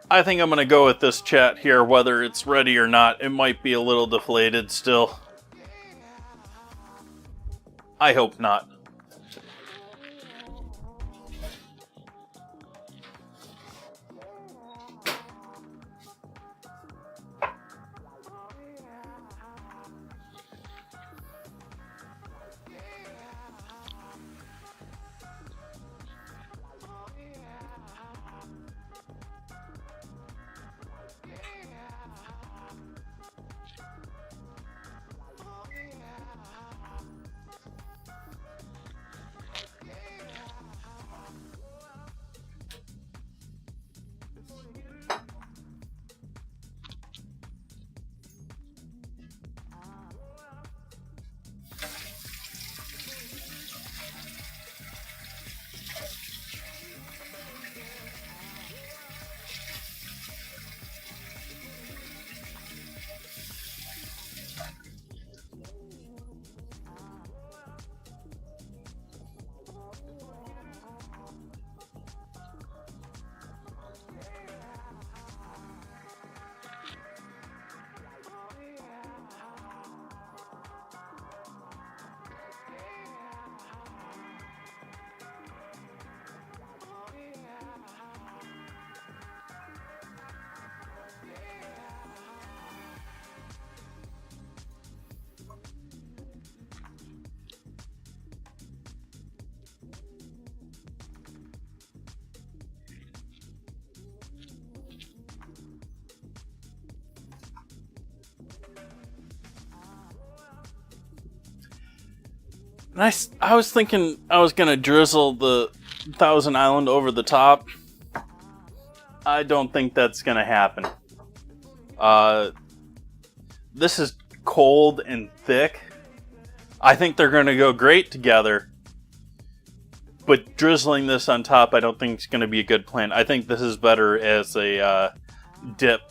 I think I'm going to go with this chat here, whether it's ready or not. It might be a little deflated still. I hope not. And I was thinking I was gonna drizzle the Thousand Island over the top. I don't think that's gonna happen. This is cold and thick. I think they're gonna go great together. But drizzling this on top, I don't think is gonna be a good plan. I think this is better as a dip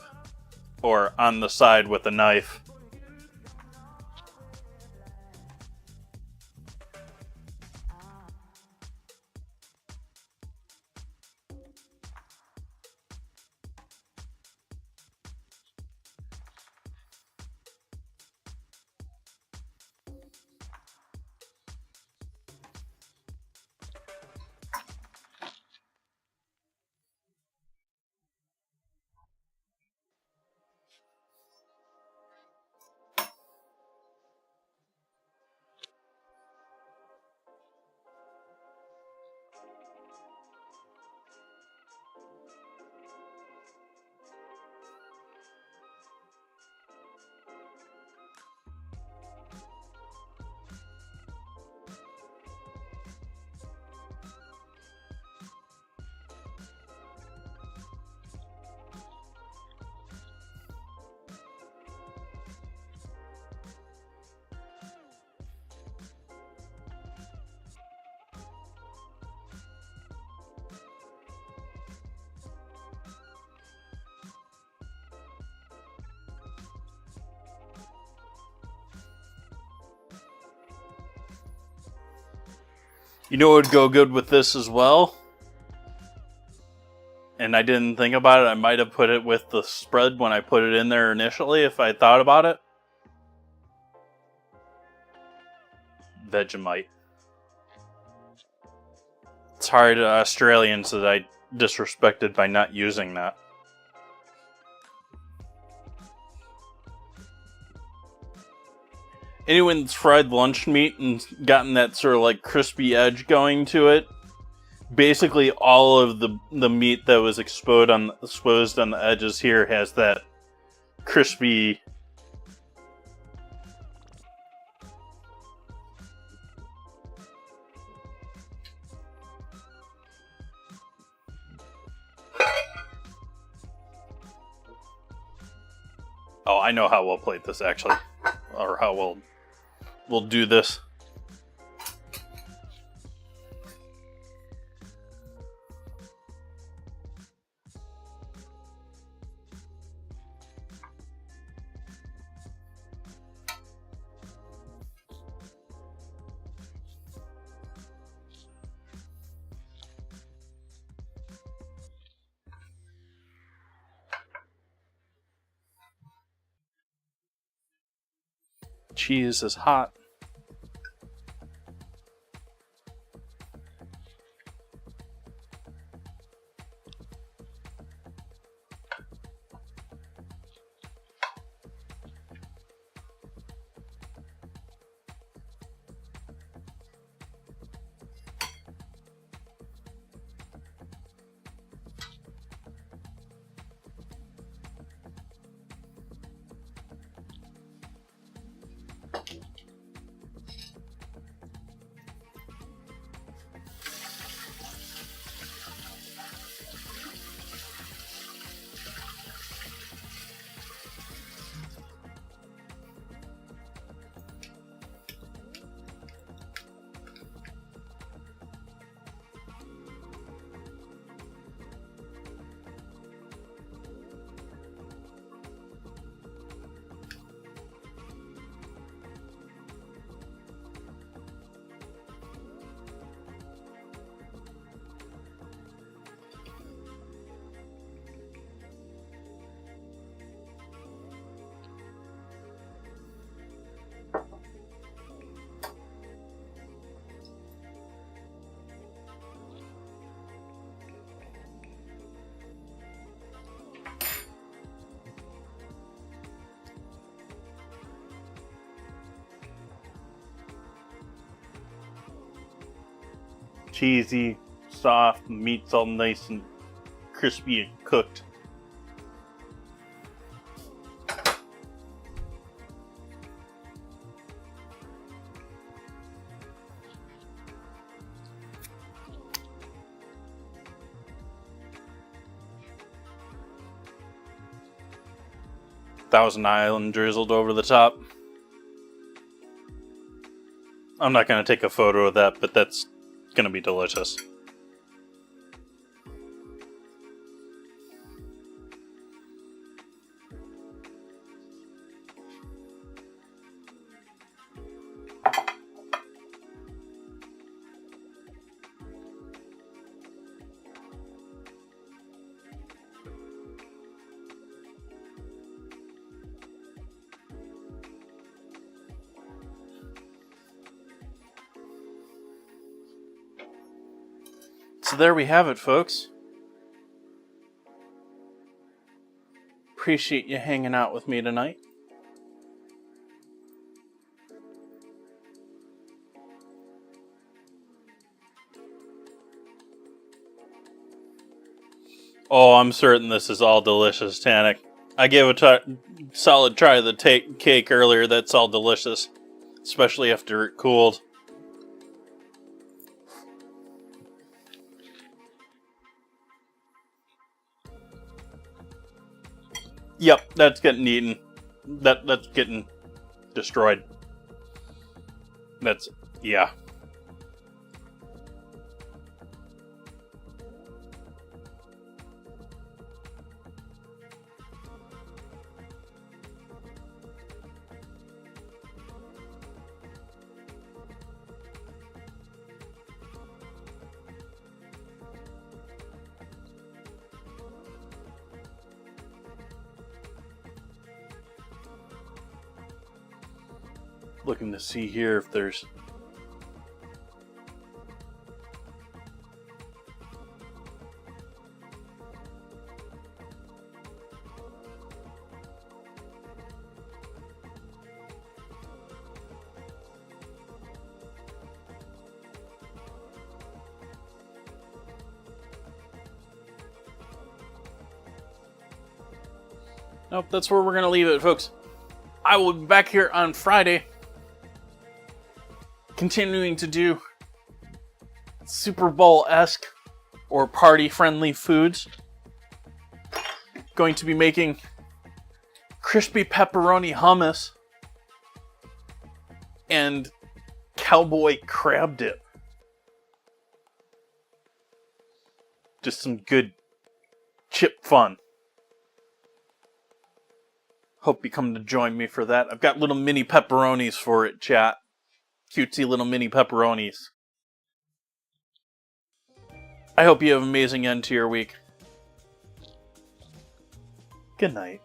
or on the side with a knife. You know what would go good with this as well? And I didn't think about it. I might have put it with the spread when I put it in there initially if I thought about it. Vegemite. Sorry to Australians that I disrespected by not using that. Anyone that's fried lunch meat and gotten that sort of like crispy edge going to it, basically all of the meat that was exposed on the edges here has that crispy. Oh, I know how we'll plate this actually, or how we'll do this. Cheese is hot. Cheesy, soft, meat's all nice and crispy and cooked. Thousand Island drizzled over the top. I'm not going to take a photo of that, but that's going to be delicious. So there we have it, folks. Appreciate you hanging out with me tonight. Oh, I'm certain this is all delicious, Tanik. I gave a solid try of the cake earlier. That's all delicious. Especially after it cooled. Yep, that's getting eaten. That's getting destroyed. That's, yeah. Looking to see here if there's... Nope, that's where we're going to leave it, folks. I will be back here on Friday, continuing to do Super Bowl-esque or party-friendly foods. Going to be making crispy pepperoni hummus and cowboy crab dip. Just some good chip fun. Hope you come to join me for that. I've got little mini pepperonis for it, chat. Cutesy little mini pepperonis. I hope you have an amazing end to your week. Good night.